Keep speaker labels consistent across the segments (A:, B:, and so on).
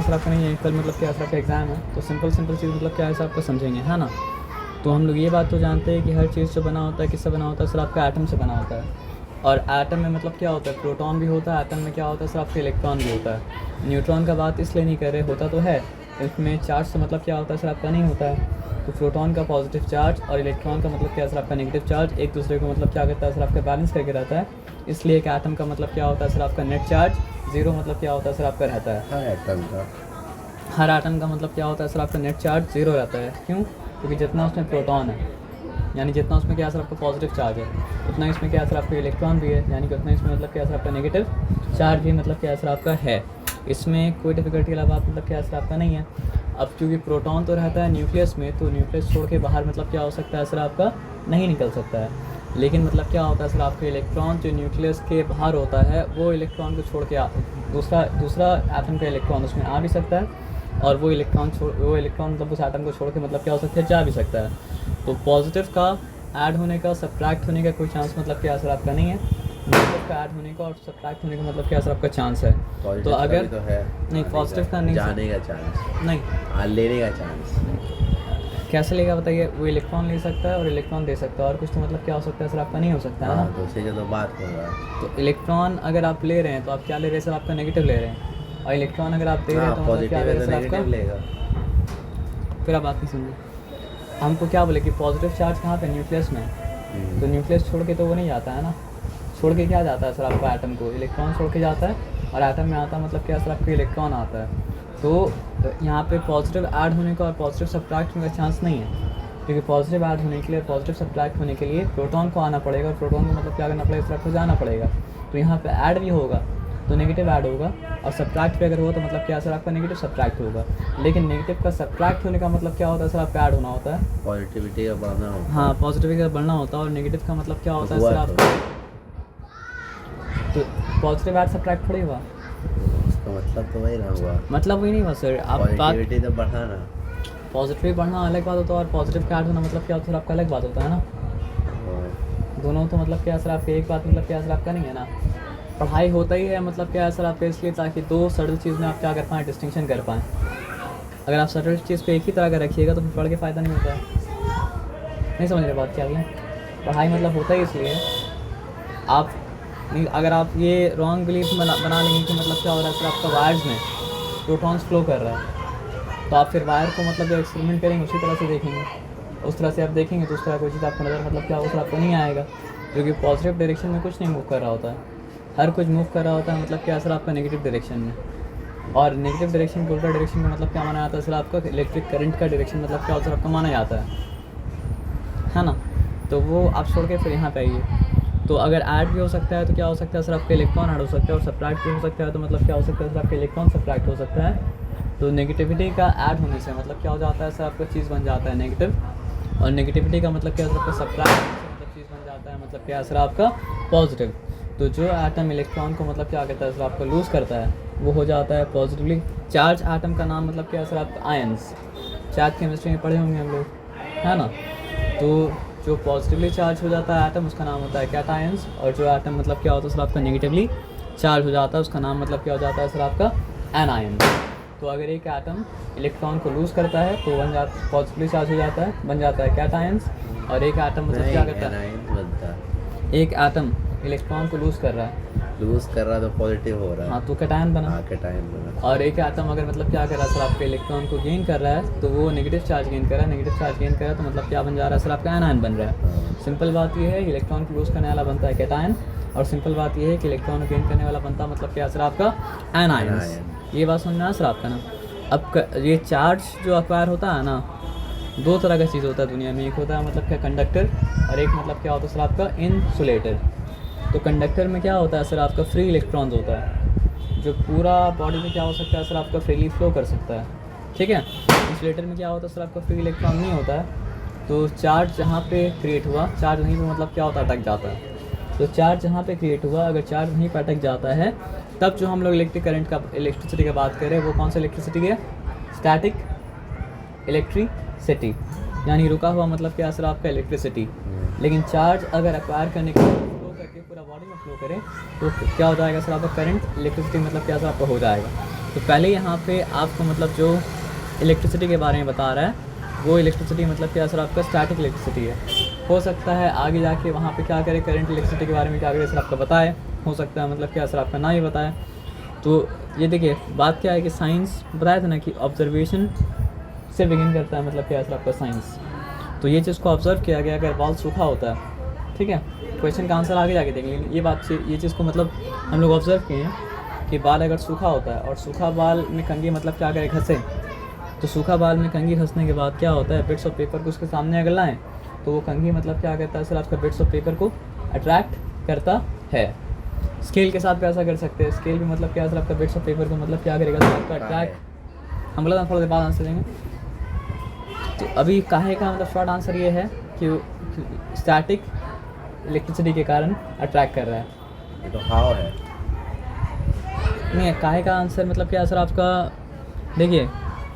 A: Sir आपका नहीं है, कल मतलब क्या सर आपका एग्ज़ाम है, तो सिंपल चीज़ मतलब क्या है सर आपका समझेंगे, है ना। तो हम लोग ये बात तो जानते हैं कि हर चीज़ जो बना होता है किससे बना होता है सर आपका एटम से बना होता है। और एटम में मतलब क्या होता है, प्रोटॉन भी होता है, एटम में क्या होता है सर आपका इलेक्ट्रॉन भी होता है। न्यूट्रॉन का बात इसलिए नहीं कर रहे, होता तो है, इसमें चार्ज से मतलब क्या होता है सर आपका नहीं होता है। तो प्रोटॉन का पॉजिटिव चार्ज और इलेक्ट्रॉन का मतलब क्या है सर आपका नेगेटिव चार्ज एक दूसरे को मतलब क्या करता है सर आपका बैलेंस करके रहता है। इसलिए एक एटम का मतलब क्या होता है सर आपका नेट चार्ज जीरो मतलब क्या होता है सर आपका रहता है। हर एटम का मतलब क्या होता है सर आपका नेट चार्ज जीरो रहता है। क्यों? क्योंकि जितना उसमें प्रोटॉन है, यानी जितना उसमें क्या सर आपका पॉजिटिव चार्ज है, उतना इसमें क्या सर आपका इलेक्ट्रॉन भी है, यानी कि उतना इसमें मतलब क्या सर आपका नेगेटिव चार्ज भी मतलब क्या सर आपका है। इसमें कोई डिफिकल्टी वाला बात मतलब क्या सर आपका नहीं है। अब क्योंकि प्रोटॉन तो रहता है न्यूक्लियस में, तो न्यूक्लियस छोड़ के बाहर मतलब क्या हो सकता है सर आपका नहीं निकल सकता है। लेकिन मतलब क्या होता है सर आपका इलेक्ट्रॉन जो न्यूक्लियस के बाहर होता है वो इलेक्ट्रॉन को छोड़ के दूसरा एटम का इलेक्ट्रॉन उसमें आ भी सकता है, और वो इलेक्ट्रॉन मतलब उस एटम को छोड़ के मतलब क्या हो सकता है जा भी सकता है। तो पॉजिटिव का ऐड होने का सब्ट्रैक्ट होने का कोई चांस मतलब क्या सर आपका नहीं है। नेगेटिव का ऐड होने का और सब्ट्रैक्ट होने का मतलब क्या सर आपका चांस है। तो अगर
B: तो है
A: नहीं पॉजिटिव का नहीं
B: जाने का चांस
A: नहीं
B: लेने का चांस
A: कैसे लेगा बताइए। वो इलेक्ट्रॉन ले सकता है और इलेक्ट्रॉन दे सकता है, और कुछ तो मतलब क्या हो सकता है सर आपका नहीं हो सकता है ना।
B: तो उसी का तो बात हो रहा है।
A: तो इलेक्ट्रॉन अगर आप ले रहे हैं तो आप क्या ले रहे हैं सर आपका नेगेटिव ले रहे हैं, और इलेक्ट्रॉन अगर आप दे रहे हैं तो मतलब क्या ले रहे हैं सर आपका
B: लेगा।
A: फिर आप बात नहीं समझे। हमको क्या बोले कि पॉजिटिव चार्ज कहाँ पे न्यूक्लियस में, तो न्यूक्लियस छोड़ के तो वो नहीं जाता है ना। छोड़ के क्या जाता है सर आपका एटम को इलेक्ट्रॉन छोड़ के जाता है, और एटम में आता है मतलब क्या सर आपका इलेक्ट्रॉन आता है। तो यहाँ पे पॉजिटिव ऐड होने का और पॉजिटिव सब्ट्रैक्ट होने का चांस नहीं है, क्योंकि पॉजिटिव ऐड होने के लिए पॉजिटिव सब्ट्रैक्ट होने के लिए प्रोटॉन को आना पड़ेगा, और प्रोटॉन को मतलब क्या करना पड़ेगा इस तरफ को जाना पड़ेगा। तो यहाँ पे ऐड भी होगा तो नेगेटिव ऐड होगा, और सब्ट्रैक्ट भी अगर हो तो मतलब क्या सर आपका नेगेटिव सब्ट्रैक्ट होगा। लेकिन नेगेटिव का सब्ट्रैक्ट होने का मतलब क्या होता है सर आपका ऐड होना होता है,
B: पॉजिटिविटी का बढ़ना होता है।
A: हाँ पॉजिटिविटी का बढ़ना होता है, और नेगेटिव का मतलब क्या होता है सर आपका तो पॉजिटिव ऐड सब्ट्रैक्ट थोड़ी हुआ,
B: उसका मतलब तो वही ना हुआ,
A: मतलब वही नहीं हुआ सर। आप
B: पॉजिटिविटी तो बढ़ाना,
A: पॉजिटिव बढ़ना अलग बात होता है, और पॉजिटिव का ऐड होना मतलब क्या होता है आपका अलग बात होता है ना। दोनों तो मतलब क्या सर आपका एक बात मतलब क्या सर आपका नहीं है ना। पढ़ाई होता ही है मतलब क्या सर आपका इसलिए ताकि दो सटल चीज़ में आप क्या कर पाएँ, डिस्टिंक्शन कर पाएँ। अगर आप सटल चीज़ को एक ही तरह का रखिएगा तो फिर पढ़ के फ़ायदा नहीं होता है। नहीं समझ रहे बात क्या है। पढ़ाई मतलब होता ही इसलिए आप नहीं, अगर आप ये रॉन्ग बिलीफ बना लेंगे कि मतलब क्या हो रहा है सर आपका वायर्स में प्रोटॉन्स फ्लो कर रहा है, तो आप फिर वायर को मतलब जो एक्सपेरिमेंट करेंगे उसी तरह से देखेंगे, उस तरह से आप देखेंगे तो उस तरह कोई चीज़ आपको नज़र मतलब क्या उस तरह आपको नहीं आएगा, क्योंकि पॉजिटिव डायरेक्शन में कुछ नहीं मूव कर रहा होता है, हर कुछ मूव कर रहा होता है मतलब क्या सर आपका नेगेटिव डायरेक्शन में। और नेगेटिव डायरेक्शन को उल्टा डायरेक्शन में मतलब क्या माना जाता है सर आपका इलेक्ट्रिक करंट का डायरेक्शन मतलब क्या होता है आपका माना जाता है ना। तो वो आप छोड़ के फिर यहाँ पे आइए। तो अगर ऐड भी हो सकता है तो क्या हो सकता है सर आपका इलेक्ट्रॉन ऐड हो सकता है, और सब्ट्रैक्ट भी हो सकता है तो मतलब क्या हो सकता है सर आपका इलेक्ट्रॉन सब्ट्रैक्ट हो सकता है। तो नेगेटिविटी का ऐड होने से मतलब क्या हो जाता है सर आपका चीज़ बन जाता है नेगेटिव, और नेगेटिविटी का मतलब क्या है सर आपका सब्ट्रैक्ट मतलब चीज़ बन जाता है मतलब क्या है सर आपका पॉजिटिव। तो जो एटम इलेक्ट्रॉन को मतलब क्या करता है सर आपका लूज़ करता है वो हो जाता है पॉजिटिवली चार्ज एटम का नाम मतलब क्या है सर आपका आयंस। चार्ज केमिस्ट्री में पढ़े होंगे हम लोग, है ना। तो जो पॉजिटिवली चार्ज हो जाता है एटम उसका नाम होता है कैटायंस, और जो एटम मतलब क्या होता है सर आपका नेगेटिवली चार्ज हो जाता है उसका नाम मतलब क्या हो जाता है सर आपका एनायन। तो अगर एक एटम इलेक्ट्रॉन को लूज़ करता है तो पॉजिटिवली चार्ज हो जाता है बन जाता है कैटायंस, और एक एटम मतलब क्या करता है एक एटम इलेक्ट्रॉन को लूज़ कर रहा है
B: तो पॉजिटिव हो रहा है,
A: हाँ तो कैटायन बना।
B: कैटायन बना।
A: और एक एटम अगर मतलब क्या कर रहा है सर आपके इलेक्ट्रॉन को गेन कर रहा है तो वो नेगेटिव चार्ज गेन कर रहा है, नेगेटिव चार्ज गेन कर रहा है तो मतलब क्या बन जा रहा है सर आपका एनायन बन रहा है। सिंपल बात ये है इलेक्ट्रॉन को लूज़ करने वाला बनता है कैटायन, और सिंपल बात ये है कि इलेक्ट्रॉन को गेन करने वाला बनता है मतलब क्या सर आपका एनायन। ये बात समझ में आ सर आपका ना। अब ये चार्ज जो अक्वायर होता है ना दो तरह का चीज़ होता है दुनिया में, एक होता है मतलब क्या कंडक्टर, और एक मतलब क्या होता है सर आपका इंसुलेटर। तो कंडक्टर में क्या होता है सर आपका फ्री इलेक्ट्रॉन्स होता है जो पूरा बॉडी में क्या हो सकता है सर आपका फ्रीली फ्लो कर सकता है, ठीक है। इंसुलेटर में क्या होता है सर आपका फ्री इलेक्ट्रॉन नहीं होता है, तो चार्ज जहाँ पे क्रिएट हुआ चार्ज वहीं पे मतलब क्या होता है अटक जाता है। तो चार्ज जहाँ पे क्रिएट हुआ अगर चार्ज वहीं पे अटक जाता है तब जो हम लोग इलेक्ट्रिसिटी का बात करें वो कौन सा इलेक्ट्रिसिटी है, स्टैटिक इलेक्ट्रिसिटी, यानी रुका हुआ मतलब क्या सर आपका इलेक्ट्रिसिटी। लेकिन चार्ज अगर एक्वायर करने के फ्लो करके पूरा बॉडी में फ्लो करे तो क्या हो जाएगा सर आपका करंट इलेक्ट्रिसिटी मतलब क्या सर आपका हो जाएगा। तो पहले यहाँ पे आपको मतलब जो इलेक्ट्रिसिटी के बारे में बता रहा है वो इलेक्ट्रिसिटी मतलब क्या सर आपका स्टैटिक इलेक्ट्रिसिटी है। हो सकता है आगे जाके वहाँ पे क्या करे, करंट इलेक्ट्रिसिटी के बारे में क्या करे सर आपका बताए, हो सकता है मतलब क्या सर आपका ना ही बताए। तो ये देखिए बात क्या है कि साइंस बताया था ना कि ऑब्जर्वेशन से बिगिन करता है मतलब क्या सर आपका साइंस। तो ये चीज़ को ऑब्जर्व किया गया, अगर बाल सूखा होता है, ठीक है, क्वेश्चन का आंसर आगे जाके देख लेंगे। ये चीज़ को मतलब हम लोग ऑब्जर्व किए हैं कि बाल अगर सूखा होता है और सूखा बाल में कंघी मतलब क्या करे, घसे, तो सूखा बाल में कंघी घसने के बाद क्या होता है, बिट्स ऑफ पेपर को उसके सामने अगर लाएँ तो वो कंघी मतलब क्या करता है सर आपका बिट्स ऑफ पेपर को अट्रैक्ट करता है। स्केल के साथ भी ऐसा कर सकते हैं, स्केल भी मतलब क्या सर आपका बिट्स ऑफ पेपर को मतलब क्या करेगा सर आपका अट्रैक्ट। हम बोला थोड़ा देर बाद आंसर देंगे। तो अभी काहे का मतलब शॉर्ट आंसर ये है कि स्टैटिक इलेक्ट्रिसिटी के कारण अट्रैक्ट कर रहा है।
B: ये तो हाउ है।
A: नहीं, काहे का आंसर मतलब क्या सर आपका, देखिए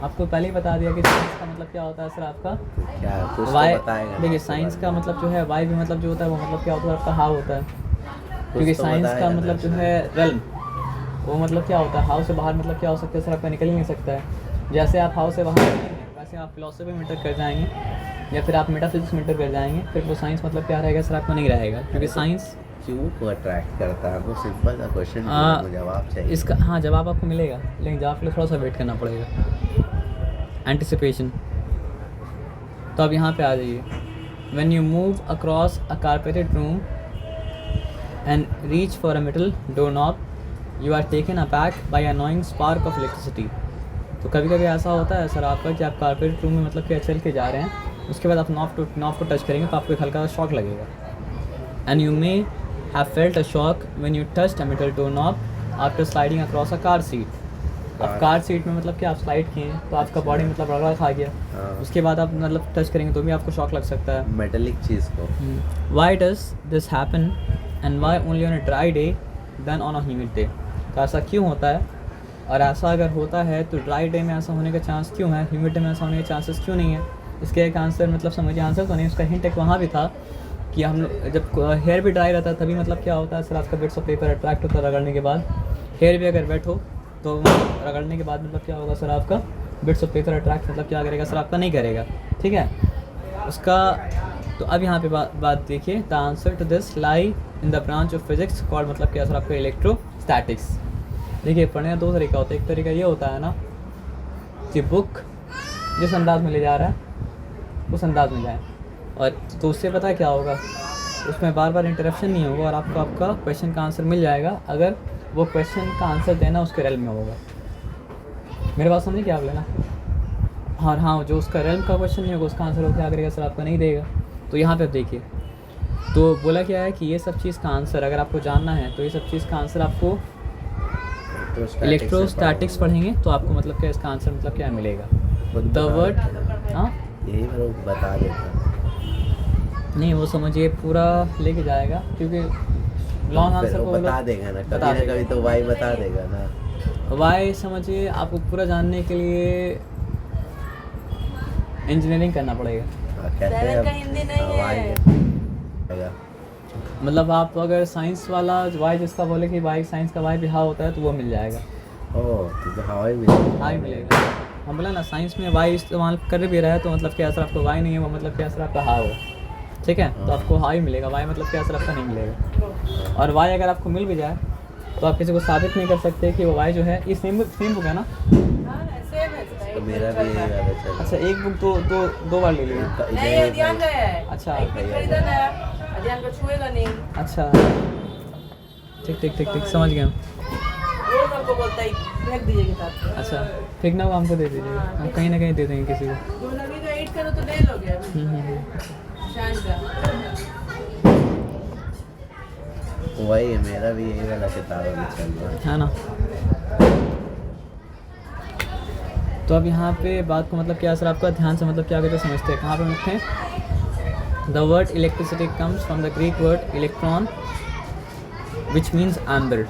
A: आपको पहले ही बता दिया कि साइंस का मतलब क्या होता है सर आपका
B: क्या कुछ तो
A: वाई।
B: बताएगा।
A: देखिए साइंस का मतलब जो है वाई भी मतलब जो होता है वो मतलब क्या होता है आपका हाउ होता है, क्योंकि
B: तो
A: साइंस का
B: बताएगा
A: मतलब
B: ना।
A: जो है रेल्म, वो मतलब क्या होता है हाउ से बाहर मतलब क्या हो सकता है सर आपका निकल ही नहीं सकता है। जैसे आप हाउ से बाहर निकलेंगे वैसे आप फिलोसफी में इंटर कर जाएंगे या फिर आप मेटाफिजिक्स में इंटर कर जाएंगे, फिर वो साइंस मतलब क्या रहेगा सर आपका नहीं रहेगा, क्योंकि साइंस
B: क्यों को अट्रैक्ट करता है? वो सिंपल सा क्वेश्चन है, जवाब चाहिए
A: इसका। हाँ जवाब आपको मिलेगा, लेकिन जवाब के लिए थोड़ा सा वेट करना पड़ेगा, एंटिसिपेशन। तो अब यहाँ पे आ जाइए, when you move across a carpeted room and reach for a metal door knob you are taken aback by annoying spark of electricity. तो कभी कभी ऐसा होता है सर आपका कि आप कारपेटेड रूम में मतलब क्या चल के जा रहे हैं, उसके बाद आप नॉब को टच करेंगे तो आपको एक हल्का शॉक लगेगा। And you may have felt a shock when you touched a metal door knob after sliding across a car seat. अब कार सीट में मतलब कि आप स्लाइड किए तो आपका बॉडी मतलब रगड़ा खा गया, उसके बाद आप मतलब टच करेंगे तो भी आपको शॉक लग सकता है
B: मेटेलिक चीज़ को।
A: Why does this happen and why only on a dry day than on a humid day. तो ऐसा क्यों होता है, और ऐसा अगर होता है तो ड्राई डे में ऐसा होने का चांस क्यों है, ह्यूमिड डे में ऐसा होने के चांसेस क्यों नहीं है। इसके एक आंसर मतलब समझिए, आंसर तो नहीं, उसका हिंट एक वहाँ भी था कि हम लोग जब हेयर भी ड्राई रहता है तभी मतलब क्या होता है सर आपका बिट्स ऑफ पेपर अट्रैक्ट होता है रगड़ने के बाद। हेयर भी अगर वेट हो तो रगड़ने के बाद मतलब क्या होगा सर आपका बिट्स ऑफ पेपर अट्रैक्ट मतलब क्या करेगा सर आपका नहीं करेगा, ठीक है उसका। तो अब यहाँ पे बात देखिए, the answer to this lie in the branch of physics called मतलब क्या सर आपका इलेक्ट्रोस्टैटिक्स। देखिए पढ़ने का दो तरीका होता है, एक तरीका ये होता है ना कि बुक जिस अंदाज में ले जा रहा है उस अंदाज में जाए, और तो उससे पता है क्या होगा, उसमें बार बार इंटरप्शन नहीं होगा और आपको आपका क्वेश्चन का आंसर मिल जाएगा अगर वो क्वेश्चन का आंसर देना उसके रेल में होगा। मेरे बात समझे क्या आप लेना। और हाँ जो उसका रेल का क्वेश्चन नहीं होगा उसका आंसर वो क्या करेगा सर आपका नहीं देगा। तो यहाँ पे आप देखिए, तो बोला क्या है कि ये सब चीज़ का आंसर अगर आपको जानना है तो ये सब चीज़ का आंसर आपको इलेक्ट्रोस्टैटिक्स पढ़ेंगे तो आपको मतलब क्या इसका आंसर मतलब क्या मिलेगा। द वर्ड, हाँ
B: यही लोग बता देता
A: नहीं वो समझिए पूरा लेके जाएगा, क्योंकि लॉन्ग आंसर को
B: बता देगा ना कभी ना कभी, तो वाई बता देगा ना।
A: वाई समझिए आपको पूरा जानने के लिए इंजीनियरिंग करना पड़ेगा।
B: कैसे
C: हिंदी नहीं है।
A: मतलब आप अगर साइंस वाला वाई जिसका बोले कि वाई साइंस का वाई भी हाँ होता है तो वो मिल जाएगा।
B: ओह तो हवाई मिलेगा।
A: हाँ मिलेगा। हम बोला ना साइंस में वाई इस्तेमाल कर भी रहा है तो मतलब क्या असर आपको वाई नहीं है, वो मतलब क्या असर आपका हाँ हो, ठीक है तो आपको हाँ ही मिलेगा, वाई मतलब क्या असर आपका नहीं मिलेगा। और वाई अगर आपको मिल भी जाए तो आप किसी को साबित नहीं कर सकते कि वो वाई जो है ये सेम हो गया ना।
B: तो मेरा भी यही वाला चल।
A: अच्छा एक बुक दो बार ले लीजिए।
C: नहीं अध्ययन का है।
A: अच्छा।
C: एक मिनट खरीदा ना, अध्ययन को छुएगा नहीं।
A: अच्छा ठीक समझ गया।
C: वो सबको बोलता है फेंक दीजिए किताब को।
A: अच्छा फेंकना होगा हमको दे दीजिए, हम कहीं ना कहीं दे देंगे किसी को।
C: तुम लगेगा 8 करो तो दे लोगे शान का।
B: वही है, मेरा भी यही वाला किताब अभी चल रहा
A: है ना। तो अब यहाँ पे बात को मतलब क्या असर आपका ध्यान से मतलब क्या करते समझते हैं, कहाँ पे लिखते हैं। The word electricity comes from the Greek word electron which means amber.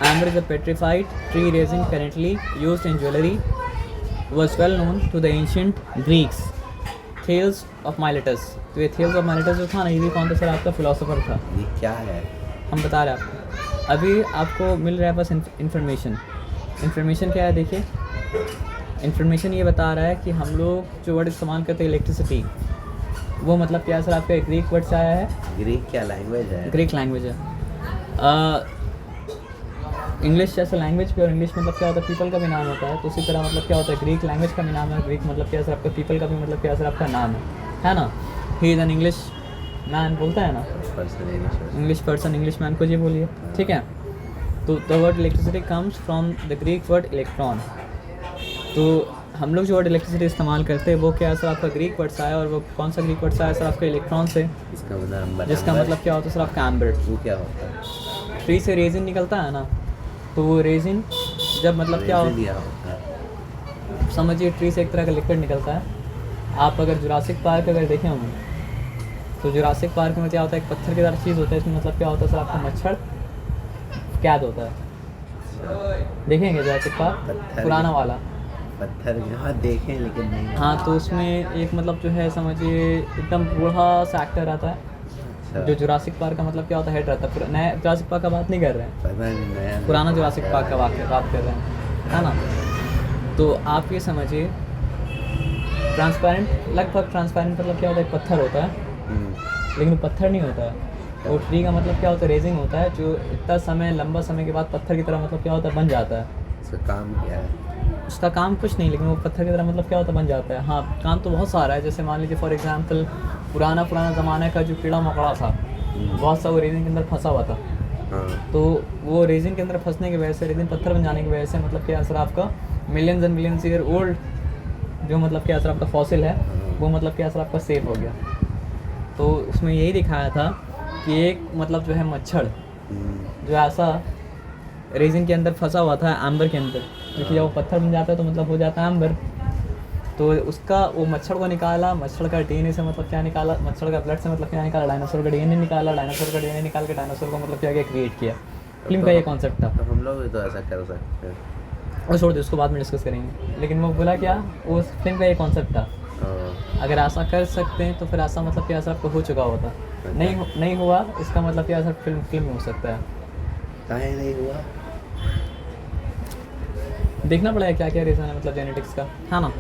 A: Amber is a petrified tree resin currently used in jewelry, was well known to the ancient Greeks. Thales of Miletus, तो ये Thales of Miletus जो था ना, ये भी कौन सा sir आपका फिलोसोफर था।
B: ये क्या है?
A: हम बता रहे हैं आपको, अभी आपको मिल रहा है बस इन्फॉर्मेशन, इन्फॉर्मेशन क्या है देखिए, इन्फॉर्मेशन ये बता रहा है कि हम लोग जो वर्ड इस्तेमाल करते हैं इलेक्ट्रिसिटी, वो मतलब क्या सर आपका ग्रीक वर्ड से आया है।
B: ग्रीक क्या लैंग्वेज है?
A: ग्रीक लैंग्वेज है। इंग्लिश जैसे लैंग्वेज भी, और इंग्लिश मतलब क्या होता है पीपल का भी नाम होता है, तो उसी तरह मतलब क्या होता है ग्रीक लैंग्वेज का भी नाम है। ग्रीक मतलब क्या सर आपका पीपल का भी मतलब क्या सर आपका नाम है ना। He is an English man बोलता है ना, इंग्लिश पर्सन, इंग्लिश मैन को जी बोलिए, ठीक है। तो the word electricity comes from the Greek word electron. तो हम लोग जो वर्ड इलेक्ट्रिसिटी इस्तेमाल करते हैं वो क्या है सर आपका ग्रीक वर्ड से आया, और वो कौन सा ग्रीक वर्ड से आया सर आपका इलेक्ट्रॉन से, जिसका मतलब क्या होता है सर आपका एम्बर।
B: वो क्या होता है?
A: ट्री से रेजिन निकलता है ना, तो वो रेजिन जब मतलब क्या
B: दिया होता है,
A: समझिए ट्री से एक तरह का लिक्विड निकलता है। आप अगर जुरासिक पार्क अगर देखे होंगे तो जुरासिक पार्क में क्या होता है, एक पत्थर की तरह चीज़ होता है, इसमें मतलब क्या होता है सर आपका मच्छर कैद होता है। देखेंगे जुरासिक पार्क पुराना वाला,
B: पत्थर हाँ देखें लेकिन नहीं।
A: हाँ, तो उसमें एक मतलब जो है समझिए एकदम बूढ़ा सा एक्टर आता है,
B: अच्छा।
A: जो जुरासिक पार्क का मतलब क्या होता है हेड रहता है। नया जुरासिक पार्क का बात नहीं कर रहे हैं,
B: पता नहीं नया
A: पुराना जुरासिक पार्क का बात कर रहे हैं, है ना। तो आप ये समझिए ट्रांसपेरेंट, लगभग ट्रांसपेरेंट मतलब क्या होता है, एक पत्थर होता है, लेकिन वो पत्थर नहीं होता है। वो ट्री का मतलब क्या होता है रेजिंग होता है, जो इतना समय लंबा समय के बाद पत्थर की तरह मतलब क्या होता है बन जाता है।
B: इसका काम क्या है?
A: उसका काम कुछ नहीं, लेकिन वो पत्थर की तरह मतलब क्या होता है बन जाता है। हाँ, काम तो बहुत सारा है। जैसे मान लीजिए फॉर एग्जांपल पुराना ज़माने का जो कीड़ा मकोड़ा था, बहुत सा वो रेजिन के अंदर फंसा हुआ था।
B: हाँ।
A: तो वो रेजिन के अंदर फंसने की वजह से, रेजिन पत्थर बन जाने की वजह से मतलब क्या असर आपका millions and millions year old जो मतलब क्या असर आपका फॉसिल है, वो मतलब क्या असर आपका सेफ हो गया। तो उसमें यही दिखाया था कि एक मतलब जो है मच्छर जो ऐसा रेजिन के अंदर फंसा हुआ था एम्बर के अंदर, क्योंकि जब वो पत्थर बन जाता है तो मतलब हो जाता है एम्बर। तो उसका वो मच्छर को निकाला, मच्छर का डीएनए से मतलब क्या निकाला, मच्छर का ब्लड से मतलब क्या निकाला, डायनासोर का डीएनए निकाला, डायनासोर का डीएनए निकाल के डायनासोर को मतलब क्या क्रिएट किया। फिल्म का ये कॉन्सेप्ट था।
B: तो हम लोग भी तो ऐसा कर सकते हैं।
A: और छोड़ दे, उसको बाद में डिस्कस करेंगे। लेकिन वो बोला क्या, उस फिल्म का ये कॉन्सेप्ट था, अगर ऐसा कर सकते हैं तो फिर ऐसा मतलब क्या ऐसा आपको हो चुका होता। नहीं हुआ, इसका मतलब क्या ऐसा फिल्म में हो सकता है।
B: काहे नहीं हुआ?
A: देखना पड़ेगा क्या क्या रीज़न है मतलब जेनेटिक्स का, है ना।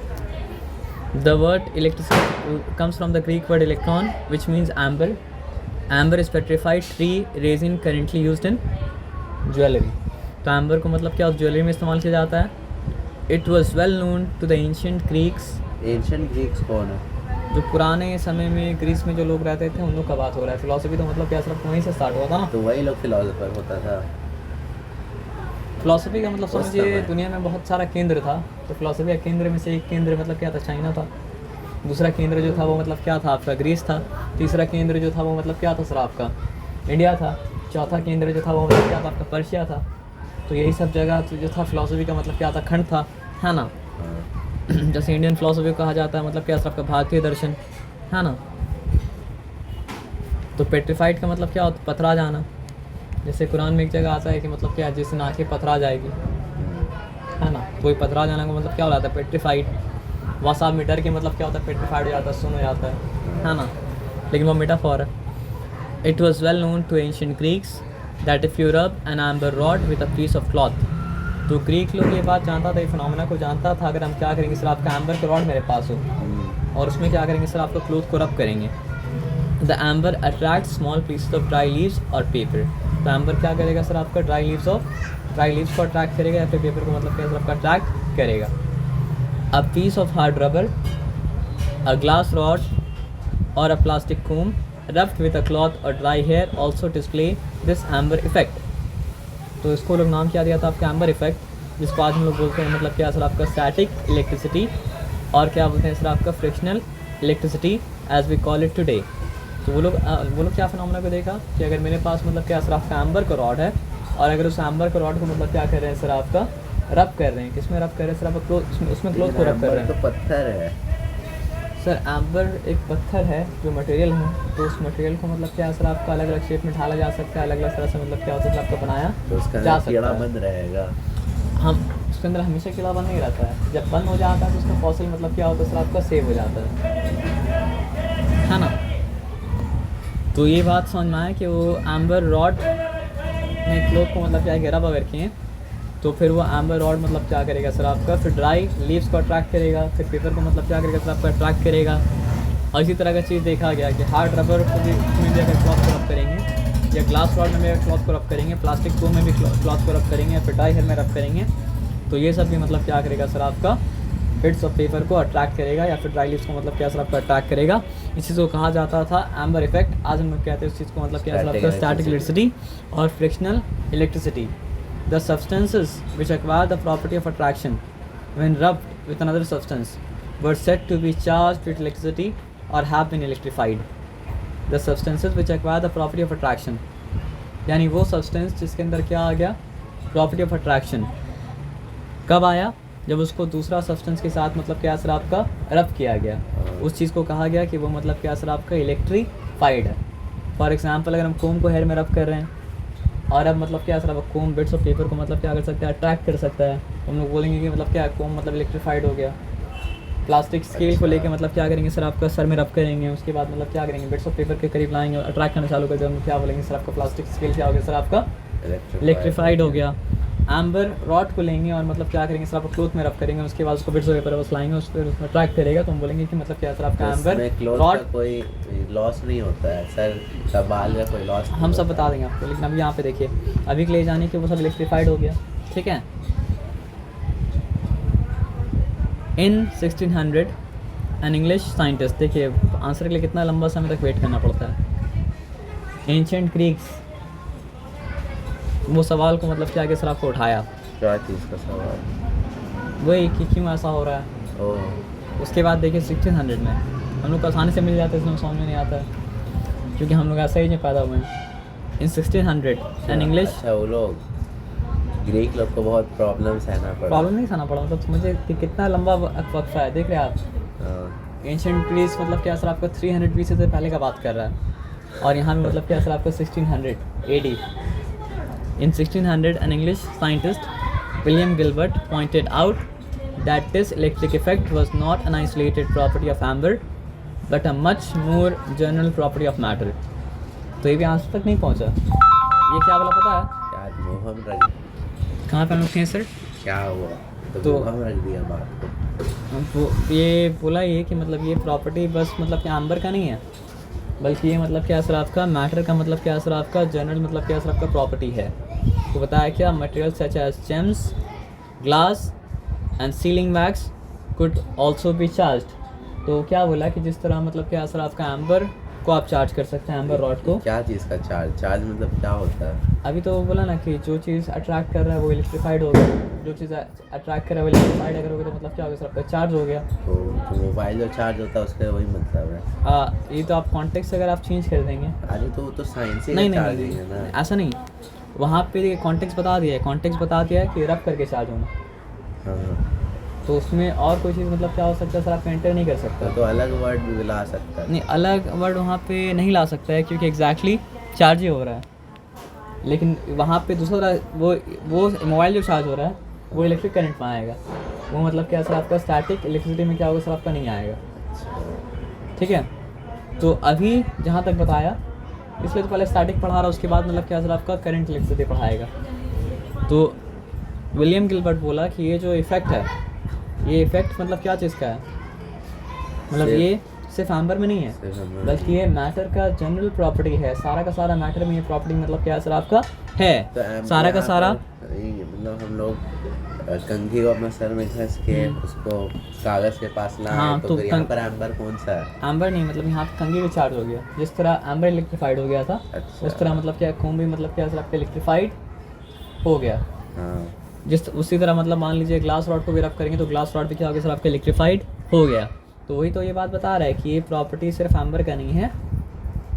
A: The word electricity comes from the Greek word electron which means amber. Amber is petrified tree resin currently used in jewellery. तो एम्बर को मतलब क्या ज्वेलरी में इस्तेमाल किया जाता है। It was well known to the ancient Greeks.
B: Ancient Greeks कौन है?
A: जो पुराने समय में ग्रीस में जो लोग रहते थे उन लोग का बात हो रहा है। फिलॉसफी तो मतलब क्या सिर्फ वहीं से स्टार्ट हुआ था ना।
B: तो वही लोग फिलोसोफर होता था।
A: फिलॉसफी का मतलब समझिए दुनिया में बहुत सारा केंद्र था, तो फिलॉसफी का केंद्र में से एक केंद्र मतलब क्या था, चाइना था। दूसरा केंद्र जो था वो मतलब क्या था आपका, ग्रीस था। तीसरा केंद्र जो था वो मतलब क्या था सर आपका, इंडिया था। चौथा केंद्र जो था वो मतलब क्या था आपका, पर्शिया था। तो यही सब जगह जो था फिलॉसफी का मतलब क्या था, खंड था, है ना। जैसे इंडियन फिलॉसफी कहा जाता है मतलब क्या सर आपका, भारतीय दर्शन, है ना। तो पेट्रीफाइड का मतलब क्या होता, पथरा जाना। जैसे कुरान में एक जगह आता है कि मतलब क्या, जिससे आँखें पथरा जाएगी, है ना। कोई पथरा जाना का मतलब क्या हो जाता है, पेट्रीफाइड। वसाब में डर के मतलब क्या होता है, पेट्रीफाइड हो जाता है, सुन हो जाता है ना। लेकिन वो मेटाफॉर है। It was well known to ancient Greeks that if you rub an amber rod with a piece of cloth. तो ग्रीक लोग ये बात जानता था, ये फिनोमेना को जानता था, अगर हम क्या करेंगे सर आपका एम्बर का रॉड मेरे पास हो और उसमें क्या करेंगे सर आपका क्लोथ को रब करेंगे, the amber attract small pieces of dry leaves और पेपर। तो एम्बर क्या करेगा सर आपका, ड्राई लीव्स को अट्रैक्ट करेगा या फिर पेपर को मतलब क्या सर आपका अट्रैक्ट करेगा। A piece of hard rubber, a glass rod और a plastic comb rubbed with a cloth और dry hair also display this amber effect. तो इसको लोग नाम क्या दिया था आपका, एम्बर इफेक्ट, जिसको आज हम लोग बोलते हैं मतलब क्या सर आपका स्टैटिक इलेक्ट्रिसिटी, और क्या बोलते हैं सर आपका frictional electricity as we call it today. तो वो लोग क्या फिनोमेना को देखा कि अगर मेरे पास मतलब क्या सर आपका एम्बर का रॉड है और अगर उस एम्बर का रॉड को मतलब क्या कर रहे हैं सर आपका, रब कर रहे हैं। किसमें रब कर रहे हैं सर आपका, क्लोथ, उसमें क्लोथ को रब कर रहे हैं।
B: तो पत्थर है
A: सर एम्बर एक पत्थर है जो मटेरियल है, तो उस मटेरियल को मतलब क्या सर आपका अलग अलग शेप में ढाला जा सकता है, अलग अलग तरह से मतलब क्या होता है आपका बनाया
B: तो उसका
A: जा सकता
B: कीड़ा
A: है।
B: बंद रहेगा।
A: हम उसके अंदर हमेशा कीड़ा बंद नहीं रहता है, जब बंद हो जाता है तो उसका फॉसिल मतलब क्या होता है सर आपका सेव हो जाता है ना। तो ये बात समझ में आए कि वो एम्बर रॉड में क्लोथ को मतलब क्या रब अगर किए तो फिर वो एम्बर रॉड मतलब क्या करेगा सर आपका, फिर ड्राई लीव्स को अट्रैक्ट करेगा, फिर पेपर को मतलब क्या करेगा सर आपका अट्रैक्ट करेगा। और इसी तरह का चीज़ देखा गया कि हार्ड रबर को भी में भी अगर क्लॉथ को रब करेंगे, या ग्लास रॉड में भी अगर क्लॉथ को रब करेंगे, प्लास्टिक फोम में भी क्लॉथ को रब करेंगे, या फिर ड्राई हेयर में रब करेंगे, तो ये सब भी मतलब क्या करेगा सर आपका बिट्स ऑफ पेपर को अट्रैक्ट करेगा, या फिर ड्राई लीव्स को मतलब क्या सर आपका अट्रैक्ट करेगा। इस चीज़ को कहा जाता था एम्बर इफेक्ट। आज हम लोग कहते हैं इस चीज़ को मतलब क्या सर आपका स्टैटिक इलेक्ट्रिसिटी और frictional electricity. The substances which acquire the property of attraction when rubbed with another substance were said to be charged with electricity or have been electrified. The substances which acquire the property of attraction, यानी वो substance जिसके अंदर क्या आ गया, property of attraction, कब आया, जब उसको दूसरा substance के साथ मतलब क्या असर आपका रब किया गया, उस चीज़ को कहा गया कि वो मतलब क्या असर आपका इलेक्ट्रीफाइड है। फॉर एग्जाम्पल अगर हम कोम को हेयर में रब कर रहे हैं, और अब मतलब क्या सर अब कोम बिट्स ऑफ पेपर को मतलब क्या कर सकता है, अट्रैक्ट कर सकता है। हम लोग बोलेंगे कि मतलब क्या कोम मतलब इलेक्ट्रीफाइड हो गया। प्लास्टिक स्केल को लेके मतलब क्या करेंगे सर आपका सर में रब करेंगे, उसके बाद मतलब क्या करेंगे बिट्स ऑफ पेपर के करीब लाएंगे और अट्रैक्ट करना चालू कर देंगे, हम क्या बोलेंगे सर आपका प्लास्टिक स्केल क्या हो गया सर आपका इलेक्ट्रीफाइड हो गया। एम्बर रॉड को लेंगे और मतलब क्या करेंगे सर आपको क्लोथ में रब करेंगे, उसके बाद उसको बिट्स ऑफ पेपर बस लाएंगे, उसको उसमें अट्रैक्ट करेगा, तो हम बोलेंगे कि मतलब क्या सर आपका एम्बर रॉड
B: कोई लॉस नहीं होता है सर, का बाल का कोई लॉस
A: हम सब बता देंगे आपको। लेकिन अभी यहाँ पे देखिए, अभी के ले जाने के वो सब इलेक्ट्रीफाइड हो गया, ठीक है। इन 1600 एन इंग्लिश साइंटिस्ट, देखिए आंसर के लिए कितना लंबा समय तक वेट करना पड़ता है। एंशिएंट ग्रीक्स वो सवाल को मतलब क्या सर आपको उठाया,
B: क्या चीज़ का सवाल,
A: वही कि क्यों ऐसा हो रहा है।
B: ओह
A: उसके बाद देखिए 1600 में हम लोग को आसानी से मिल जाता है, इसमें समझ में नहीं आता है क्योंकि हम लोग ऐसा ही नहीं पैदा हुए हैं। इन 1600 एन इंग्लिश,
B: अच्छा वो लोग ग्रीक लोग को बहुत प्रॉब्लम सहना पड़ा,
A: प्रॉब्लम नहीं सहना पड़ा, मतलब मुझे कि कितना लंबा वक्फा है, देख रहे हैं आप। एंशिएंट ग्रीस मतलब क्या सर आपका 300 BC से पहले का बात कर रहा है, और यहाँ पे मतलब क्या सर आपका 1600 AD। In 1600, an English scientist, William Gilbert, pointed out that this electric effect was not an isolated property of amber, but a much more general property of matter. तो ये भी आज तक नहीं पहुंचा। ये क्या बोला पता है?
B: क्या मोहम रख,
A: कहाँ पे हम लोग थे सर?
B: क्या हुआ
A: तो
B: मोहम रख दिया बात को।
A: ये बोला ये कि मतलब ये प्रॉपर्टी बस मतलब क्या एम्बर का नहीं है, बल्कि ये मतलब क्या असर आपका मैटर का मतलब क्या असर आपका जनरल मतलब क्या असर आपका प्रॉपर्टी है। तो बताया क्या, material such as gems, glass and sealing wax could also be charged. तो क्या बोला कि जिस तरह मतलब क्या असर आपका एम्बर को आप चार्ज कर सकते हैं, एम्बर रॉड को।
B: क्या चीज़ का चार्ज मतलब क्या होता है?
A: अभी तो बोला ना कि जो चीज़ अट्रैक्ट कर रहा है वो इलेक्ट्रीफाइड हो गया, जो चीज़ अट्रैक्ट कर रहा है वो इलेक्ट्रीफाइड अगर हो गया तो मतलब क्या हो गया सर आपका चार्ज हो गया।
B: तो मोबाइल जो चार्ज होता है उसका वही मतलब है।
A: ये तो आप कॉन्टेक्स्ट अगर आप चेंज कर देंगे।
B: अरे तो वो तो साइंस ही
A: नहीं
B: चार्ज
A: नहीं,
B: है ना।
A: ऐसा नहीं, वहाँ पे कॉन्टेक्स्ट बता दिया है, कॉन्टेक्स्ट बता दिया है कि रब करके चार्ज होना।
B: हाँ
A: तो उसमें और कोई चीज़ मतलब क्या हो सकता है सर, आप एंटर नहीं कर सकते।
B: तो अलग वर्ड भी ला सकता है।
A: नहीं, अलग वर्ड वहाँ पे नहीं ला सकता है क्योंकि एग्जैक्टली चार्ज ही हो रहा है। लेकिन वहाँ पे दूसरा वो मोबाइल जो चार्ज हो रहा है वो इलेक्ट्रिक करंट में आएगा, वो मतलब क्या सर आपका स्टैटिक इलेक्ट्रिसिटी में क्या होगा सर आपका नहीं आएगा, ठीक है। तो अभी जहाँ तक बताया, इसलिए तो पहले स्टैटिक पढ़ा रहा, उसके बाद मतलब क्या सर आपका करंट इलेक्ट्रिसिटी पढ़ाएगा। तो विलियम गिलबर्ट बोला कि ये जो इफ़ेक्ट है, ये इफ़ेक्ट मतलब क्या चीज़ का है, मतलब ये सिर्फ एम्बर में नहीं है बल्कि ये मैटर का जनरल प्रॉपर्टी है। सारा का सारा मैटर में ये प्रॉपर्टी मतलब क्या सर आपका है,
B: तो
A: सारा का सारा।
B: मतलब हम लोग कंघी को अपना सर में घस के उसको कागज़ के पास लाए।
A: हाँ,
B: तो फिर यहाँ पर एम्बर कौन सा है?
A: एम्बर नहीं, मतलब यहाँ पे कंघी भी चार्ज हो गया, जिस तरह एम्बर इलेक्ट्रीफाइड हो गया था।
B: अच्छा।
A: उस तरह मतलब क्या कोम भी मतलब क्या सर आपका इलेक्ट्रीफाइड हो गया।
B: हाँ
A: उसी तरह मतलब मान लीजिए ग्लास रॉड को भी रब करेंगे तो ग्लास रॉड भी क्या हो गया सर आपका इलेक्ट्रीफाइड हो गया। तो वही तो ये बात बता रहा है कि ये प्रॉपर्टी सिर्फ एम्बर का नहीं है,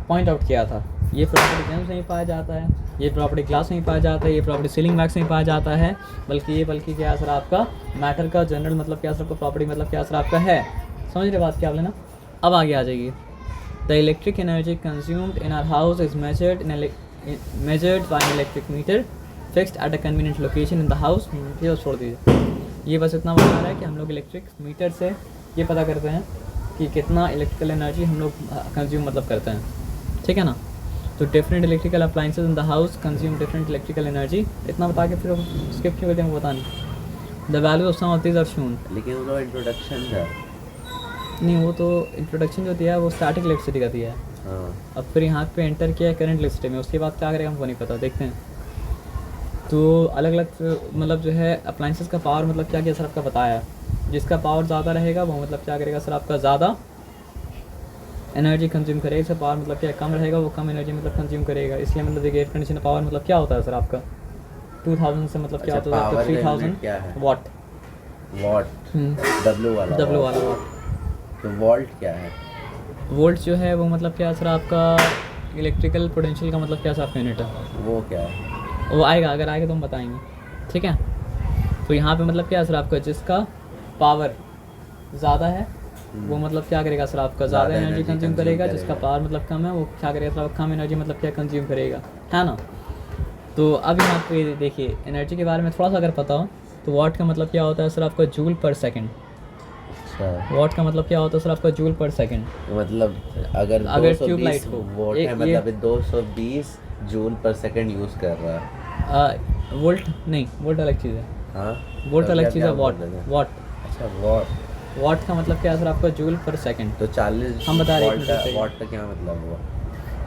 A: पॉइंट आउट किया था। ये प्रॉपर्टी जेम्स नहीं पाया जाता है, ये प्रॉपर्टी ग्लास नहीं पाया जाता है, ये प्रॉपर्टी सीलिंग वैक्स नहीं पाया जाता है, बल्कि क्या सर आपका मैटर का जनरल मतलब क्या सर आपका प्रॉपर्टी मतलब क्या सर आपका है। समझ रहे बात क्या बोले ना। अब आगे आ जाइए। The electric energy consumed in our house is measured by an electric meter fixed at a convenient location in the house. ये छोड़ दीजिए, ये बस इतना बता रहा है कि हम लोग इलेक्ट्रिक मीटर से ये पता करते हैं कि कितना इलेक्ट्रिकल एनर्जी हम लोग कंज्यूम मतलब करते हैं, ठीक है ना। तो different electrical appliances in the house consume different electrical energy. इतना बता के फिर स्किप क्यों करते हैं पता नहीं। The value of some of these are shown.
B: लेकिन वो इंट्रोडक्शन था।
A: नहीं, वो तो इंट्रोडक्शन जो दिया है वो स्टैटिक इलेक्ट्रिसिटी का दिया है।
B: हाँ
A: अब फिर यहाँ पे एंटर किया है करंट इलेक्ट्रिसिटी में, उसके बाद क्या करेगा हमको नहीं पता, देखते हैं। तो अलग अलग मतलब जो है अप्लाइंसेस का पावर मतलब क्या क्या सर आपका बताया है। जिसका पावर ज़्यादा रहेगा वो मतलब क्या करेगा सर आपका ज़्यादा एनर्जी कंज्यूम करेगा। इसका पावर मतलब क्या कम रहेगा वो कम एनर्जी मतलब कंज्यूम करेगा। इसलिए मतलब देखिए एयर कंडीशन पावर मतलब क्या होता है सर आपका 2000 से मतलब क्या
B: अच्छा,
A: होता है
B: power
A: 3000
B: unit क्या है?
A: वाट।
B: वॉट डब्ल्यू वाला
A: डब्ल्यू
B: watt।
A: वाला वाट।
B: तो वोल्ट क्या है?
A: वोल्ट जो है वो मतलब क्या सर आपका इलेक्ट्रिकल पोटेंशियल का मतलब क्या सर यूनिट है।
B: वो क्या है?
A: वो आएगा, अगर आएगा तो हम बताएंगे, ठीक है। तो यहाँ पे मतलब क्या है सर आपका जिसका पावर ज़्यादा है वो मतलब क्या करेगा सर आपका ज़्यादा
B: ज़्यादा
A: एनर्जी
B: energy
A: कंज्यूम
B: consume
A: करेगा।
B: करेगा।
A: जिसका पावर मतलब कम है वो क्या करेगा सर आपका कम एनर्जी मतलब क्या कंज्यूम करेगा, है ना। तो अब यहाँ पे देखिए एनर्जी के बारे में थोड़ा सा अगर पता हो तो वाट का मतलब क्या होता है सर आपका जूल पर सेकेंड।
B: अच्छा,
A: वाट का मतलब क्या होता है सर आपका जूल पर सेकेंड।
B: मतलब अगर
A: अगर
B: 220
A: ट्यूबलाइट को
B: वोल्ट है
A: ये-
B: मतलब 220 जूल पर सेकंड यूज़ कर रहा है।
A: वोल्ट नहीं, वोल्ट अलग चीज़ है,
B: हाँ
A: वोल्ट
B: तो
A: अलग
B: क्या-
A: चीज़ है।
B: क्या
A: वाट
B: बोल रहे थे?
A: वाट
B: अच्छा वॉट।
A: वाट का मतलब क्या है सर आपका जूल पर सेकेंड।
B: तो 40
A: हम बता रहे हैं
B: वॉट
A: एक मिनट से।
B: वॉट का क्या मतलब हुआ?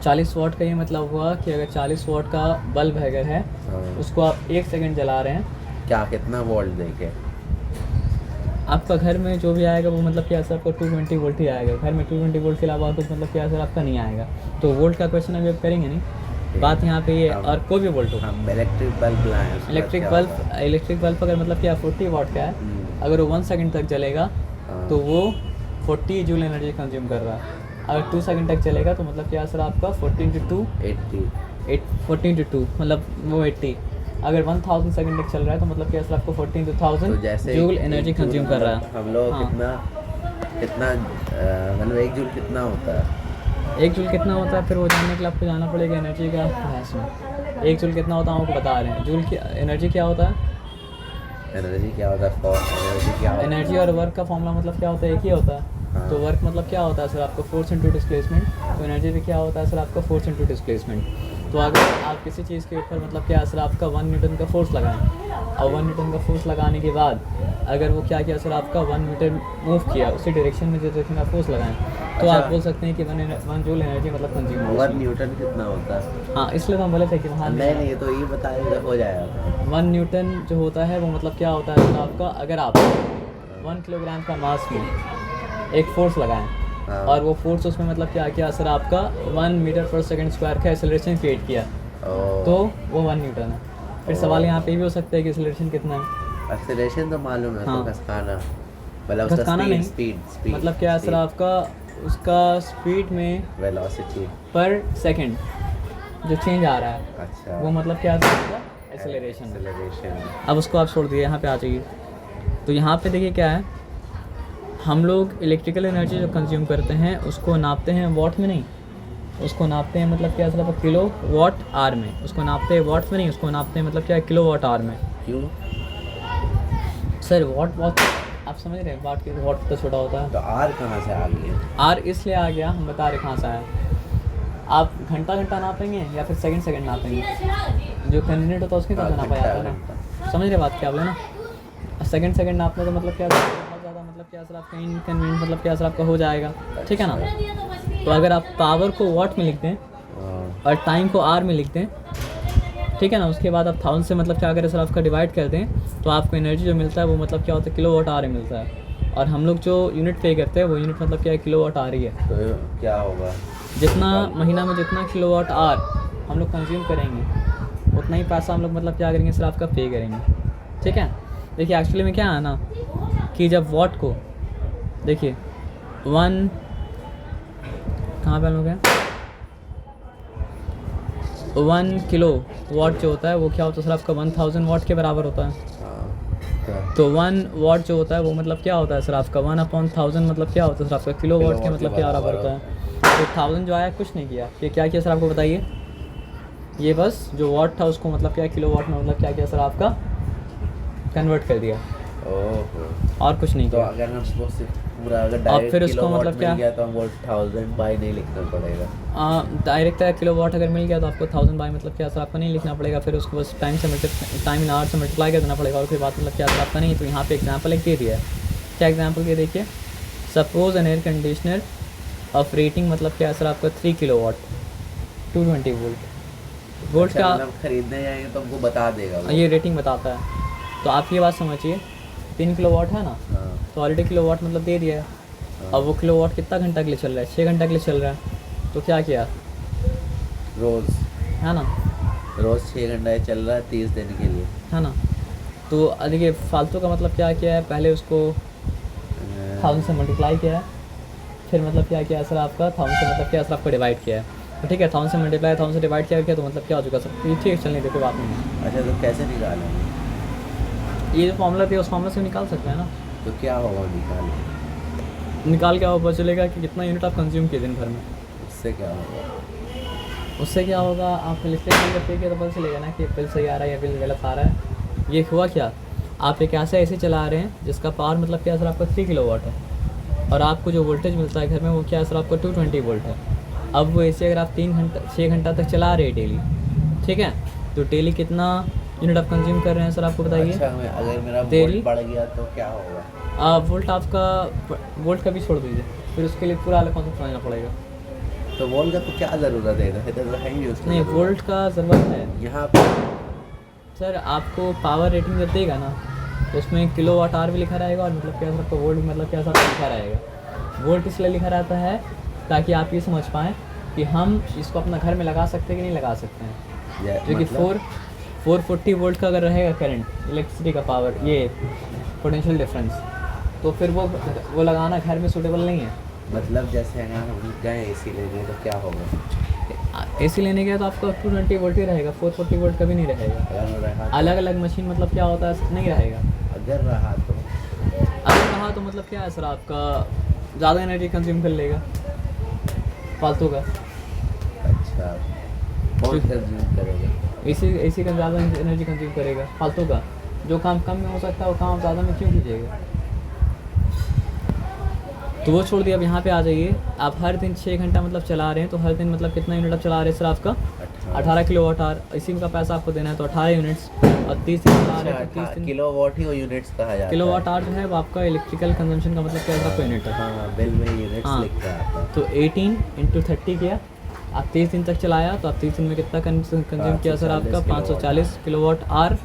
A: 40 वाट का ये मतलब हुआ कि अगर 40 वाट का बल्ब अगर है
B: हाँ।
A: उसको आप 1 सेकंड जला रहे हैं,
B: क्या कितना वोल्ट देके?
A: आपका घर में जो भी आएगा वो मतलब क्या सर आपको 220 वोल्ट ही आएगा। घर में 220 वोल्ट के अलावा कुछ मतलब क्या सर आपका नहीं आएगा। तो वोल्ट का क्वेश्चन अभी आप करेंगे नहीं, बात यहाँ पे ये। और कोई भी वोल्ट हो,
B: हम इलेक्ट्रिक बल्ब लाए उसके बाद
A: इलेक्ट्रिक
B: क्या
A: बल्ब
B: होगा?
A: इलेक्ट्रिक बल्ब अगर मतलब क्या 40 वाट का है,
B: हम्म,
A: अगर वो 1 सेकंड तक जलेगा
B: हाँ।
A: तो वो 40 जूल एनर्जी कंज्यूम कर रहा है। अगर 2 सेकंड तक चलेगा तो मतलब क्या सर आपका 14 × 2
B: 80
A: 14 × 2 मतलब वो 80। अगर 1000 सेकंड तक चल रहा है तो मतलब क्या सर आपको 14 ×
B: तो
A: 1000
B: जैसे
A: जूल
B: एक
A: एनर्जी
B: जूल
A: कंज्यूम कर रहा है।
B: हम लोग
A: हाँ।
B: कितना कितना मतलब 1 जूल कितना होता है?
A: 1 जूल कितना होता है फिर वो जानने के लिए आपको जाना पड़ेगा एनर्जी का अभ्यास में। 1 जूल कितना होता है आपको बता रहे हैं। जूल की एनर्जी क्या होता है,
B: एनर्जी क्या होता है? एनर्जी क्या होता है?
A: एनर्जी और वर्क का फॉर्मूला मतलब क्या होता है, एक ही होता है।
B: हाँ।
A: तो वर्क मतलब क्या होता है सर आपका फोर्स इनटू डिस्प्लेसमेंट। तो एनर्जी भी क्या होता है सर आपका फोर्स इनटू डिस्प्लेसमेंट। तो अगर आप किसी चीज़ के ऊपर मतलब क्या है सर आपका 1 न्यूटन का फोर्स लगाएं और 1 न्यूटन का फोर्स लगाने के बाद अगर वो क्या किया सर आपका 1 मीटर मूव किया उसी डायरेक्शन में जिस डायरेक्शन का फोर्स लगाएं तो
B: अच्छा।
A: आप बोल सकते हैं कि 1 जूल एनर्जी मतलब कंज्यूम हो
B: 1 न्यूटन कितना होता है?
A: हाँ, इसलिए तो हम बोले थे कि वहाँ
B: नहीं नहीं, तो ये बताइए हो जाएगा।
A: 1 न्यूटन जो होता है वो मतलब क्या होता है सर आपका अगर आप 1 किलोग्राम का मास में एक फोर्स लगाएं
B: हाँ।
A: और वो फोर्स उसमें मतलब क्या किया सर आपका 1 मीटर पर सेकंड स्क्वायर का एक्सेलरेशन क्रिएट किया
B: ओ,
A: तो वो 1 न्यूटन है। फिर सवाल यहाँ पे भी हो सकता है कि एक्सेलरेशन कितना है।
B: एक्सेलरेशन तो मालूम है,
A: हाँ।
B: तो घसकाना मतलब उसका
A: घसकाना
B: स्पीड
A: नहीं,
B: स्पीड
A: मतलब क्या है सर आपका उसका स्पीड में
B: वेलोसिटी।
A: पर सेकंड जो चेंज आ रहा है
B: अच्छा,
A: वो मतलब क्या है सर एक्सेलरेशन है।
B: एक्सेलरेशन।
A: अब उसको आप छोड़ दिए, यहाँ पे आ जाइए। तो यहाँ पे देखिए क्या है, हम लोग इलेक्ट्रिकल एनर्जी जो कंज्यूम करते हैं उसको नापते हैं वॉट में नहीं, उसको नापते हैं मतलब क्या सर किलो वाट आवर में। उसको नापते हैं वाट में नहीं, उसको नापते हैं मतलब क्या किलो वाट आवर में।
B: क्यों?
A: सर वाट आप समझ रहे हैं, वाट तो छोटा होता है।
B: तो आर कहाँ से आ गया?
A: आर इसलिए आ गया, हम बता रहे कहाँ से आया। आप घंटा घंटा नापेंगे या फिर सेकंड सेकंड नापेंगे, जो कन्वीनियंट होता है उसके हिसाब से नापा जाता है ना। समझ रहे बात क्या बोले ना। सेकंड सेकंड नापने तो मतलब क्या बहुत ज़्यादा मतलब क्या सर आपका इनकन्वीनियंट मतलब क्या सर आपका हो जाएगा, ठीक है ना। तो अगर आप पावर को वाट में लिख दें
B: हाँ,
A: और टाइम को आर में लिख दें, ठीक है ना, उसके बाद आप 1000 से मतलब क्या करें सर आपका डिवाइड कर दें तो आपको एनर्जी जो मिलता है वो मतलब क्या होता है किलो वाट आवर में मिलता है। और हम लोग जो यूनिट पे करते हैं वो यूनिट मतलब क्या है किलो वाट आवर ही है।
B: तो क्या होगा?
A: जितना महीना में जितना किलो वाट आवर हम लोग कंज्यूम करेंगे उतना ही पैसा हम लोग मतलब क्या करेंगे सर आपका पे करेंगे, ठीक है। देखिए एक्चुअली में क्या है ना कि जब वाट को देखिए 1 कहाँ पे हम लोग हैं 1 किलो वाट जो होता है वो क्या होता है सर आपका 1000 वाट के बराबर होता है।
B: हाँ,
A: तो 1 वाट जो होता है वो मतलब क्या होता है सर आपका 1/1000 मतलब क्या होता है सर आपका किलो वाट के मतलब क्या बराबर होता है। तो 1000 जो आया कुछ नहीं किया, ये क्या किया सर आपको बताइए। ये बस जो वाट था उसको मतलब क्या किलो वाट में मतलब क्या किया सर आपका कन्वर्ट कर दिया
B: ओहो।
A: और कुछ नहीं
B: तो
A: किया।
B: अगर हम पूरा अगर
A: अब
B: डायरेक्ट
A: फिर उसको
B: किलोवाट
A: मतलब
B: मिल
A: क्या
B: गया तो हमको 1000 बाई नहीं लिखना पड़ेगा।
A: डायरेक्ट किलोवाट अगर मिल गया तो आपको 1000 बाई मतलब क्या सर आपको नहीं लिखना पड़ेगा, फिर उसको बस टाइम इन आवर से मल्टीप्लाई कर देना पड़ेगा, और फिर बात मतलब क्या सर आपका नहीं। तो यहाँ पे एग्जांपल एक दे दिया है, क्या एग्जांपल दिया देखिए, suppose an air conditioner of rating मतलब क्या सर आपका 3 किलोवाट 220 वोल्ट
B: अच्छा,
A: का
B: मतलब खरीदने जाएंगे तो हमको बता देगा वो।
A: ये रेटिंग बताता है। तो आप ये बात समझिए 3 किलोवाट है ना,
B: हाँ,
A: तो ऑलरेडी किलोवाट मतलब दे दिया है। अब वो किलोवाट कितना घंटा के लिए चल रहा है, 6 घंटा के लिए चल रहा है। तो क्या किया
B: रोज़
A: है ना,
B: 6 घंटा चल रहा है 30 दिन के लिए।
A: है ना। तो देखिए फालतू का मतलब क्या किया है, पहले उसको 1000 से मल्टीप्लाई किया है, फिर मतलब क्या किया सर आपका 1000 से मतलब क्या सर आपको डिवाइड किया है। तो ठीक है 1000 से मल्टीप्लाई 1000 से डिवाइड किया तो मतलब क्या हो चुका सर, ठीक है चलने देखो बात नहीं है।
B: अच्छा, तो कैसे निकालेंगे?
A: ये जो फॉर्मूला थी उस फॉर्मूला से निकाल सकते हैं ना।
B: तो क्या होगा
A: निकाल के आप पता चलेगा कि कितना यूनिट आप कंज्यूम किए दिन भर में।
B: उससे क्या होगा?
A: उससे क्या होगा, आप लिखते हैं तो पता चलेगा ना कि बिल सही आ रहा है या बिल गलत आ रहा है। ये हुआ क्या, आप एक ऐसे चला रहे हैं जिसका पावर मतलब क्या सर आपका 3 किलोवाट है, और आपको जो वोल्टेज मिलता है घर में वो क्या सर आपको 220 वोल्ट है। अब वो ऐसे अगर आप 6 घंटा तक चला रहे हैं डेली, ठीक है, तो डेली कितना यूनिट आप कंज्यूम कर रहे हैं सर आपको बताइए।
B: अच्छा, अगर मेरा
A: डेली
B: वोल्ट बढ़ गया तो क्या होगा?
A: वोल्ट आपका वोल्ट का भी छोड़ दीजिए, फिर उसके लिए पूरा अलग कॉन्सेप्ट समझना पड़ेगा।
B: तो वोल्ट का तो क्या ज़रूरत है, इधर तो है ही उसकी
A: नहीं
B: ज़रूरत।
A: वोल्ट का ज़रूरत है
B: यहाँ पे
A: सर, आपको पावर रेटिंग जब देगा ना तो उसमें किलोवाट आवर भी लिखा रहेगा, और मतलब क्या सर आपको वोल्ट मतलब क्या सर लिखा रहेगा। वोल्ट इसलिए लिखा रहता है ताकि आप ये समझ पाएँ कि हम इसको अपना घर में लगा सकते हैं कि नहीं लगा सकते हैं। जो कि 440 वोल्ट का अगर रहेगा करंट इलेक्ट्रिसिटी का पावर, ये पोटेंशियल डिफरेंस, तो फिर वो लगाना घर में सूटेबल नहीं है।
B: मतलब जैसे अगर हम गए एसी लेने तो क्या होगा?
A: एसी लेने गया तो आपका 220 वोल्ट ही रहेगा, 440 वोल्ट कभी नहीं रहेगा।
B: अगर रहा
A: अलग अलग मशीन मतलब क्या होता है नहीं रहेगा।
B: अगर रहा तो
A: अगर रहा तो मतलब क्या है सर आपका ज़्यादा एनर्जी कंज्यूम कर लेगा फालतू का।
B: अच्छा, बहुत कंज्यूम करेगा।
A: एसी का ज़्यादा एनर्जी कंज्यूम करेगा फालतू का। जो काम कम में हो सकता है वो काम ज़्यादा में क्यों कीजिएगा। तो वो छोड़ दिया, अब यहाँ पे आ जाइए। आप हर दिन 6 घंटा मतलब चला रहे हैं, तो हर दिन मतलब कितना यूनिट आप चला रहे हैं सर आपका 18 किलोवाट आवर। इसी का पैसा आपको देना है तो 18 यूनिट्स, और 30 दिन चला रहे हैं तो 30 दिन
B: किलोवाट ही वो यूनिट्स कहा जाता है।
A: किलोवाट आवर जो है वो आपका इलेक्ट्रिकल कंजम्पशन का मतलब क्या है आपका यूनिट है।
B: हाँ, बिल में यूनिट्स
A: हाँ।
B: लिख रहा था।
A: तो 18 × 30 किया, आप 30 दिन तक चलाया तो आप 30 दिन में कितना कंज्यूम किया सर आपका 540 किलोवाट आवर।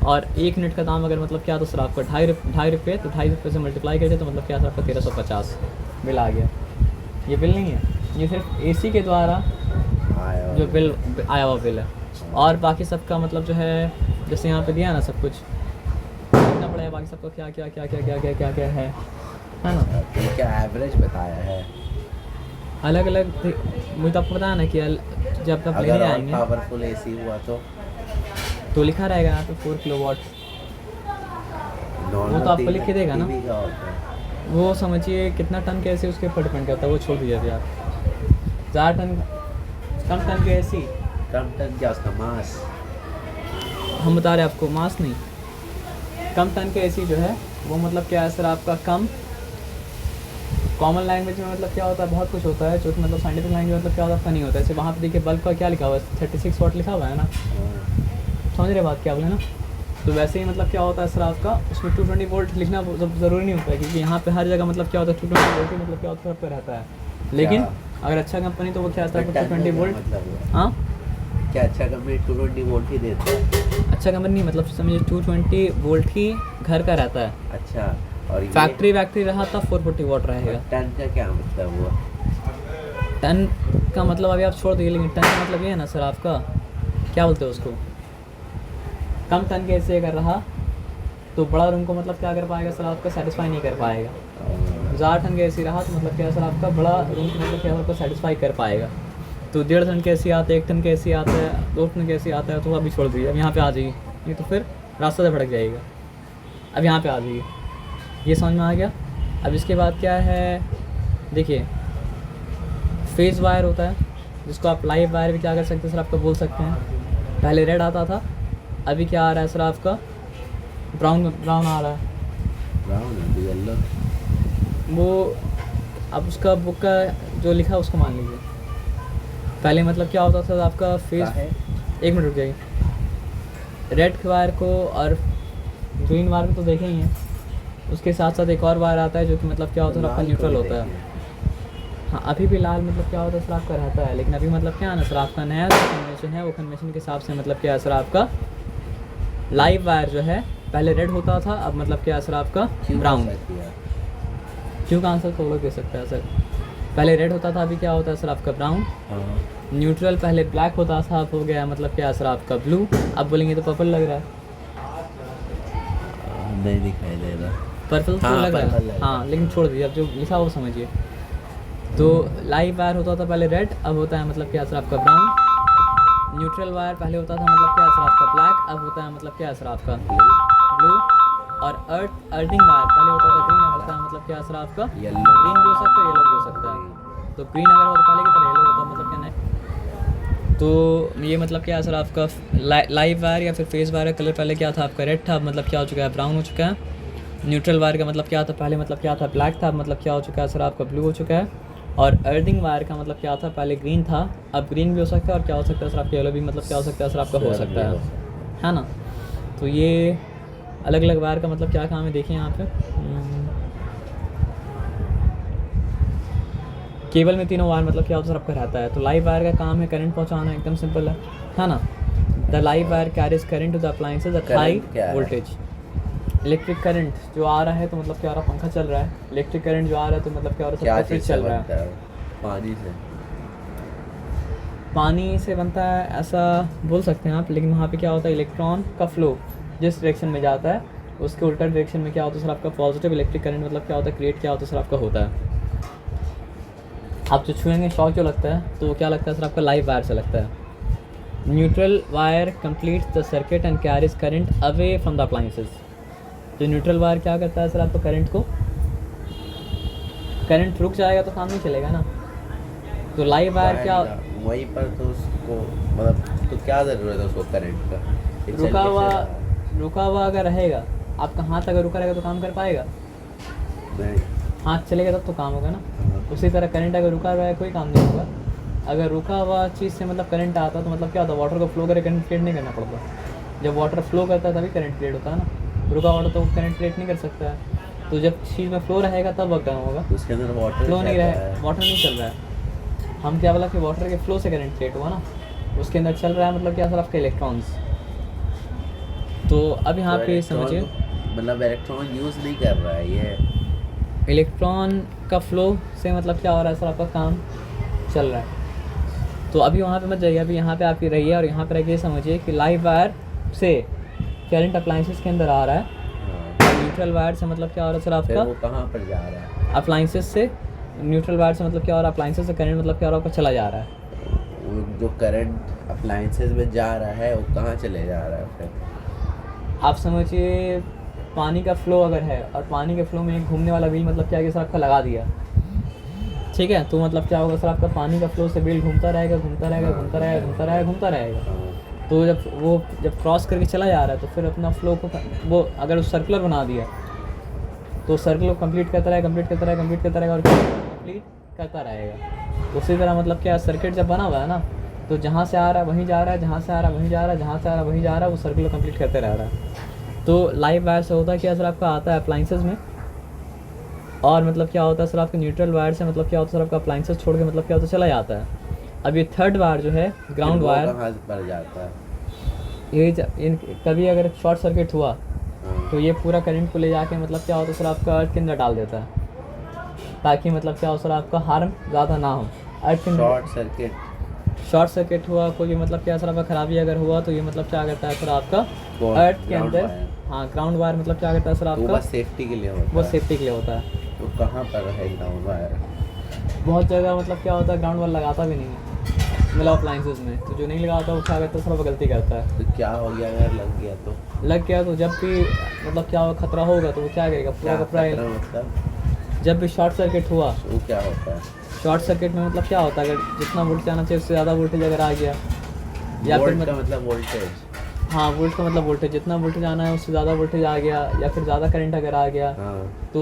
A: और 1 यूनिट का दाम अगर मतलब क्या तो सर आपका 2.5 रुपये, तो 2.5 रुपये से मल्टीप्लाई करते तो मतलब क्या सर आपका 1350 बिल आ गया। ये बिल नहीं है, ये सिर्फ एसी के द्वारा
B: आया
A: जो बिल आया हुआ बिल है। और बाकी सबका मतलब जो है जैसे यहाँ पे दिया ना सब कुछ देखना पड़ेगा, बाकी सबका क्या क्या क्या क्या क्या क्या क्या क्या है ना।
B: तो क्या एवरेज बताया है?
A: अलग अलग मुझे तो आपको बताया ना कि जब आप लेने
B: अगर और
A: आएंगे
B: पावरफुल एसी हुआ तो
A: लिखा रहेगा यहाँ पे 4 किलोवाट। वो तो आपको लिख के देगा ना।
B: टीवी का होता है।
A: वो समझिए कितना टन के एसी उसके ऊपर डिपेंड करता है, वो छोड़ दीजिए अभी आप। ज़्यादा टन कम टन के एसी
B: कम टन क्या उसका मास?
A: हम बता रहे हैं आपको, मास नहीं, कम टन के एसी जो है वो मतलब क्या है सर आपका कम। कॉमन लैंग्वेज में मतलब क्या होता है बहुत कुछ होता है, जो कि मतलब साइंटिफिक लैंग्वेज मतलब क्या होता है नहीं होता है। जैसे वहाँ पे देखिए बल्ब का क्या लिखा हुआ है 36 वाट लिखा हुआ है ना, समझ रहे बात क्या बोले ना। तो वैसे ही मतलब क्या होता है सर आपका उसमें 220 वोल्ट लिखना ज़रूरी नहीं होता है, क्योंकि यहाँ पे हर जगह मतलब क्या होता है 220 वोल्ट ही मतलब क्या होता है सब पे रहता है। लेकिन अगर अच्छा कंपनी तो वो क्या आता है 220 वोल्ट।
B: मतलब
A: हाँ
B: क्या अच्छा कंपनी 220 वोल्ट ही देता है?
A: अच्छा कंपनी नहीं, मतलब समझिए 220 वोल्ट ही घर का रहता है।
B: अच्छा, और ये
A: फैक्ट्री रहा था 440 वोल्ट रहेगा।
B: टन का क्या मतलब हुआ?
A: टन का मतलब अभी आप छोड़ दीजिए, लेकिन टन का मतलब ये है ना सर आपका क्या बोलते हैं उसको, कम टन के ऐसे अगर रहा तो बड़ा रूम को मतलब क्या कर पाएगा सर आपका सेटिस्फाई नहीं कर पाएगा। ज़्यादा टन के ऐसी रहा तो मतलब क्या सर आपका बड़ा रूम को मतलब क्या आपको सेटिस्फाई कर पाएगा। तो 1.5 टन के ऐसी आते हैं, 1 टन के ऐसी आता है, 2 टन के ऐसी आता है, तो अभी छोड़ दीजिए। अब यहाँ पे आ जाइए, नहीं तो फिर रास्ता से भटक जाएगा। अब यहाँ पे आ जाइए, ये समझ में आ गया। अब इसके बाद क्या है देखिए, फेज़ वायर होता है जिसको आप लाइव वायर भी क्या कर सकते हैं सर आपका बोल सकते हैं। पहले रेड आता था, अभी क्या आ रहा है सर आपका ब्राउन आ रहा है।
B: ब्राउन येलो
A: वो आप उसका बुक का जो लिखा है उसको मान लीजिए। पहले मतलब क्या होता था आपका फेस,
B: है?
A: एक मिनट रुक जाइए, रेड वायर को और ग्रीन वायर को तो देखे ही हैं, उसके साथ साथ एक और वायर आता है जो कि मतलब क्या होता है आपका
B: लाल
A: न्यूट्रल
B: को
A: होता है।
B: देखिए।
A: हाँ अभी भी लाल मतलब क्या होता है सर आपका रहता है, लेकिन अभी मतलब क्या है ना सर आपका नया जो कन्वेंशन है वो कन्वेंशन के हिसाब से मतलब क्या है सर आपका लाइव वायर जो है पहले रेड होता था, अब मतलब क्या है सर आपका ब्राउन।
B: ऐसा किया?
A: क्यों का आंसर तो वो लोग दे सकता है सर, पहले रेड होता था अभी क्या होता है सर आपका ब्राउन।
B: हाँ,
A: न्यूट्रल पहले ब्लैक होता था, अब हो गया मतलब क्या है सर आपका ब्लू। अब बोलेंगे तो पर्पल लग रहा है,
B: नहीं दिखाई दे रहा।
A: पर्पल तो
B: हाँ,
A: लग रहा
B: पर्पल
A: है
B: लग रहा
A: हाँ, लेकिन छोड़ दीजिए, अब जो लिखा वो समझिए। तो लाइव वायर होता था पहले रेड, अब होता है मतलब क्या सर आपका ब्राउन। न्यूट्रल वायर पहले होता था मतलब क्या सर आपका ब्लैक, अब होता है मतलब क्या सर आपका ब्लू। और अर्थिंग वायर पहले होता था ग्रीन, अब होता है मतलब क्या सर आपका
B: येलो।
A: ग्रीन भी हो सकता है, येलो भी हो सकता है। तो ग्रीन अगर हो तो पहले की तरह येलो होता मतलब क्या नहीं। तो ये मतलब क्या है सर आपका लाइव वायर या फिर फेस वायर का कलर पहले क्या था आपका रेड था, अब मतलब क्या हो चुका है ब्राउन हो चुका है। न्यूट्रल वायर का मतलब क्या था पहले मतलब क्या था ब्लैक था, अब मतलब क्या हो चुका है सर आपका ब्लू हो चुका है। और अर्थिंग वायर का मतलब क्या था पहले ग्रीन था, अब ग्रीन भी हो सकता है, और क्या हो सकता है सर आपका येलो भी मतलब क्या हो सकता है सर आपका हो सकता है ना। तो ये अलग अलग वायर का मतलब क्या काम है देखिए यहाँ पे। केबल में तीनों वायर मतलब क्या होता है सर आपका रहता है। तो लाइव वायर का काम है करंट पहुँचाना, एकदम सिंपल है ना। The live wire carries current to the appliances at high
B: Current क्या है?
A: वोल्टेज। इलेक्ट्रिक करंट जो आ रहा है तो मतलब क्या हो रहा है, पंखा चल रहा है। इलेक्ट्रिक करंट जो आ रहा है तो मतलब क्या हो रहा है,
B: क्या
A: सबका फ्रिज
B: चीज़ से
A: चल रहा
B: बनता
A: है।
B: है? पानी से।
A: पानी से बनता है ऐसा बोल सकते हैं आप, लेकिन वहाँ पे क्या होता है इलेक्ट्रॉन का फ्लो जिस डायरेक्शन में जाता है उसके उल्टा डायरेक्शन में क्या होता है सर आपका पॉजिटिव इलेक्ट्रिक करंट मतलब क्या होता है क्रिएट क्या होता है सर आपका होता है। आप जो छुएंगे शॉक जो लगता है तो वो क्या लगता है सर आपका लाइव वायर से लगता है। Neutral wire completes the circuit and carries current away from the appliances. तो न्यूट्रल वायर क्या करता है सर आपको करंट रुक जाएगा तो काम नहीं चलेगा ना। तो लाइव वायर क्या
B: वहीं पर तो उसको मतलब तो क्या ज़रूरत है उसको करंट का? ये चल
A: रुका
B: कैसे
A: हुआ
B: रहा?
A: रुका हुआ अगर रहेगा, आपका हाथ अगर रुका रहेगा तो काम कर पाएगा,
B: नहीं।
A: हाथ चलेगा तब तो काम होगा ना।
B: हाँ।
A: उसी तरह करंट अगर रुका हुआ है कोई काम नहीं होगा। अगर रुका हुआ चीज़ से मतलब करंट आता तो मतलब क्या होता है वाटर को फ्लो करे करंट क्रिएट नहीं करना पड़ता। जब वाटर फ्लो करता है तभी करंट क्रिएट होता है ना, रुका वाटर तो करंट क्रिएट नहीं कर सकता है। तो जब चीज़ में फ्लो रहेगा तब वर्क काम होगा।
B: उसके अंदर वाटर
A: फ्लो नहीं
B: रहता
A: रहे,
B: है।
A: वाटर नहीं चल रहा है। हम क्या बोला कि वाटर के फ्लो से करंट क्रिएट हुआ ना, उसके अंदर चल रहा है मतलब क्या सर आपके इलेक्ट्रॉन्स। तो अब यहाँ
B: तो
A: पे
B: इलेक्ट्रॉन
A: समझिए
B: मतलब इलेक्ट्रॉन यूज़ नहीं कर रहा है ये।
A: इलेक्ट्रॉन का फ्लो से मतलब क्या हो रहा है सर आपका काम चल रहा है। तो अभी वहाँ पे मत जाइए, अभी यहाँ पे आप ही रहिए और यहाँ पे रहिए समझिए कि लाइव वायर से करंट अप्लायंसेस के अंदर आ रहा है,
B: हाँ।
A: न्यूट्रल वायर से मतलब क्या हो रहा है सर
B: फिर
A: आपका
B: वो कहाँ पर जा रहा है?
A: अप्लायंसेस से। न्यूट्रल वायर से मतलब क्या हो रहा है अप्लायंसेस से करंट मतलब क्या हो रहा है आपका चला जा रहा है।
B: वो जो करंट अप्लायंसेस में जा रहा है वो कहाँ चले जा रहा है फिर?
A: आप समझिए पानी का फ्लो अगर है और पानी के फ्लो में एक घूमने वाला व्हील मतलब क्या है कि सर आपका लगा दिया, ठीक है। तो मतलब क्या होगा सर आपका पानी का फ्लो से व्हील घूमता रहेगा घूमता रहेगा घूमता रहेगा घूमता रहेगा घूमता रहेगा।
B: हाँ।
A: तो जब क्रॉस करके चला जा रहा है तो फिर अपना फ्लो को वो अगर उस सर्कुलर बना दिया तो सर्कल को कंप्लीट करता रहेगा कंप्लीट करता रहेगा कंप्लीट करता रहेगा और कंप्लीट करता रहेगा। उसी तरह मतलब क्या सर्किट जब बना हुआ है ना तो जहाँ से आ रहा है वहीं जा रहा है, जहाँ से आ रहा है वहीं जा रहा है, जहाँ से आ रहा है वहीं जा रहा है, वो सर्कल को कंप्लीट करते रह रहा है। तो लाइव वायर से होता है क्या सर आपका आता है अप्लायंसेस में, और मतलब क्या होता है सर आपके न्यूट्रल वायर से मतलब क्या होता है सर आपका अप्लायंसेस छोड़ के मतलब क्या होता है चला जाता है। अब ये थर्ड वायर जो है ग्राउंड वायर,
B: कहाँ पर जाता है?
A: ये कभी अगर शॉर्ट सर्किट हुआ
B: हाँ।
A: तो ये पूरा करंट को ले जाके मतलब क्या होता है सर आपका अर्थ के अंदर डाल देता है, ताकि मतलब क्या हो सर आपका हार्म ज़्यादा ना हो अर्थ के अंदर। शॉर्ट सर्किट हुआ कोई भी मतलब क्या सर आपका खराबी अगर हुआ तो ये मतलब क्या करता है सर आपका अर्थ के अंदर। हाँ ग्राउंड वायर मतलब क्या करता है सर
B: तो
A: आपका
B: बस सेफ्टी के लिए होता
A: वो
B: है।
A: सेफ्टी के लिए होता है।
B: तो कहाँ पर है ग्राउंड वायर?
A: बहुत जगह मतलब क्या होता है ग्राउंड वायर लगाता भी नहीं है मतलब अप्लायंसेस में, तो जो नहीं लगाता वो क्या करता है सर वो गलती करता है।
B: तो क्या हो गया अगर लग गया तो?
A: लग गया तो जब भी मतलब क्या होगा खतरा होगा तो वो क्या करेगा पूरा
B: क्या
A: का पूरा
B: खतरा मतलब?
A: जब भी शॉर्ट सर्किट हुआ,
B: वो क्या होता है?
A: शॉर्ट सर्किट में मतलब क्या होता है अगर जितना वोल्टेज आना चाहिए उससे ज़्यादा वोल्टेज अगर आ गया या फिर
B: वोल्ट का मतलब वोल्टेज?
A: हाँ वोल्ट का मतलब वोल्टेज, जितना वोल्टेज आना है उससे ज़्यादा वोल्टेज आ गया, या फिर ज़्यादा करंट अगर आ गया
B: हाँ
A: तो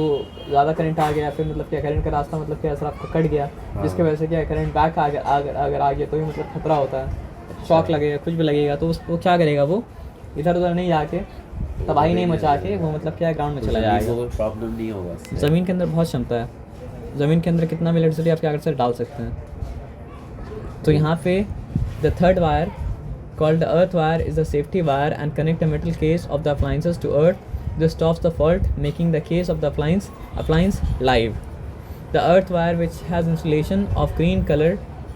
A: ज़्यादा करंट आ गया, फिर मतलब क्या करंट का रास्ता मतलब क्या सर आपका कट गया, जिसकी वजह से क्या करंट बैक अगर आ गया तो ही मतलब खतरा होता है, शॉक लगेगा, कुछ भी लगेगा तो वो क्या करेगा, वो इधर उधर नहीं जाके तबाही नहीं मचा के वो मतलब क्या ग्राउंड में चला जाएगा।
B: कोई प्रॉब्लम नहीं होगा उससे।
A: ज़मीन के अंदर बहुत क्षमता है, ज़मीन के अंदर कितना भी इलेक्ट्रिसिटी आप क्या कर सकते डाल सकते हैं। तो यहाँ पे the third wire called the earth wire is a safety wire and connect the metal case of the appliances to earth. This stops the fault, making the case of the appliance live. The earth wire, which has insulation of green color,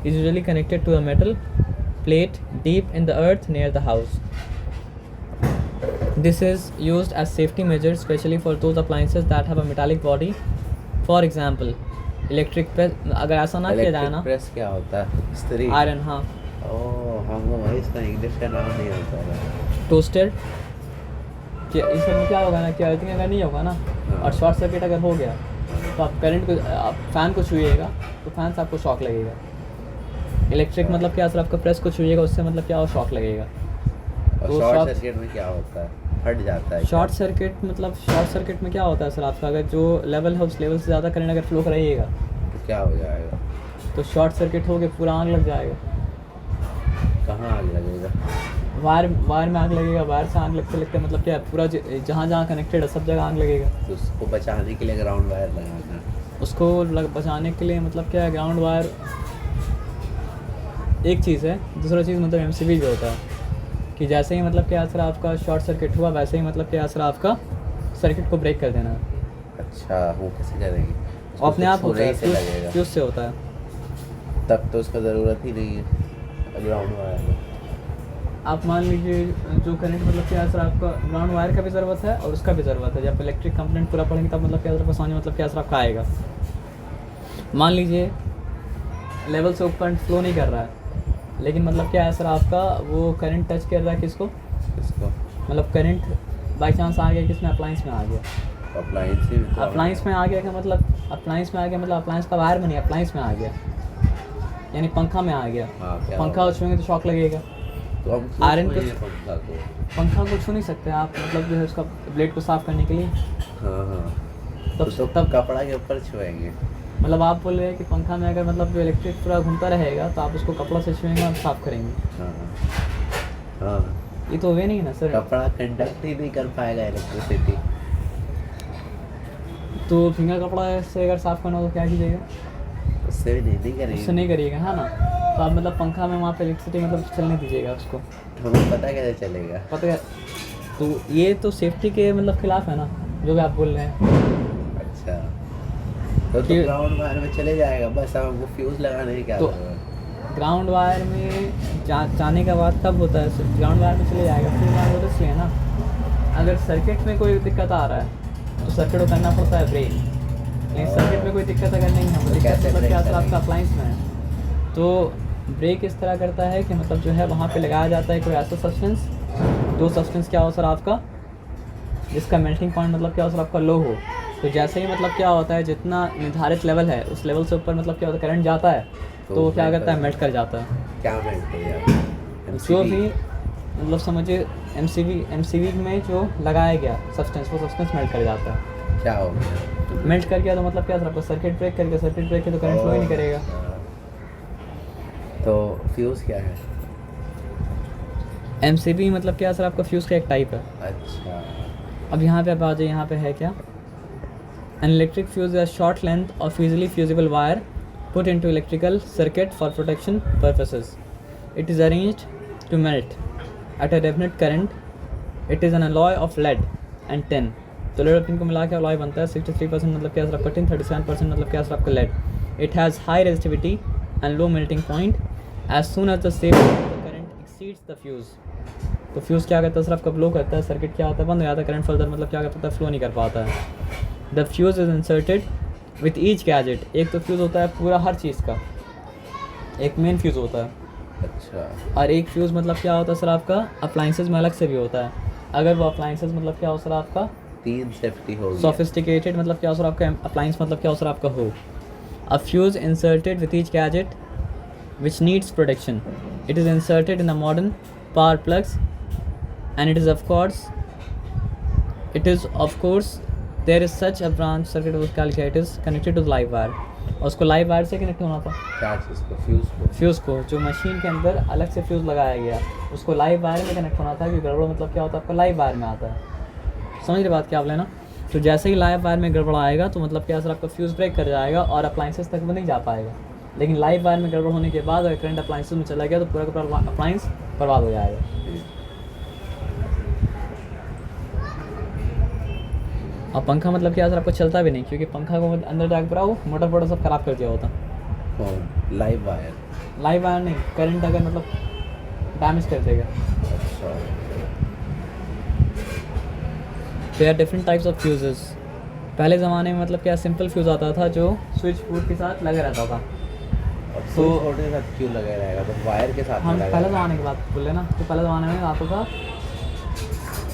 A: is usually connected to a metal plate deep in the earth near the house. This is used as safety measure, especially for those appliances that have a metallic body. For example, electric press. अगर ऐसा ना किया जाए ना,
B: press क्या होता है? इस्त्री।
A: आयरन, हाँ,
B: ओह हमको भाई इसका इंग्लिश का नाम नहीं आता है।
A: टोस्टर। क्या इसमें क्या होगा ना कि अर्थिंग अगर नहीं होगा ना और शॉर्ट सर्किट अगर हो गया तो आप करंट को, आप फैन को छुइएगा तो फैन से आपको शॉक लगेगा। इलेक्ट्रिक मतलब क्या, सर आपका प्रेस को छुइएगा उससे मतलब क्या हो, शॉक लगेगा।
B: और
A: तो
B: शॉर्ट सर्किट में क्या होता है? फट जाता है।
A: शॉर्ट सर्किट मतलब शॉर्ट सर्किट में क्या होता है सर आपका, अगर जो लेवल है उस लेवल से ज़्यादा करंट अगर फ्लो कराइएगा
B: तो क्या हो जाएगा?
A: तो शॉर्ट सर्किट हो के पूरा आग लग जाएगा।
B: कहाँ आग लगेगा?
A: वायर में आग लगेगा, वायर से आग लगते लगते मतलब क्या पूरा जहाँ जहाँ कनेक्टेड है सब जगह आग लगेगा।
B: तो उसको बचाने के लिए ग्राउंड वायर लगाना है।
A: उसको बचाने के लिए मतलब क्या है, ग्राउंड वायर एक चीज़ है, दूसरा चीज़ मतलब एमसीबी भी होता है कि जैसे ही मतलब क्या असर आपका शॉर्ट सर्किट हुआ वैसे ही मतलब क्या असर आपका सर्किट को ब्रेक कर देना है।
B: अच्छा वो कैसे करेंगे? उसको
A: अपने आप
B: तो
A: होता है,
B: छूने ही से लगेगा।
A: फ्यूज से होता है।
B: तब तो उसका ज़रूरत ही नहीं है ग्राउंड वायर।
A: आप मान लीजिए जो करंट मतलब क्या असर आपका ग्राउंड वायर का भी ज़रूरत है और उसका भी ज़रूरत है। जब इलेक्ट्रिक कंपोनेंट पूरा पढ़ेंगे तब मतलब क्या असर समझ मतलब क्या असर आपका आएगा। मान लीजिए लेवल से ऊपर फ्लो नहीं कर रहा है लेकिन मतलब क्या है सर आपका वो करंट टच कर रहा है किसको, मतलब करंट बाई चांस आ गया किसमें, अप्लाइंस में आ गया। अप्लाइंस में आ गया क्या मतलब, अप्लाइंस में आ गया मतलब अप्लाइंस का वायर में नहीं, अप्लाइंस में आ गया यानी पंखा में आ गया। पंखा छूएंगे तो शॉक लगेगा।
B: तो हम
A: आयरन को
B: पंखा
A: को छू नहीं सकते आप, मतलब जो है उसका ब्लेड को साफ़ करने के लिए।
B: हाँ तब कपड़ा के ऊपर छुएंगे।
A: मतलब आप बोल रहे हैं कि पंखा में अगर मतलब जो इलेक्ट्रिक पूरा घूमता रहेगा तो आप उसको कपड़ा से छुएंगे और साफ़ करेंगे।
B: हाँ
A: ये तो वे नहीं ना सर,
B: कपड़ा कंडक्ट ही नहीं कर पाएगा इलेक्ट्रिसिटी।
A: तो फिंगर कपड़ा से अगर साफ़ करना हो तो क्या कीजिएगा,
B: उससे भी नहीं करेंगे,
A: उससे नहीं करिएगा, है ना। तो आप मतलब पंखा में वहाँ पे इलेक्ट्रिसिटी मतलब चलने दीजिएगा उसको।
B: हमें पता कैसे चलेगा?
A: पता है, तो ये तो सेफ्टी के मतलब खिलाफ है ना जो भी आप बोल रहे हैं।
B: अच्छा तो ग्राउंड वायर में चले जाएगा, बस अब हमको फ्यूज लगाने की क्या
A: तो ग्राउंड वायर में जाने का बाद कब होता है, ग्राउंड वायर में चले जाएगा फिर ग्राउंड वायर इसलिए ना, अगर सर्किट में कोई दिक्कत आ रहा है तो सर्किट को करना पड़ता है ब्रेक। लेकिन सर्किट में कोई दिक्कत अगर नहीं है,
B: कैसे
A: मतलब
B: ब्रेक
A: क्या
B: करेंगे?
A: आपका अप्लाइंस में है तो ब्रेक इस तरह करता है कि मतलब जो है वहाँ पे लगाया जाता है कोई ऐसा सब्सटेंस, जो सब्सटेंस क्या हो सर आपका, जिसका मेल्टिंग पॉइंट मतलब क्या हो सर आपका लो हो। तो जैसे ही मतलब क्या होता है जितना निर्धारित लेवल है उस लेवल से ऊपर मतलब क्या होता है करंट जाता है तो वो क्या करता है, मेल्ट कर जाता है।
B: क्या मेल्ट कर जाता है?
A: जो भी मतलब समझिए एमसीबी में जो लगाया गया सब्सटेंस वो सब्सटेंस मेल्ट कर जाता है।
B: क्या हो गया?
A: मेल्ट कर गया तो मतलब क्या सर आपका सर्किट ब्रेक कर गया, सर्किट ब्रेक किया तो करंट फ्लो ही नहीं करेगा।
B: तो फ्यूज़ क्या है?
A: एमसीबी मतलब क्या सर आपका फ्यूज़ का एक टाइप है।
B: अच्छा
A: अब यहाँ पे आप आ जाइए, यहाँ पे है क्या, an electric fuse is a short length of easily fusible wire put into electrical circuit for protection purposes. It is arranged to melt at a definite current. It is an alloy of lead and tin. तो lead और tin को मिला के alloy बनता है। 63% मतलब क्या आपका tin, 37% मतलब क्या आपका lead. It has high resistivity and low melting point. As soon as the current exceeds the fuse, तो फ्यूज़ क्या करता है सर आपका ब्लो करता है, सर्किट क्या होता है बंद हो जाता है, करंट फर्दर मतलब क्या करता है फ्लो नहीं कर पाता है। The fuse is inserted with each gadget. एक तो फ्यूज़ होता है पूरा हर चीज़ का, एक मेन फ्यूज़ होता है।
B: अच्छा
A: और एक फ्यूज़ मतलब क्या होता है सर आपका अप्लाइंसेस में अलग से भी होता है। अगर वो अप्लाइंसेस मतलब क्या हो सर आपका
B: तीन सेफ्टी हो गई।
A: सोफिस्टिकेटेड मतलब क्या हो सर आपका अप्लाइंस मतलब क्या हो सर आपका हो। A fuse inserted with each gadget which needs protection. It is inserted in the modern power plugs and it is of course there is such a branch circuit was क्या लिखा है, it is connected to the live wire, और उसको live wire से connect होना था,
B: क्या चीज़ को, फ्यूज़ को
A: जो मशीन के अंदर अलग से फ्यूज़ लगाया गया उसको लाइव वायर में कनेक्ट होना था, क्योंकि गड़बड़ मतलब क्या होता है आपका लाइव वायर में आता है, समझ रहे बात क्या आप लेना। तो जैसे ही लाइव वायर में गड़बड़ आएगा तो मतलब क्या सर आपका फ्यूज़ ब्रेक कर जाएगा और अप्लाइंसेस तक वो नहीं जा पाएगा, लेकिन लाइव वायर में गड़बड़ होने के बाद अगर करंट अप्लाइंसेस में चला गया तो पूरा का पूरा अप्लाइंस बर्बाद हो जाएगा। अब पंखा मतलब क्या सर आपको चलता भी नहीं, क्योंकि पंखा को अंदर जाकर पूरा वो मोटर सब ख़राब कर दिया होता।
B: लाइव वायर
A: नहीं, करंट अगर मतलब डैमेज कर देगा।
B: अच्छा,
A: there are different types of fuses. पहले ज़माने में मतलब क्या सिंपल फ्यूज़ आता था जो स्विच बोर्ड के साथ लगा रहता था।
B: और स्विच बोर्ड के साथ क्यों लगा रहेगा, तो वायर के साथ
A: हम
B: लगा
A: पहले
B: रहेगा।
A: ज़माने की बात बोले ना, तो पहले ज़माने में आता था।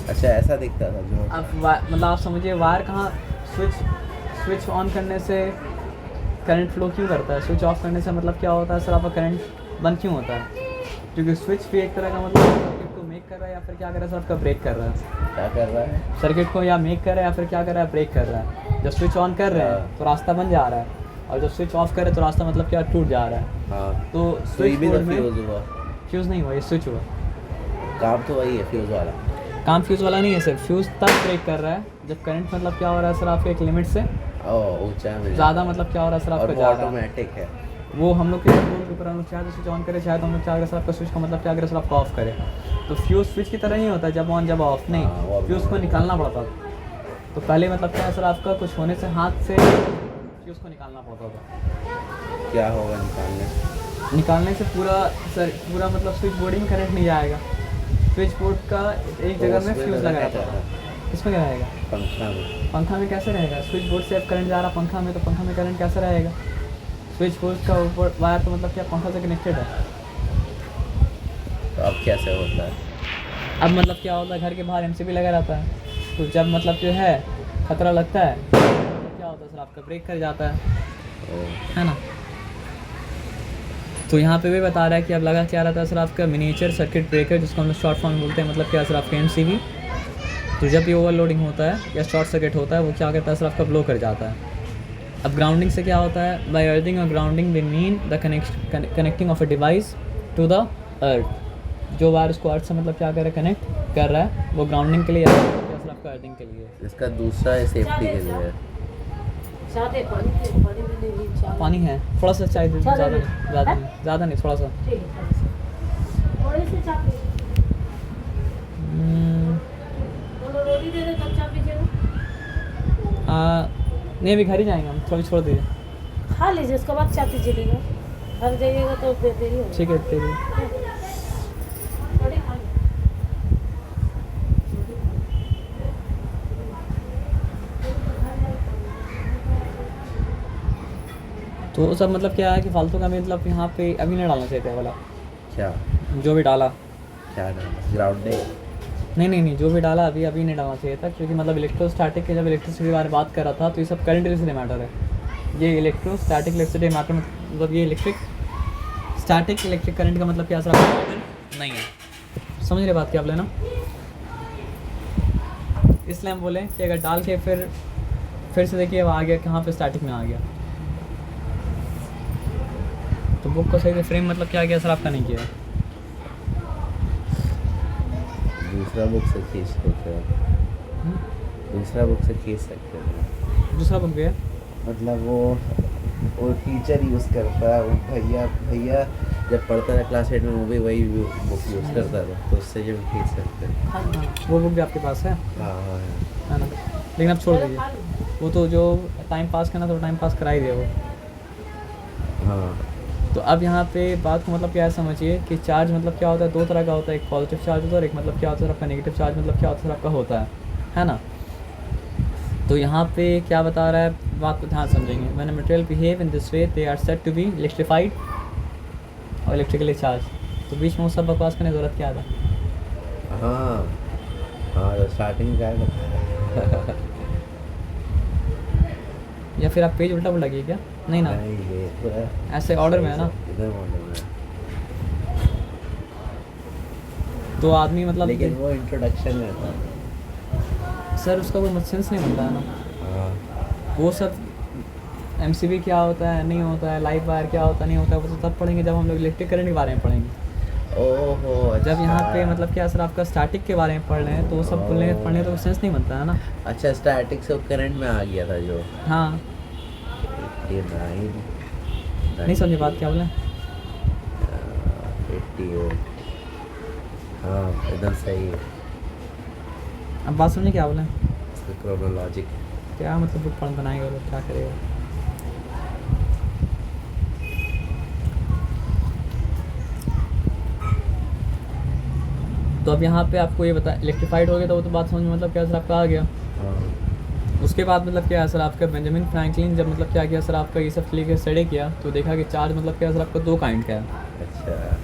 B: अच्छा, ऐसा दिखता था जो
A: अब मतलब आप समझिए वायर कहाँ, स्विच ऑन करने से करंट फ्लो क्यों करता है, स्विच ऑफ करने से मतलब क्या होता है सर आपका करंट बंद क्यों होता है, क्योंकि स्विच भी एक तरह का मतलब सर्किट को मेक कर रहा है या फिर क्या कर रहा है सर आपका ब्रेक कर रहा है।
B: क्या कर रहा है,
A: सर्किट को या मेक कर रहा है या फिर क्या कर रहा है, ब्रेक कर रहा है। जब स्विच ऑन कर रहे हैं तो रास्ता बन जा रहा है, और जब स्विच ऑफ करे तो रास्ता मतलब क्या टूट जा रहा है।
B: हाँ,
A: तो
B: तो ये
A: स्विच
B: भी
A: बोर्ड
B: तो
A: में
B: फ्यूज़ हुआ,
A: फ्यूज़ नहीं हुआ, ये स्विच हुआ।
B: काम तो वही है फ्यूज़ वाला।
A: काम फ्यूज़ वाला नहीं है सर, फ्यूज़ तब ब्रेक कर रहा है जब करंट मतलब क्या हो रहा है सर आपके एक लिमिट से
B: ऊंचा में
A: ज़्यादा मतलब क्या हो रहा है सर
B: और
A: आपका
B: वो
A: ज़्यादा।
B: ऑटोमेटिक है।
A: वो हम लोग के कंट्रोल के ऊपर हम लोग चाहे तो स्विच ऑन करें, चाहे तो हम लोग क्या करें सर आपका स्विच का मतलब क्या करें सर आपका ऑफ करें। तो फ्यूज़ स्विच की तरह ही होता है, जब ऑन जब ऑफ नहीं,
B: हाँ, वो
A: फ्यूज़ को निकालना पड़ता था। तो पहले मतलब क्या है सर आपका कुछ होने से हाथ से फ्यूज़ को निकालना पड़ता था।
B: क्या होगा
A: निकालने से पूरा मतलब स्विच बोर्ड में करंट नहीं जाएगा। स्विच बोर्ड का एक जगह में फ्यूज़ लगा रहता है, इसमें क्या रहेगा, पंखा में कैसे रहेगा, स्विच बोर्ड से अब करंट जा रहा पंखा में, तो पंखा में करंट कैसे रहेगा। स्विच बोर्ड का ऊपर वायर तो मतलब क्या पंखा से कनेक्टेड है।
B: तो अब कैसे होता है,
A: अब मतलब क्या होता है घर के बाहर एमसीबी लगा रहता है, तो जब मतलब जो है खतरा लगता है तो क्या होता है सर आपका ब्रेक कर जाता है ना। तो यहाँ पे भी बता रहा है कि अब लगा क्या रहता है सर आपका मिनिएचर सर्किट ब्रेकर, जिसको हम लोग शॉर्ट फॉर्म बोलते हैं, मतलब क्या सर आपका एमसीबी। तो जब भी ओवरलोडिंग होता है या शॉर्ट सर्किट होता है वो क्या करता है सर आपका ब्लो कर जाता है। अब ग्राउंडिंग से क्या होता है, बाय अर्थिंग और grounding we mean the connecting of a device to the earth. जो वायर उसको अर्थ से मतलब क्या कर रहा है, कनेक्ट कर रहा है, वो ग्राउंडिंग के लिए या सर आपका अर्थिंग के लिए।
B: इसका दूसरा है सेफ्टी के लिए।
A: पानी है थोड़ा सा, चाय दे, ज़्यादा नहीं थोड़ा सा। नहीं अभी घर ही जाएंगे हम, थोड़ी छोड़ दीजिए।
C: खा लीजिए, उसके बाद चाय पीजिएगा, घर जाइएगा तो देरी होगी।
A: ठीक है तेरी। तो सब मतलब क्या है कि फालतू का मतलब यहाँ पे अभी नहीं डालना चाहिए था वाला,
B: क्या
A: जो भी डाला
B: क्या ग्राउंडिंग,
A: नहीं जो भी डाला अभी नहीं डालना चाहिए था, क्योंकि मतलब इलेक्ट्रोस्टैटिक के जब इलेक्ट्रिसिटी के बारे में बात कर रहा था तो ये सब करंट इलेक्ट्रिसिटी मैटर है। ये इलेक्ट्रोस्टैटिक इलेक्ट्रिसिटी मैटर मतलब ये स्टैटिक इलेक्ट्रिक करंट का मतलब क्या सर नहीं है, समझ रहे बात क्या आप लेना। इसलिए हम बोले कि अगर डाल के फिर से देखिए आ गया कहाँ पे स्टैटिक में आ गया, तो बुक को सही से फ्रेम मतलब क्या गया सर आपका नहीं किया।
B: दूसरा बुक से खींच सकते हो, दूसरा बुक से खींच सकते हो।
A: दूसरा बुक गया
B: मतलब वो टीचर यूज़ करता है, वो भैया जब पढ़ता था क्लास 8 में वो भी वही बुक यूज़ करता था, तो उससे जब खींच सकते हैं।
A: वो बुक भी आपके पास है
B: हाँ
A: है ना, लेकिन अब छोड़ दीजिए वो, तो जो टाइम पास करना तो टाइम पास करा ही दिया वो।
B: हाँ।
A: तो अब यहाँ पे बात को मतलब क्या है समझिए कि चार्ज मतलब क्या होता है, दो तरह का होता है, एक पॉजिटिव चार्ज होता है और एक मतलब क्या होता है आपका नेगेटिव चार्ज मतलब क्या होता है आपका होता है ना। तो यहाँ पे क्या बता रहा है, बात को ध्यान समझेंगे। When a material behave in this way they are said to be electrified और इलेक्ट्रिकली चार्ज। तो बीच में वो सब बकवास करने की जरूरत क्या था।
B: हाँ तो स्टार्टिंग क्या है
A: या फिर आप पेज उल्टा पुल्टा किए क्या, नहीं ना
B: नहीं, ये पूरा
A: ऐसे ऑर्डर में है ना।
B: इधर ऑर्डर में
A: तो आदमी मतलब
B: लेकिन वो इंट्रोडक्शन में था।
A: सर उसका कोई सेंस नहीं बनता है ना,
B: हाँ
A: वो सब एमसीबी क्या होता है नहीं होता है, लाइव वायर क्या होता है नहीं होता है, वो तो तब पढ़ेंगे जब हम लोग इलेक्ट्रिक करंट के बारे में पढ़ेंगे।
B: ओहो अच्छा।
A: जब यहाँ पे मतलब क्या सर आपका स्टैटिक के बारे में पढ़ रहे हैं तो वो सब पढ़ने तो सेंस नहीं बनता है ना।
B: अच्छा स्टैटिक से करंट में आ गया था जो।
A: हाँ
B: ये नाइन
A: नहीं समझे बात क्या बोले।
B: 88 हाँ एकदम सही है।
A: अब बात समझे क्या बोले,
B: क्रोनोलॉजिक
A: क्या मतलब बुक पढ़ बनाएगा वो लोग, क्या करेगा। तो अब यहाँ पे आपको ये बता इलेक्ट्रीफाइड हो गया तो वो तो बात समझ में मतलब क्या सर आपका आ गया।
B: हाँ
A: उसके बाद मतलब क्या है सर आपका बेंजामिन फ्रैंकलिन जब मतलब क्या किया सर आपका ये सब लेके स्टडी किया तो देखा कि चार्ज मतलब क्या सर आपका दो काइंड का है।
B: अच्छा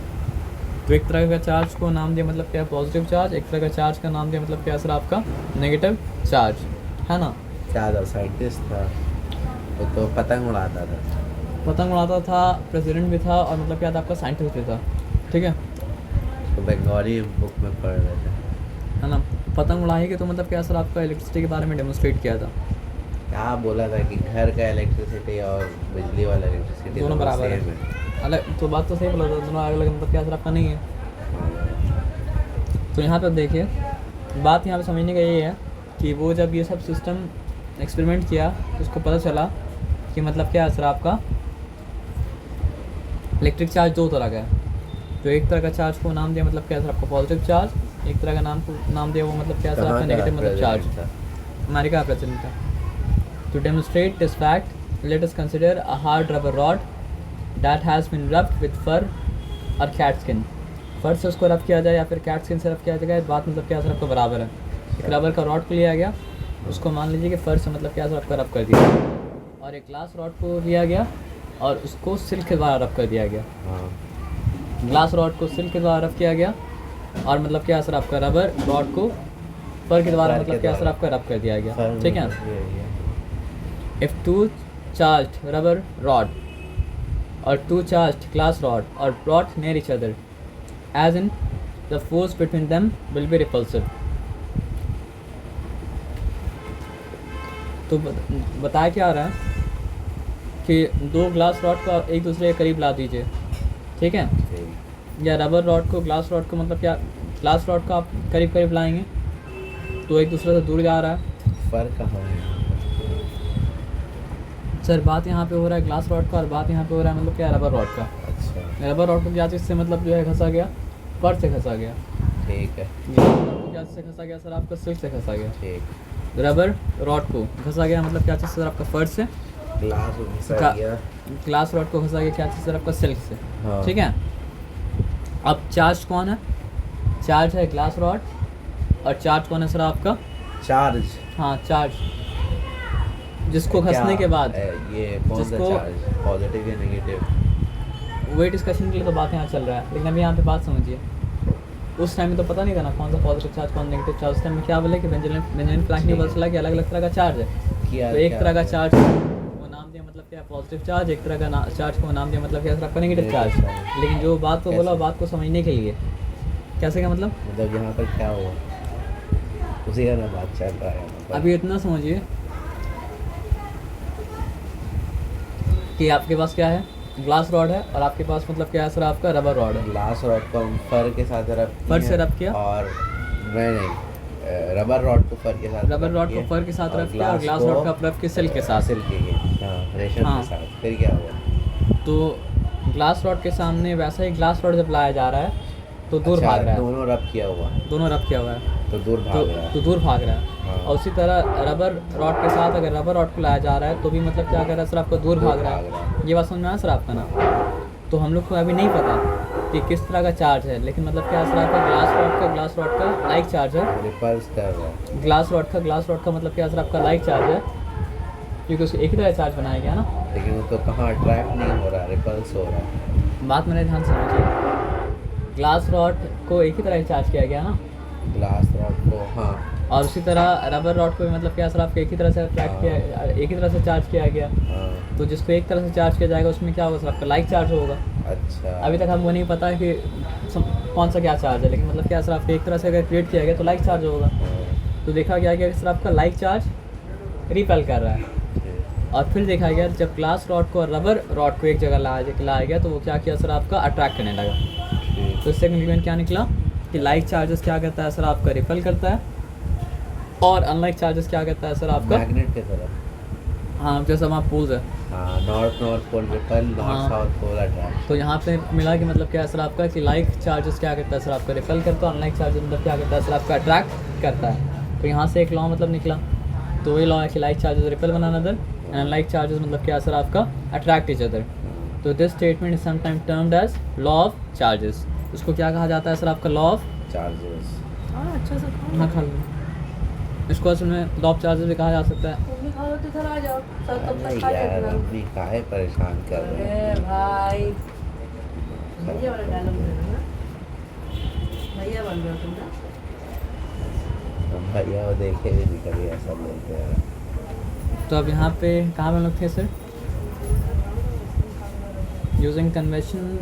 A: तो एक तरह का चार्ज को नाम दिया मतलब क्या पॉजिटिव चार्ज, एक तरह का चार्ज का नाम दिया मतलब क्या सर आपका नेगेटिव चार्ज, है ना।
B: क्या था साइंटिस्ट था वो तो पतंग उड़ाता था।
A: पतंग उड़ाता था, प्रेसिडेंट भी था और मतलब क्या था आपका साइंटिस्ट भी था, ठीक है।
B: तो बंगाली बुक में पढ़ रहे थे।
A: है ना, पतंग उड़ाई के तो मतलब क्या सर आपका इलेक्ट्रिसिटी के बारे में डेमोन्स्ट्रेट किया था।
B: क्या बोला था कि घर का इलेक्ट्रिसिटी और बिजली वाला इलेक्ट्रिसिटी
A: दोनों बराबर है। अलग तो बात तो सही बोला था, दोनों अलग अलग मतलब क्या सर आपका नहीं है। तो यहाँ पे देखिए बात यहाँ पे समझने का ये है कि वो जब ये सब सिस्टम एक्सपेरिमेंट किया तो उसको पता चला कि मतलब क्या सर आपका इलेक्ट्रिक चार्ज दो तरह का है। तो एक तरह का चार्ज को नाम दिया मतलब क्या सर आपका पॉजिटिव चार्ज, एक तरह का नाम दिया वो मतलब क्या सर आपका नेगेटिव मतलब चार्ज। अमेरिका का प्रेसिडेंट था। To demonstrate this fact, let us consider a hard rubber rod that has been rubbed with fur or cat skin. फर से उसको रब किया जाए या फिर कैट स्किन से रब किया जाए, बात मतलब क्या सर आपका बराबर है। एक रबर का रॉड को लिया गया, उसको मान लीजिए कि फर से मतलब क्या सर आपका रब कर दिया, और एक ग्लास रॉड को लिया गया और उसको सिल्क के द्वारा रब कर दिया गया। ग्लास रॉड को सिल्क के द्वारा रब किया गया और मतलब क्या सर आपका रबर रॉड को फर के द्वारा मतलब क्या सर आपका रब कर दिया गया, ठीक है। If two charged rubber rod or two charged glass rod are brought near each other, as in the force between them will be repulsive. तो बताया क्या आ रहा है कि दो ग्लास रॉड को एक दूसरे के करीब ला दीजिए, ठीक है, या रबर रॉड को ग्लास रॉड को मतलब क्या ग्लास रॉड को आप करीब करीब लाएंगे तो एक दूसरे से दूर जा रहा है।
B: फर्क कहाँ है
A: सर बात यहाँ पे हो रहा है ग्लास रॉड का और बात यहाँ पे हो रहा है मतलब क्या रबर रॉड का।
B: अच्छा
A: रबर रॉड को क्या चीज़ से मतलब जो है घसा गया, फर से घसा गया।
B: ठीक है
A: ग्लास रॉड को क्या से घसा गया सर आपका सिल्क से घसा गया।
B: ठीक
A: रबर रॉड को घसा गया मतलब क्या चीज़ से सर आपका फर से,
B: ग्लास घुसा गया,
A: ग्लास रॉड को घसा गया क्या चीज़ सर आपका सिल्क से,
B: हाँ।
A: ठीक है। अब चार्ज कौन है, चार्ज है ग्लास रॉड और चार्ज कौन है सर आपका,
B: चार्ज
A: हाँ चार्ज, जिसको घसने के बाद
B: ये कौन सा चार्ज पॉजिटिव या नेगेटिव,
A: वही डिस्कशन के लिए तो बात यहाँ चल रहा है। लेकिन अभी यहाँ पे बात समझिए, उस टाइम में तो पता नहीं था ना कौन सा पॉजिटिव चार्ज कौन नेगेटिव चार्ज। उस टाइम में क्या बोले कि बेंजामिन फ्रैंकलिन ने पता चला कि अलग अलग तरह का चार्ज है। तो एक तरह का चार्ज को नाम दिया मतलब क्या पॉजिटिव चार्ज, एक तरह का चार्ज को नाम दिया मतलब क्या आपका नेगेटिव चार्ज। लेकिन जो बात को बोला बात को समझने के लिए कैसे का मतलब
B: यहाँ पर क्या हुआ उसी का ना बात चल रहा है।
A: अभी इतना समझिए कि आपके पास क्या है ग्लास रॉड है और आपके पास मतलब क्या है सर आपका रबर रॉड है।
B: ग्लास रॉड को हम फर के साथ
A: फर से रब किया
B: और नहीं रबर रॉड को फर के साथ
A: रबर रॉड को फर के साथ रब किया और ग्लास रॉड को रब के सिल्क के साथ
B: रेशम के साथ। फिर क्या हुआ,
A: तो ग्लास रॉड के सामने वैसा ही ग्लास रॉड जब लाया जा रहा है तो दूर भाग रहा है,
B: दोनों रब किया हुआ है
A: तो
B: दूर भाग रहा है,
A: तो दूर भाग रहा है।
B: हाँ।
A: और उसी तरह रबर रॉड के साथ अगर रबर रॉड को लाया जा रहा है तो भी मतलब क्या कर रहा है सर आपको दूर भाग रहा है। ये बात समझ में आया सर आपका ना। तो हम लोग को अभी नहीं पता कि किस तरह का चार्ज है, लेकिन मतलब क्या सर आपका ग्लास रॉड का लाइक चार्ज है,
B: रिपल्स कर रहा है।
A: ग्लास रॉड का मतलब क्या सर आपका लाइक चार्ज है, क्योंकि उसको एक ही तरह चार्ज बनाया गया ना।
B: लेकिन वो तो कहाँ अट्रैक्ट नहीं हो रहा, रिपल्स हो रहा है।
A: बात मेरे ध्यान से समझिए, ग्लास रॉड को एक ही तरह चार्ज किया गया ना,
B: ग्लास रॉड को, हाँ।
A: और उसी तरह रबर रॉड को भी मतलब क्या सर आपको एक ही तरह से अट्रैक्ट किया, एक ही तरह से चार्ज किया गया।
B: हाँ।
A: तो जिसको एक तरह से चार्ज किया जाएगा उसमें क्या होगा सर आपका लाइक चार्ज होगा।
B: अच्छा
A: अभी तक हमको नहीं पता है कि कौन सा क्या चार्ज है, लेकिन मतलब क्या सर आपको एक तरह से अगर क्रिएट किया गया तो लाइक चार्ज होगा। तो देखा गया कि सर आपका लाइक चार्ज रिपेल कर रहा है। और फिर देखा गया जब ग्लास रॉड को और रबर रॉड को एक जगह लाया गया तो वो क्या किया सर आपका अट्रैक्ट करने लगा। तो इससे कंक्लूजन क्या निकला कि लाइक चार्जेस क्या करता है सर आपका रिपेल करता है, और अनलाइक चार्जेस क्या करता है सर आपका
B: मैग्नेट की तरह।
A: हाँ जैसे वहाँ पोल्स है,
B: हाँ, नॉर्थ पोल रिपेल,
A: हाँ।
B: North south pole attract.
A: तो यहाँ पे मिला कि मतलब क्या है सर आपका कि लाइक चार्जेस क्या करता है सर आपका रिपेल करता है, अनलाइक चार्जेस मतलब क्या करता है सर आपका अट्रैक्ट करता है। तो यहाँ से एक लॉ मतलब निकला, तो ये लॉ है कि like charges repel one another and unlike charges मतलब क्या है सर आपका अट्रैक्ट ईच अदर। तो this statement is sometime termed as law of charges. इसको क्या कहा जाता है सर आपका लॉ ऑफ
B: चार्जेस।
C: हाँ अच्छा से खाओ।
A: हाँ खा लो। इसको असल में लॉ ऑफ चार्जेस भी कहा जा सकता है।
C: तुम भी खाओ तो इधर आ जाओ, सब तब
B: अरे
C: तक खा
B: यार
C: लेना।
B: अभी काहे परेशान कर रहे
C: अरे
B: हैं।
C: भाई भैया वाला डायलॉग दे रहा ना, भैया बन रहा तुम ना।
B: हम भैया वो देखे भी नहीं कभी ऐसा बोलते हैं।
A: तो अब यहाँ पे कहाँ पे हम लोग थे सर, यूजिंग कन्वेंशन।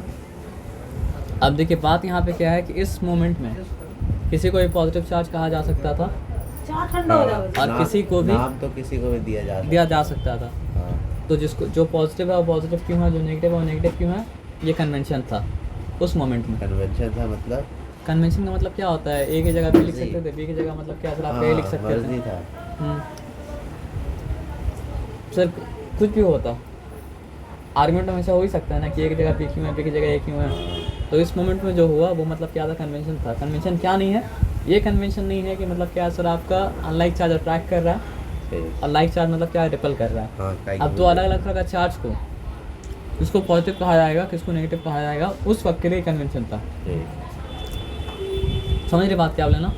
A: अब देखिए बात यहाँ पे क्या है कि इस मोमेंट में किसी को भी पॉजिटिव चार्ज कहा जा सकता था
C: चाय ठंडा हो जाएगा।
A: और किसी को भी
B: नाम तो किसी को भी दिया जा
A: सकता था।
B: हाँ।
A: तो जिसको जो पॉजिटिव है वो पॉजिटिव क्यों है, जो नेगेटिव है वो नेगेटिव क्यों है, ये कन्वेंशन था उस मोमेंट में।
B: कन्वेंशन था मतलब
A: कन्वेंशन का मतलब क्या होता है, ए की जगह बी लिख
B: मर्जी।
A: सकते थे, बी की जगह मतलब क्या सर आप ए लिख सकते
B: मर्जी
A: थे।
B: था।
A: सर कुछ भी होता, आर्गुमेंट हमेशा हो ही सकता है ना कि ए की जगह बी क्यों है, बी की जगह ए क्यों है। तो इस मोमेंट में जो हुआ वो मतलब क्या था, कन्वेंशन था। कन्वेंशन क्या नहीं है, ये कन्वेंशन नहीं है कि मतलब क्या सर आपका अनलाइक चार्ज अट्रैक्ट कर रहा है
B: ठीक।
A: और लाइक चार्ज मतलब क्या रिपेल कर रहा है।
B: हाँ, काहे
A: अब
B: की
A: दो अलग अलग तरह का चार्ज को किसको पॉजिटिव कहा जाएगा किसको नेगेटिव कहा जाएगा, उस वक्त के लिए कन्वेंशन था।
B: ठीक।
A: समझ रही बात क्या बोले ना।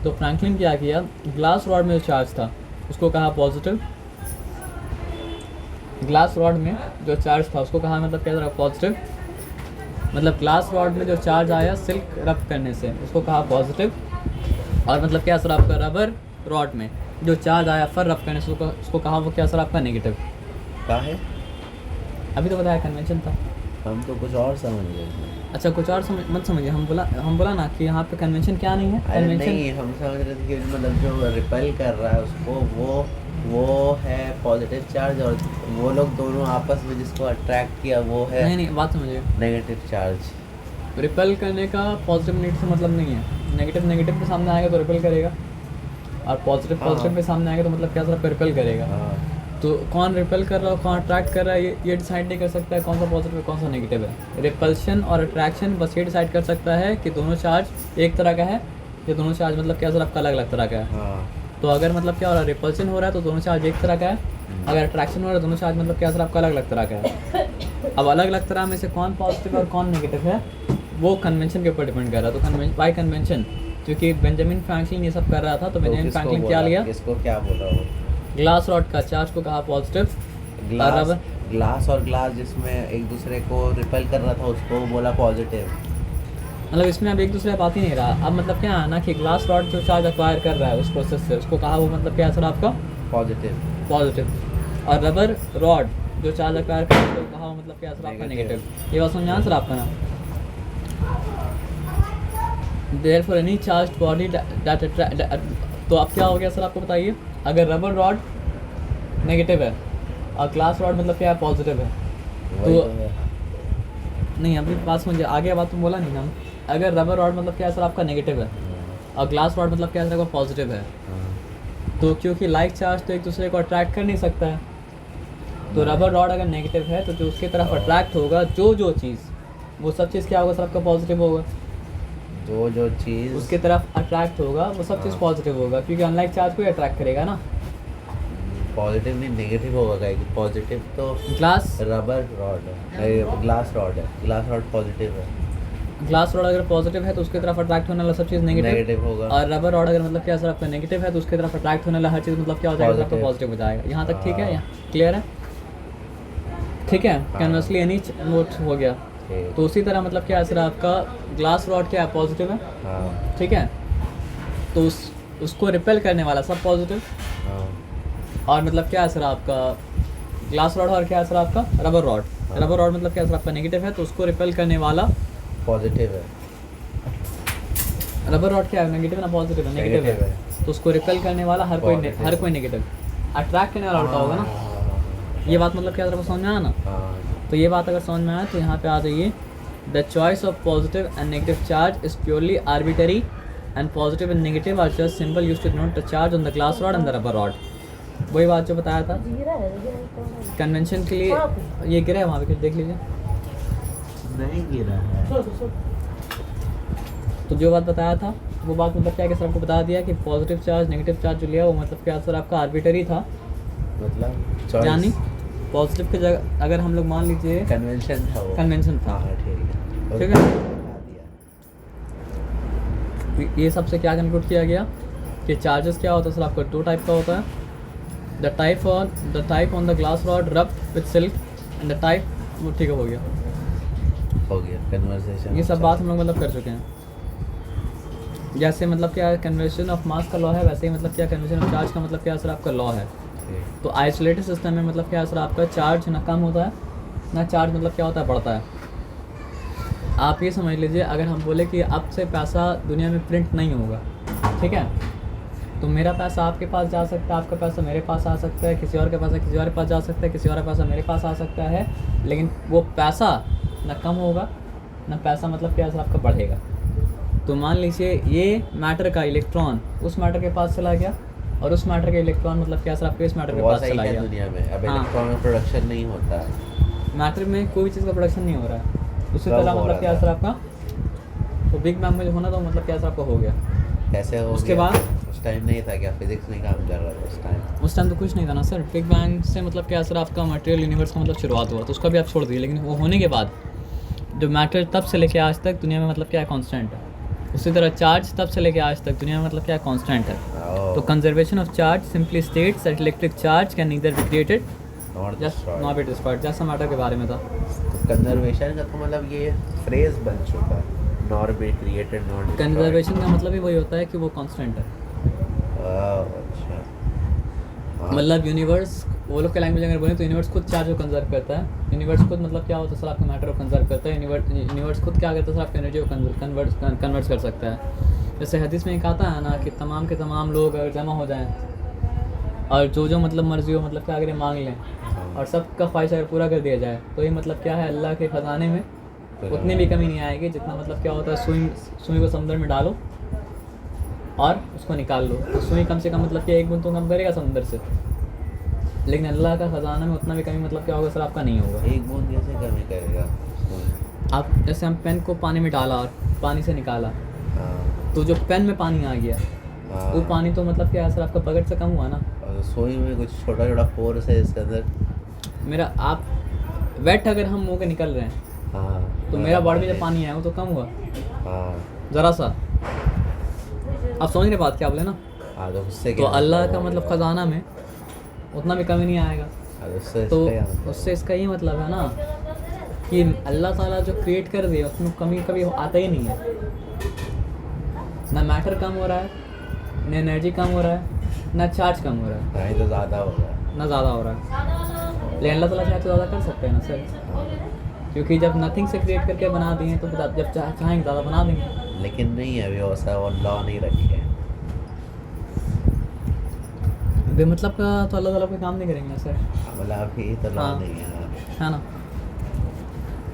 A: तो फ्रैंकलिन क्या किया, ग्लास रॉड में जो चार्ज था उसको कहा पॉजिटिव, ग्लास रॉड में जो चार्ज था उसको कहा मतलब क्या था पॉजिटिव। मतलब ग्लास रॉड में जो चार्ज आया सिल्क रब करने से उसको कहा पॉजिटिव, और मतलब क्या सर आपका रबर रॉड में जो चार्ज आया फर रब करने से उसको कहा वो क्या सर आपका नेगेटिव।
B: काहे?
A: अभी तो बताया कन्वेंशन था।
B: हम तो कुछ और समझ गए।
A: अच्छा कुछ और मत समझिए, हम बोला ना कि यहाँ पे कन्वेंशन क्या नहीं है।
B: अरे
A: कन्वेंशन
B: नहीं, हम समझ रहे थे कि मतलब जो रिपेल कर रहा है उसको वो है पॉजिटिव चार्ज, और वो लोग दोनों आपस में जिसको अट्रैक्ट किया वो है
A: नहीं बात समझिए,
B: नेगेटिव चार्ज।
A: रिपेल करने का पॉजिटिव नेगेटिव से मतलब नहीं है। नेगेटिव के सामने आएगा तो रिपेल करेगा, और पॉजिटिव
B: हाँ।
A: के सामने आएगा तो मतलब क्या सर रिपेल करेगा।
B: हाँ।
A: तो कौन रिपेल कर रहा है कौन अट्रैक्ट कर रहा है ये डिसाइड नहीं कर सकता है कौन सा पॉजिटिव है कौन सा नेगेटिव है। रिपल्शन और अट्रैक्शन बस ये डिसाइड कर सकता है कि दोनों चार्ज एक तरह का है या दोनों चार्ज मतलब क्या सर आपका अलग अलग तरह का है।
B: हाँ।
A: तो अगर मतलब क्या हो रहा है रिपल्शन हो रहा है तो दोनों चार्ज एक तरह का है, अगर अट्रैक्शन हो रहा है दोनों चार्ज मतलब क्या सर आपका अलग अलग तरह का है। अब अलग अलग तरह में से कौन पॉजिटिव है और कौन नेगेटिव है वो कन्वेंशन के ऊपर डिपेंड कर रहा है। तो बाय कन्वेंशन क्योंकि बेंजामिन फ्रैंकलिन ये सब कर रहा था तो बेंजामिन फ्रैंकलिन क्या लिया,
B: इसको क्या बोला वो?
A: ग्लास रॉड का चार्ज को कहा पॉजिटिव,
B: ग्लास और ग्लास जिसमें एक दूसरे को रिपेल कर रहा था उसको बोला पॉजिटिव।
A: मतलब इसमें अब एक दूसरे का बात ही नहीं रहा। अब मतलब क्या है ना कि ग्लास रॉड जो चार्ज एक्वायर कर रहा है उस प्रोसेस से उसको कहा वो मतलब क्या है सर आपका पॉजिटिव, और रबर रॉड जो चार्ज एक्वायर कर रहा है उसको कहा वो मतलब क्या है सर आपका नेगेटिव। ये बात समझा सर आपका ना। Therefore any charged body that तो अब क्या हो गया सर आपको बताइए, अगर रबर रॉड नेगेटिव है और ग्लास रॉड मतलब क्या है पॉजिटिव है, तो नहीं अभी बात समझिए आगे बात तो बोला नहीं ना। अगर रबर रॉड मतलब क्या है सर आपका नेगेटिव है और ग्लास रॉड मतलब क्या है सर आपका पॉजिटिव है, तो क्योंकि लाइक चार्ज तो एक दूसरे को अट्रैक्ट कर नहीं सकता है, तो रबर रॉड अगर नेगेटिव है तो जो उसकी तरफ अट्रैक्ट होगा जो चीज़ वो सब चीज़ क्या होगा सर आपका पॉजिटिव होगा।
B: जो चीज़
A: उसके तरफ अट्रैक्ट होगा वो सब चीज़ पॉजिटिव होगा, क्योंकि अनलाइक चार्ज को ही अट्रैक्ट करेगा ना।
B: पॉजिटिव नहीं नेगेटिव होगा, पॉजिटिव तो
A: ग्लास
B: रबर रॉड है, ग्लास रॉड है, ग्लास रॉड पॉजिटिव है।
A: ग्लास रॉड अगर पॉजिटिव है तो उसकी तरफ अट्रैक्ट होने वाला सब चीज़ नेगेटिव
B: होगा,
A: और रबर रॉड अगर मतलब क्या सर आपका नेगेटिव है तो उसकी तरफ अट्रैक्ट होने वाला हर चीज़ मतलब क्या हो जाएगा आपका पॉजिटिव हो जाएगा। यहाँ तक ठीक है, यहाँ क्लियर है, ठीक है। कैनवसली एनी नोट हो गया। तो उसी तरह मतलब क्या है सर आपका ग्लास रॉड क्या है पॉजिटिव है, ठीक है, तो उसको रिपेल करने वाला सब पॉजिटिव, और मतलब क्या है सर आपका ग्लास रॉड और क्या है सर आपका रबर रॉड मतलब क्या है सर आपका नेगेटिव है तो उसको रिपेल करने वाला
B: पॉजिटिव है।
A: रबर रॉड क्या है, नेगेटिव ना पॉजिटिव है, नेगेटिव
B: Negative
A: है, तो उसको रिपेल करने वाला हर कोई नेगेटिव, अट्रैक्ट करने वाला उल्टा होगा ना। ये बात मतलब क्या, समझ में आया ना।
B: हाँ
A: तो ये बात अगर समझ में आया तो यहाँ पे आ जाइए, the choice of positive and negative charge is purely arbitrary and positive and negative are just simple use to denote the charge on the glass rod and the rubber rod. वही बात जो बताया था
C: गिरा है गिरा
A: कन्वेंशन के लिए, ये गिरा है वहाँ पे, देख लीजिए।
B: नहीं गिरा है।
A: तो जो बात बताया था वो बात मतलब क्या, कि सर आपको बता दिया कि पॉजिटिव चार्ज नेगेटिव चार्ज जो लिया वो मतलब क्या सर आपका आर्बिटरी था,
B: मतलब choice,
A: यानी पॉजिटिव की जगह अगर हम लोग मान लीजिए
B: कन्वेंशन था वो।
A: कन्वेंशन था,
B: हाँ ठीक है।
A: ठीक है।
B: बता दिया।
A: ये सबसे क्या कंक्लूड किया गया कि चार्जेस क्या होता है सर आपका, दो टाइप का होता है, the type on the glass rod rubbed with silk and the type, वो ठीक है हो गया।
B: हो गया कन्वर्सेशन।
A: ये सब बात हम लोग मतलब कर चुके हैं। जैसे मतलब क्या कन्वर्जन ऑफ मास का लॉ है, वैसे ही मतलब क्या कन्वर्जन ऑफ चार्ज का मतलब क्या सर आपका लॉ है। तो आइसोलेटेड सिस्टम में मतलब क्या सर आपका चार्ज ना कम होता है ना चार्ज मतलब क्या होता है बढ़ता है। आप ये समझ लीजिए, अगर हम बोले कि अब से पैसा दुनिया में प्रिंट नहीं होगा, ठीक है, तो मेरा पैसा आपके पास जा सकता है, आपका पैसा मेरे पास आ सकता है, किसी और के पैसा किसी और के पास जा सकता है, किसी और का पैसा मेरे पास आ सकता है, लेकिन वो पैसा ना कम होगा ना पैसा मतलब क्या सर आपका बढ़ेगा। तो मान लीजिए ये मैटर का इलेक्ट्रॉन उस मैटर के पास चला गया और उस मैटर का इलेक्ट्रॉन मतलब क्या सर आपके इस मैटर के
B: वो
A: पास
B: सही
A: चला
B: है
A: गया।
B: दुनिया में। अब
A: हाँ।
B: इलेक्ट्रॉन का प्रोडक्शन नहीं होता है।
A: मैटर में कोई भी चीज़ का प्रोडक्शन नहीं हो रहा है, उसी
B: कब
A: तरह
B: हो
A: मतलब
B: रहा
A: क्या
B: था?
A: सर आपका तो बिग बैंग में जो होना था मतलब क्या सर आपका हो गया।
B: कैसे हो
A: उसके
B: गया?
A: बाद
B: उस टाइम नहीं था क्या, फिजिक्स नहीं काम कर रहा था उस टाइम।
A: तो कुछ नहीं था ना सर, बिग बैंग से मतलब क्या सर आपका मटेरियल यूनिवर्स का मतलब शुरुआत हुआ, तो उसका भी आप छोड़ दिए, लेकिन वो होने के बाद जो मैटर तब से लेके आज तक दुनिया में मतलब क्या है कांस्टेंट है, उसी तरह चार्ज तब से लेके आज तक दुनिया में मतलब क्या है कांस्टेंट है। तो conservation of charge simply states that electric charge can neither be created just not be destroyed, जैसा मैटर के बारे में था।
B: कंजर्वेशन का तो मतलब ये फ्रेज बन चुका है, not be created not destroyed.
A: Conservation का मतलब ही वही होता है कि वो कांस्टेंट है।
B: अच्छा। हाँ।
A: मतलब यूनिवर्स, वो लोग के लैंग्वेज अगर बोले तो यूनिवर्स खुद चार्ज को कंजर्व करता है, यूनिवर्स खुद मतलब क्या होता है सर आपका मैटर को कंजर्व करता है, यूनिवर्स खुद क्या करता है सर आपकी एनर्जी को कन्वर्ट कर सकता है। जैसे हदीस में एक आता है ना कि तमाम के तमाम लोग अगर जमा हो जाएं और जो मतलब मर्जी हो मतलब क्या अगर ये मांग लें और सबका ख्वाहिश अगर पूरा कर दिया जाए, तो ये मतलब क्या है अल्लाह के ख़जाने में उतनी भी कमी नहीं आएगी जितना मतलब क्या होता है सुई को समुद्र में डालो और उसको निकाल लो, तो सुई कम से कम मतलब कि एक बूंद तो कम करेगा समुद्र से, लेकिन अल्लाह का ख़जाना में उतना भी कमी मतलब क्या होगा सर आपका नहीं होगा।
B: एक बूंद कैसे कमी करेगा?
A: आप जैसे हम पेन को पानी में डाला और पानी से निकाला,
B: हाँ।
A: तो जो पेन में पानी आ गया
B: हाँ।
A: वो पानी तो मतलब क्या है सर आपका बकेट से कम हुआ ना।
B: और सुई में कुछ छोटा छोटा पोर्स है इसके अंदर।
A: मेरा आप वेट अगर हम मुँह के निकल रहे हैं
B: हाँ।
A: तो मेरा बॉडी में जब पानी आया वो तो कम हुआ
B: हाँ।
A: ज़रा सा। आप समझ रहे बात क्या बोले ना।
B: हाँ तो उससे
A: तो अल्लाह का मतलब ख़जाना में उतना भी कमी नहीं आएगा। तो उससे इसका ये मतलब है ना कि अल्लाह ताला जो क्रिएट कर दिया उसमें कमी कभी आता ही नहीं है, ना मैटर कम हो रहा है, ना एनर्जी कम हो रहा है, ना चार्ज कम हो रहा है,
B: नहीं तो ज़्यादा होगा।
A: ना ज़्यादा हो रहा है। लेकिन अल्लाह ताला चाहे तो ज़्यादा कर सकते हैं ना सर, क्योंकि जब नथिंग से क्रिएट करके बना दिए तो जब चाहेंगे ज़्यादा बना देंगे।
B: लेकिन नहीं है अभी वैसा, वो लॉ नहीं रखे हैं।
A: बेमतलब का तो अल्लाह ताला कोई काम नहीं करेंगे ना सर,
B: मतलब अभी तो लॉ
A: हाँ।
B: नहीं है।
A: है ना।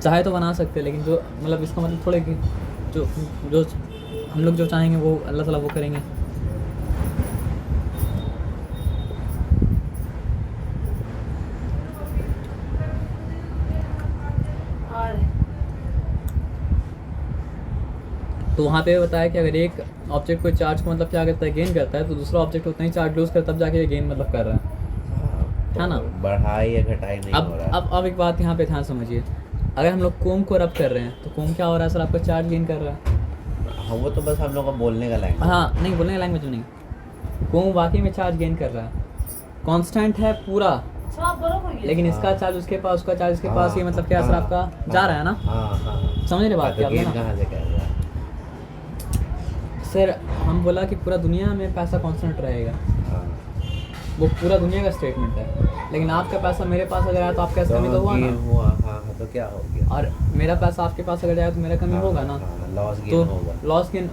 A: चाहे तो बना सकते हैं, लेकिन जो मतलब इसका मतलब थोड़े कि जो जो हम लोग जो चाहेंगे वो अल्लाह ताला वो करेंगे।
C: और
A: तो वहाँ पे बताया कि अगर एक ऑब्जेक्ट कोई चार्ज को मतलब क्या करता है गेन करता है, तो दूसरा ऑब्जेक्ट उतना ही चार्ज लूज कर तब जाके ये गेन मतलब कर रहा है।
B: हाँ, तो
A: है ना?
B: बढ़ाई या घटाई नहीं हो रहा।
A: अब एक बात यहाँ पे ध्यान समझिए, अगर हम लोग कोम को रब कर रहे हैं तो कोम क्या हो रहा है सर आपका चार्ज गेन कर रहा है।
B: हाँ वो तो बस हम लोग का बोलने का लैंग्वेज।
A: हाँ नहीं, बोलने का लैंग्वेज में नहीं, कोम वाकई में चार्ज गेन कर रहा है, कांस्टेंट है पूरा,
C: सब बर्फ हो गया।
A: लेकिन इसका चार्ज उसके पास, उसका चार्ज इसके पास, ये मतलब क्या सर आपका जा रहा है ना।
B: हाँ हाँ।
A: समझ रहे बात क्या
B: गेन
A: ना
B: कहाँ से कर रहा है?
A: सर। हम बोला कि पूरा दुनिया में पैसा कांस्टेंट रहेगा,
B: हाँ।
A: वो पूरा दुनिया का स्टेटमेंट है, लेकिन आपका पैसा मेरे पास अगर आया तो आपका कमी तो हुआ
B: गेन
A: ना,
B: हुआ। हाँ हाँ, तो क्या हो गया?
A: और मेरा पैसा आपके पास अगर जाए तो मेरा कमी होगा ना।
B: लॉस
A: तो
B: गेन होगा।
A: लॉस गेन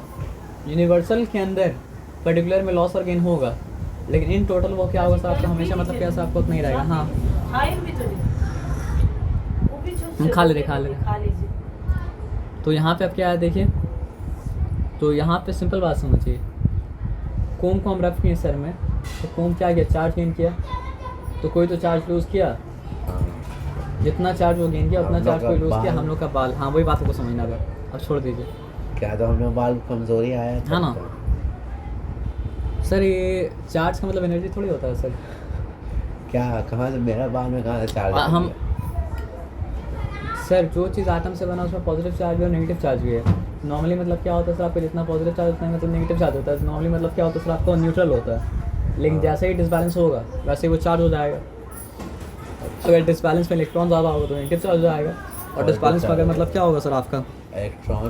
A: यूनिवर्सल के अंदर पर्टिकुलर में लॉस और गेन होगा, लेकिन इन टोटल वो क्या होगा सर आपका हमेशा मतलब क्या सर आपको उतना ही रहेगा। हाँ
C: खाएं भी तो नहीं, वो भी जो
A: खा ले रहे, खा
C: लीजिए।
A: तो यहाँ पे अब क्या है देखिए, तो यहाँ पे सिंपल बात समझिए, कोम को हम रख किए सर में, तो कोम क्या किया, चार्ज गेन किया, तो कोई तो चार्ज लूज़ किया, जितना चार्ज वो गेन किया उतना चार्ज कोई लूज़ किया, हम लोग का बाल। हाँ वही बात को समझना, अगर अब छोड़ दीजिए।
B: क्या तो हमें बाल कमजोरी आया था
A: हाँ ना सर, ये चार्ज का मतलब एनर्जी थोड़ी होता है सर।
B: क्या कहाँ से मेरा बाल में कहाँ से चार्ज
A: हम सर जो चीज़ आटम से बना उसमें पॉजिटिव चार्ज भी और नेगेटिव चार्ज भी है। नॉर्मली मतलब क्या होता है सर, आपका जितना पॉजिटिव चार्ज उतना ही मतलब नेगेटिव चार्ज होता है। नॉर्मली मतलब क्या होता है सर, आपका न्यूट्रल होता है, लेकिन जैसे ही डिसबैलेंस होगा वैसे ही वो चार्ज हो जाएगा। अगर डिसबैलेंस में इलेक्ट्रॉन ज़्यादा होगा तो नेगेटिव चार्ज हो जाएगा, और डिसबैलेंस में अगर मतलब क्या होगा सर आपका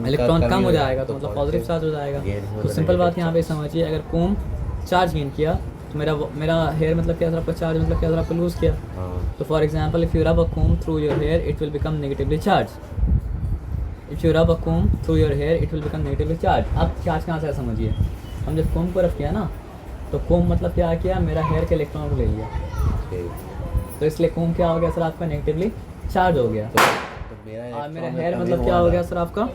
A: इलेक्ट्रॉन कम हो जाएगा तो मतलब पॉजिटिव चार्ज हो जाएगा। तो सिंपल बात यहाँ पे समझिए, अगर कोम चार्ज गेन किया तो मेरा हेयर मतलब क्या सर आपका चार्ज मतलब क्या सर आपको लूज़ किया। तो for example if you rub a comb through your hair it will become negatively charge. If you rub a comb through your hair it will become negatively charge. अब charge कहाँ से समझिए, हम जब कोम को रब किया ना, तो कोम मतलब क्या किया, मेरा हेयर के इलेक्ट्रॉन को ले लिया, तो इसलिए कोम क्या हो गया सर आपका नेगेटिवली चार्ज हो गया। मेरा हेयर मतलब क्या हो गया सर आपका,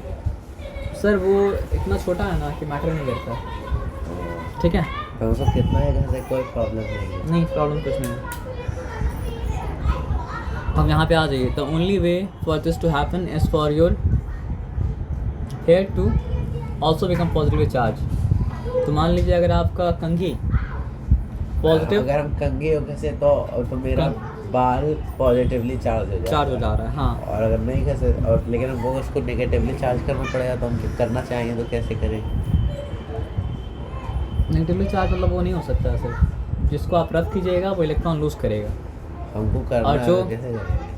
A: सर वो इतना छोटा है ना कि मैटर नहीं करता, ठीक है।
B: तो सब कितना है घर से कोई प्रॉब्लम नहीं है।
A: नहीं प्रॉब्लम कुछ नहीं है। अब यहाँ पे आ जाइए, the only way for this to happen is for your hair to also become positively charge. तो मान लीजिए अगर आपका कंघी पॉजिटिव,
B: अगर हम कंघी हो कैसे तो मेरा बाल पॉजिटिवली चार्ज हो जा
A: रहा है। हाँ,
B: और अगर नहीं कैसे, और लेकिन वो उसको नेगेटिवली चार्ज करना पड़ेगा, तो हम करना चाहेंगे तो कैसे करें।
A: नेगेटिवली चार्ज मतलब वो नहीं हो सकता है सर, जिसको आप रब कीजिएगा वो इलेक्ट्रॉन लूज करेगा।
B: हमको करना
A: और जो
B: है, कैसे करेंगे?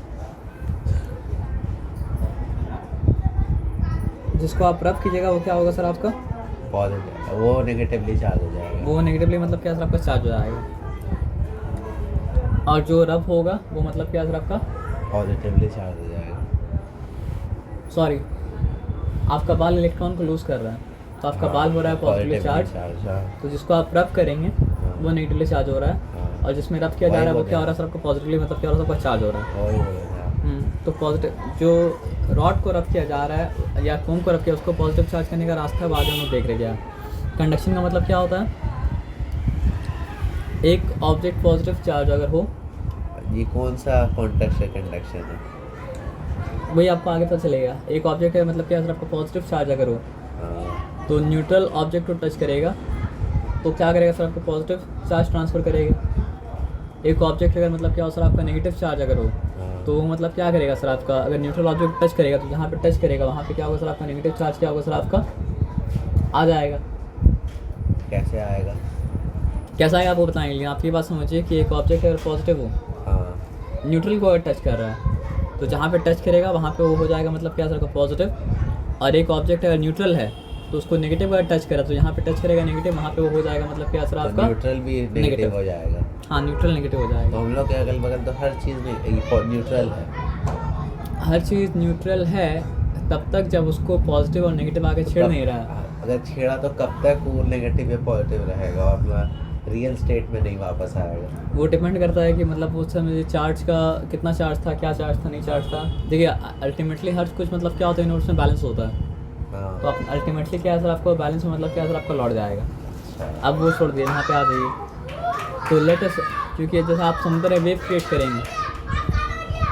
A: जिसको आप रब कीजिएगा वो क्या होगा सर आपका
B: पॉजिटिव, वो नेगेटिवली चार्ज हो जाएगा।
A: वो नेगेटिवली मतलब क्या सर आपका चार्ज हो जाएगा, और जो रब होगा वो मतलब क्या सर आपका
B: पॉजिटिवली चार्ज हो जाएगा।
A: सॉरी, आपका बाल इलेक्ट्रॉन को लूज कर रहा है, तो आपका बाल हो रहा है पॉजिटिवली चार्ज, तो जिसको आप रब करेंगे वो नेगेटिवली चार्ज हो रहा है, और जिसमें रब किया जा रहा है वो क्या हो रहा है सर आपका पॉजिटिवली मतलब क्या हो रहा है, सबका चार्ज हो रहा है। तो पॉजिटिव जो रॉड को रब किया जा रहा है या कोम को रब किया उसको पॉजिटिव चार्ज करने का रास्ता है, बाद में हम लोग देख रहे हैं। कंडक्शन का मतलब क्या होता है, एक ऑब्जेक्ट पॉजिटिव चार्ज अगर हो,
B: ये कौन सा कॉन्टेक्स्ट है कंडक्शन है,
A: वही आपको आगे पता चलेगा। एक ऑब्जेक्ट है मतलब क्या सर आपका पॉजिटिव चार्ज अगर हो तो न्यूट्रल ऑब्जेक्ट को टच करेगा तो क्या करेगा सर आपको पॉजिटिव चार्ज ट्रांसफ़र करेगा। एक ऑब्जेक्ट अगर मतलब क्या हो सर आपका नेगेटिव चार्ज अगर हो तो वो मतलब क्या करेगा सर आपका, अगर न्यूट्रल ऑब्जेक्ट टच करेगा तो जहाँ पे टच करेगा वहाँ पे क्या होगा सर आपका नेगेटिव चार्ज क्या होगा सर आपका आ जाएगा।
B: कैसे आएगा?
A: कैसा आएगा आपको बताएंगे, आप ये बात समझिए कि एक ऑब्जेक्ट अगर पॉजिटिव हो न्यूट्रल को अगर टच कर रहा है तो जहाँ पे टच करेगा वहाँ पे वो हो जाएगा मतलब क्या सर का पॉजिटिव, और एक ऑब्जेक्ट अगर न्यूट्रल है तो उसको नेगेटिव अगर टच करा तो यहाँ पे टच करेगा नेगेटिव, वहाँ पे वो हो जाएगा मतलब क्या सर आपका
B: न्यूट्रल भी नेगेटिव हो जाएगा।
A: हाँ न्यूट्रल नेगेटिव हो जाएगा।
B: तो हम लोग के अगल बगल तो हर चीज़ में न्यूट्रल है,
A: हर चीज़ न्यूट्रल है तब तक जब उसको पॉजिटिव और नेगेटिव आगे छेड़ नहीं रहा है।
B: अगर छेड़ा तो कब तक वो नेगेटिव या पॉजिटिव रहेगा और अपना रियल स्टेट में नहीं वापस आएगा।
A: वो डिपेंड करता है कि मतलब उस समय चार्ज का कितना चार्ज था, क्या चार्ज था, नहीं चार्ज था। देखिए अल्टीमेटली हर कुछ मतलब क्या होता है यूनिवर्स में बैलेंस होता है। तो आप अल्टीमेटली क्या है सर आपको बैलेंस में मतलब क्या है सर आपका लौट जाएगा। अब वो छोड़ दिए, यहाँ पे आ जाइए। तो लेट अस, क्योंकि जैसे आप समुद्र में वेव क्रिएट करेंगे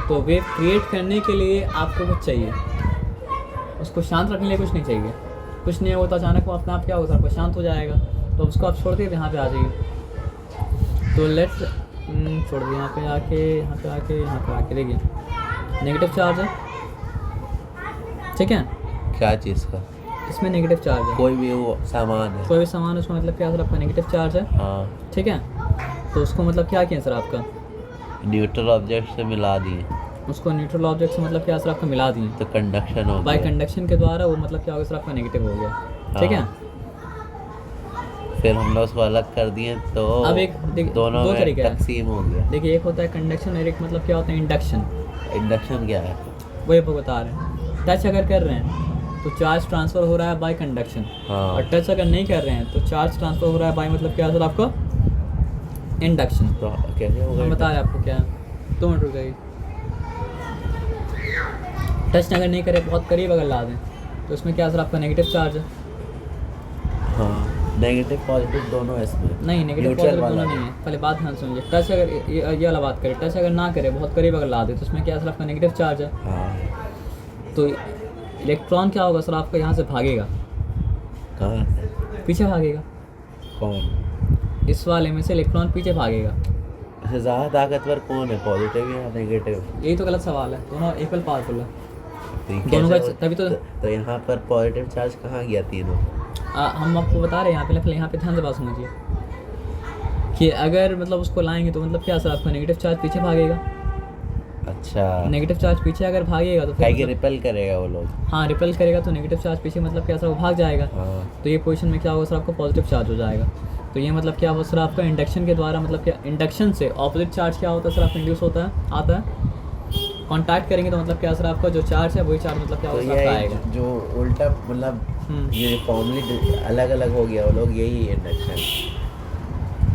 A: तो वेव क्रिएट करने के लिए आपको कुछ चाहिए, उसको शांत रखने के लिए कुछ नहीं चाहिए। कुछ नहीं होता अचानक वो अपने आप क्या होगा सर आपको शांत हो जाएगा। तो उसको आप छोड़ दिए, यहाँ पे आ जाइए। तो लेट्स छोड़ दिए, यहाँ पे आके देखिए नेगेटिव चार्ज है, ठीक है।
B: क्या चीज़ का?
A: इसमें नेगेटिव चार्ज है,
B: कोई भी वो सामान है,
A: कोई भी सामान उसमें मतलब क्या सर आपका नेगेटिव चार्ज है, ठीक है। तो उसको मतलब क्या किया सर आपका
B: न्यूट्रल ऑब्जेक्ट से मिला दिए,
A: उसको न्यूट्रल ऑब्जेक्ट से मतलब क्या सर आपका मिला दिए,
B: तो कंडक्शन हो
A: बाय
B: गया।
A: कंडक्शन के द्वारा वो मतलब क्या हो गया सर आपका नेगेटिव हो गया, ठीक है।
B: फिर हम लोग उसको अलग कर दिए तो
A: अब एक
B: दोनों
A: दो
B: में
A: तरीके हैं।
B: तकसीम हो गया।
A: देखिए एक होता है कंडक्शन और एक मतलब क्या होता है इंडक्शन।
B: इंडक्शन क्या है?
A: वही आपको बता रहे हैं। टच अगर कर रहे हैं तो चार्ज ट्रांसफ़र हो रहा है बाय कंडक्शन।
B: हाँ
A: और टच अगर नहीं कर रहे हैं तो चार्ज ट्रांसफ़र हो रहा है बाय मतलब क्या सर आपका इंडक्शन।
B: तो कैसे होगा?
A: हम बता रहे हैं आपको क्या है। 2 मिनट रुक जाइए। टच अगर नहीं करे, बहुत करीब अगर ला दें तो इसमें क्या सर आपका नेगेटिव चार्ज है।
B: हाँ नेगेटिव पॉजिटिव दोनों है इसमें।
A: नहीं, नेगेटिव
B: Neutral
A: पॉजिटिव
B: वाला
A: दोनों नहीं है। पहले बात ध्यान सुनिए। टच अगर ये वाला बात करें, टच अगर ना करे, बहुत करीब अगर ला दे तो इसमें क्या सर आपका नेगेटिव चार्ज है।
B: हाँ
A: तो इलेक्ट्रॉन क्या होगा सर आपका, यहाँ से भागेगा,
B: कहाँ?
A: पीछे भागेगा।
B: कौन?
A: इस वाले में से इलेक्ट्रॉन पीछे भागेगा।
B: अच्छा, ज़्यादा ताकतवर कौन है, पॉजिटिव या नेगेटिव?
A: यही तो गलत सवाल है, दोनों इक्वल पावरफुल है।
B: तो ये
A: दोनों
B: कैसे
A: का
B: हो-
A: तभी
B: तो यहाँ पर पॉजिटिव चार्ज कहाँ गया तीनों?
A: हम आपको बता रहे हैं यहाँ पे, पहले यहाँ पे ध्यान से बात समझिए कि अगर मतलब उसको लाएंगे तो मतलब क्या सर आपका नेगेटिव चार्ज पीछे भागेगा।
B: अच्छा,
A: नेगेटिव चार्ज पीछे अगर भागेगा तो फिर
B: काहे कि
A: मतलब,
B: रिपेल करेगा वो लोग।
A: हाँ रिपेल करेगा तो नेगेटिव चार्ज पीछे मतलब क्या सर वो भाग जाएगा।
B: हाँ
A: तो ये पोजीशन में क्या होगा सर आपका पॉजिटिव चार्ज हो जाएगा। तो ये मतलब क्या होगा सर आपका इंडक्शन के द्वारा, मतलब क्या इंडक्शन से ऑपोजिट चार्ज क्या होता है सर आपका इंड्यूस होता है, आता है। कांटेक्ट करेंगे तो मतलब क्या सर आपका जो चार्ज है वही चार्ज मतलब क्या
B: तो
A: होगा सर
B: ये
A: आपका आएगा।
B: जो उल्टा मतलब
A: हम्म।
B: ये फॉर्मली अलग अलग हो गया वो लोग, यही इंडक्शन।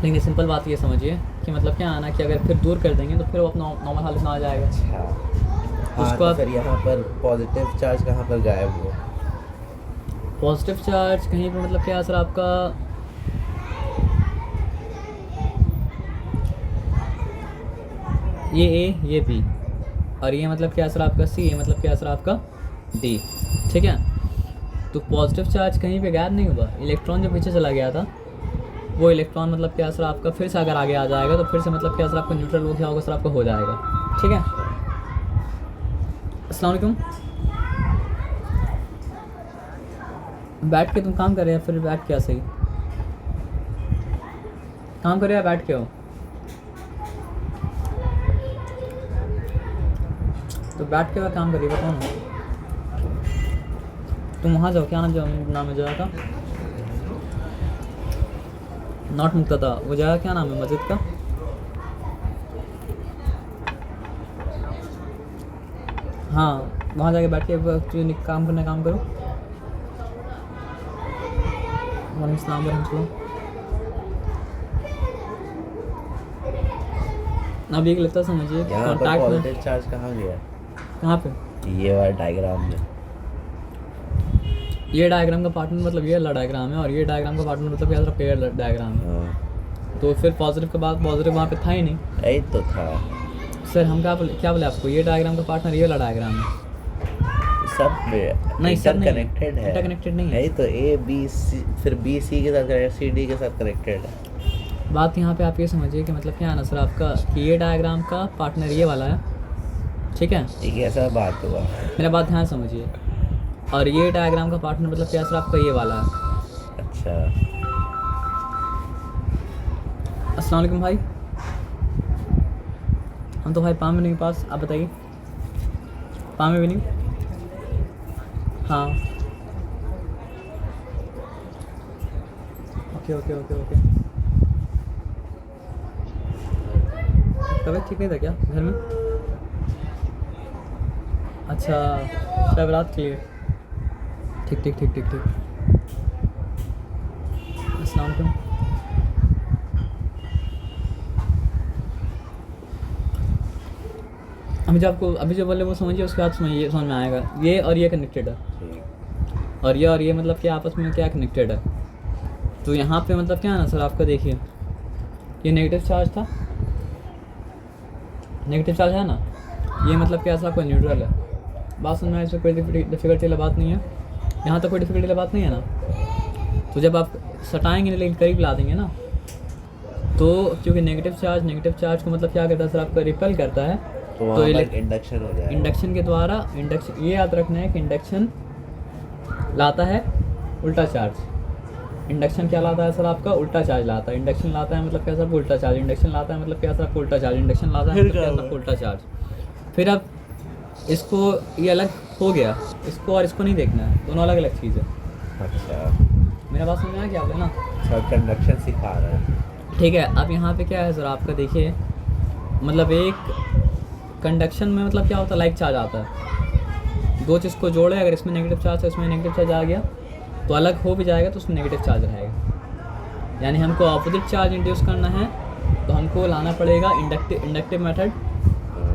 A: लेकिन सिंपल बात ये समझिए कि मतलब क्या आना कि अगर फिर दूर कर देंगे तो फिर वो अपना नॉर्मल हालत में आ जाएगा।
B: अच्छा हाँ,
A: उसको
B: तो
A: आप-
B: फिर यहाँ पर पॉजिटिव चार्ज कहाँ पर गायब हुआ?
A: पॉजिटिव चार्ज कहीं पे मतलब क्या सर आपका, ये ए ये बी और ये मतलब क्या सर आपका सी, ये मतलब क्या सर आपका डी, ठीक है। तो पॉजिटिव चार्ज कहीं पे गायब नहीं हुआ। इलेक्ट्रॉन जो पीछे चला गया था वो इलेक्ट्रॉन मतलब क्या सर आपका फिर से अगर आगे आ जाएगा तो फिर से मतलब क्या सर आपका न्यूट्रल वो क्या होगा सर आपका हो जाएगा, ठीक है। अस्सलाम वालेकुम। बैठ के तुम काम कर रहे हैं, फिर बैठ के सही काम कर रहे हैं, बैठ के हो तो बैठ के वह काम करिए, बताओ ना। तुम वहाँ जाओ, क्या नाम है जगह का, नॉट मुक्ता, वो जगह क्या नाम है मस्जिद का? हाँ वहाँ जाके बैठ के काम करना, काम करो। वालेकुम सलाम वरहमतुल्लाह। अब एक लगता समझिए
B: यहाँ पर
A: कॉन्टैक्ट में
B: पॉजिटिव चार्ज कहाँ गया?
A: कहाँ पे,
B: ये वाला डायग्राम में।
A: ये डायग्राम का पार्टनर मतलब ये वाला डायग्राम है और ये डायग्राम का पार्टनर मतलब क्या पेयर डायग्राम है।
B: हाँ
A: तो फिर पॉजिटिव के बाद पॉजिटिव वहाँ पे था ही नहीं।
B: यही तो था।
A: सर हम क्या बोले आपको, ये डायग्राम का पार्टनर ये वाला डायग्राम है।
B: सब
A: नहीं सर नहीं,
B: इंटरकनेक्टेड है।
A: इंटरकनेक्टेड नहीं है।
B: यही तो ए बी सी, फिर बी सी के साथ कनेक्टेड, सी डी के साथ कनेक्टेड है।
A: बात यहाँ पे आप ये समझिए कि मतलब क्या है ना सर आपका कि ये डायग्राम का पार्टनर ये वाला है, ठीक है।
B: एक ऐसा बात हुआ।
A: मेरा बात ध्यान समझिए, और ये डायग्राम का पार्टनर मतलब क्या सर आपका ये वाला है।
B: अच्छा
A: अस्सलाम वालेकुम भाई। हम तो भाई पाम के पास, आप बताइए। पाम भी नहीं, हाँ ओके ओके ओके ओके। तबीयत ठीक नहीं था क्या घर में? अच्छा शब रात के लिए, ठीक ठीक ठीक ठीक ठीक। अस्सलाम वालेकुम। अभी जो बोले वो समझिए, उसके बाद समझ में आएगा। ये और ये कनेक्टेड है,
B: ठीक।
A: और ये मतलब क्या आपस में क्या कनेक्टेड है। तो यहाँ पे मतलब क्या है ना सर आपका, देखिए ये नेगेटिव चार्ज था, नेगेटिव चार्ज है ना, ये मतलब क्या सर आपका न्यूट्रल है। बात समझ में आए, इसमें कोई डिफिकल्टी वाला बात नहीं है, यहाँ तक कोई डिफिकल्टी वाला बात नहीं है ना। तो जब आप सटाएंगे लेकिन करीब ला देंगे ना, तो क्योंकि नेगेटिव चार्ज को मतलब क्या करता है सर आपका रिपेल करता है,
B: तो वहाँ पर इंडक्शन हो जाएगा।
A: इंडक्शन के द्वारा, इंडक्शन ये याद रखना है कि इंडक्शन लाता है उल्टा चार्ज। इंडक्शन क्या लाता है सर आपका, उल्टा चार्ज लाता है। इंडक्शन लाता है मतलब क्या सर उल्टा चार्ज, इंडक्शन लाता है मतलब क्या सर आपको उल्टा चार्ज, इंडक्शन लाता है मतलब क्या सर उल्टा चार्ज। फिर अब इसको ये अलग हो गया, इसको और इसको नहीं देखना है, दोनों अलग अलग चीज़ है।
B: अच्छा
A: मेरा बात समझ में आया क्या आपने ना?
B: सब कंडक्शन सिखा रहा है।
A: ठीक है। अब यहाँ पे क्या है सर आपका, देखिए मतलब एक कंडक्शन में मतलब क्या होता है, लाइक चार्ज आता है, दो चीज़ को जोड़े, अगर इसमें नेगेटिव चार्ज है इसमें नेगेटिव चार्ज आ गया तो अलग हो भी जाएगा तो उसमें नेगेटिव चार्ज रहेगा। यानी हमको ऑपोजिट चार्ज इंड्यूस करना है तो हमको लाना पड़ेगा इंडक्टिव मेथड,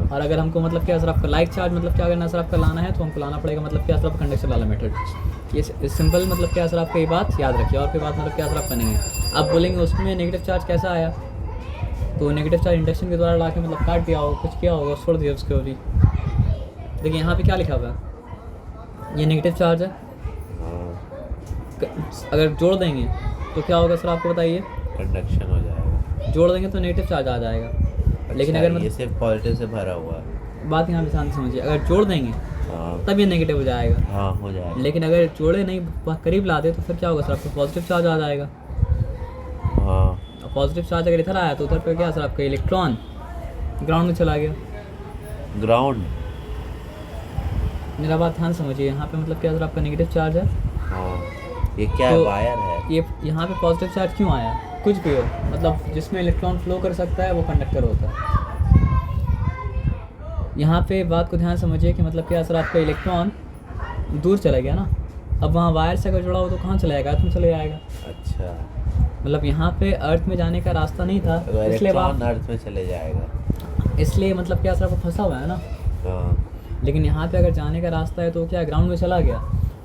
A: और अगर हमको मतलब क्या सर आपका लाइक चार्ज मतलब क्या करना है सर आपका लाना है तो हमको लाना पड़ेगा मतलब क्या सर आपका कंडक्शन वाला मेथड। ये सिंपल मतलब क्या सर आपका ये बात याद रखिए, और कोई बात मतलब क्या सर आपका नहीं है। आप बोलेंगे उसमें नेगेटिव चार्ज कैसा आया, तो नेगेटिव चार्ज इंडक्शन के द्वारा ला के मतलब काट दिया होगा, कुछ किया होगा, छोड़ दिया उसके भी। देखिए यहाँ पे क्या लिखा हुआ है, ये नेगेटिव चार्ज है, अगर जोड़ देंगे तो क्या होगा सर आपको बताइए,
B: कंडक्शन हो जाएगा।
A: जोड़ देंगे तो नेगेटिव चार्ज आ जाएगा। लेकिन अगर
B: ये सिर्फ पॉजिटिव से भरा हुआ है।
A: बात यहाँ पे ध्यान से समझिए, अगर जोड़ देंगे तब ये नेगेटिव हो जाएगा।
B: हाँ हो जाएगा।
A: लेकिन अगर जोड़े नहीं करीब ला दे तो फिर क्या होगा सर आपको पॉजिटिव चार्ज आ जाएगा।
B: हाँ
A: पॉजिटिव चार्ज अगर इधर आया तो उधर पे क्या सर आपका इलेक्ट्रॉन ग्राउंड में चला गया।
B: ग्राउंड,
A: मेरा बात ध्यान समझिए, यहाँ पे मतलब क्या सर आपका नेगेटिव चार्ज है।
B: हाँ ये क्या है,
A: तो
B: वायर है।
A: ये यहाँ पे पॉजिटिव चार्ज क्यों आया, कुछ भी हो मतलब जिसमें इलेक्ट्रॉन फ्लो कर सकता है वो कंडक्टर होता है। यहाँ पे बात को ध्यान समझिए कि मतलब क्या सर आपका इलेक्ट्रॉन दूर चला गया ना, अब वहाँ वायर से अगर जुड़ा हो तो कहाँ चला जाएगा, अर्थ में चले जाएगा।
B: अच्छा,
A: मतलब यहाँ पे अर्थ में जाने का रास्ता नहीं था, इसलिए
B: इलेक्ट्रॉन अर्थ में चले जाएगा,
A: इसलिए मतलब क्या सर आपको फंसा हुआ है ना।
B: हाँ।
A: लेकिन यहाँ पे अगर जाने का रास्ता है तो क्या ग्राउंड में चला गया।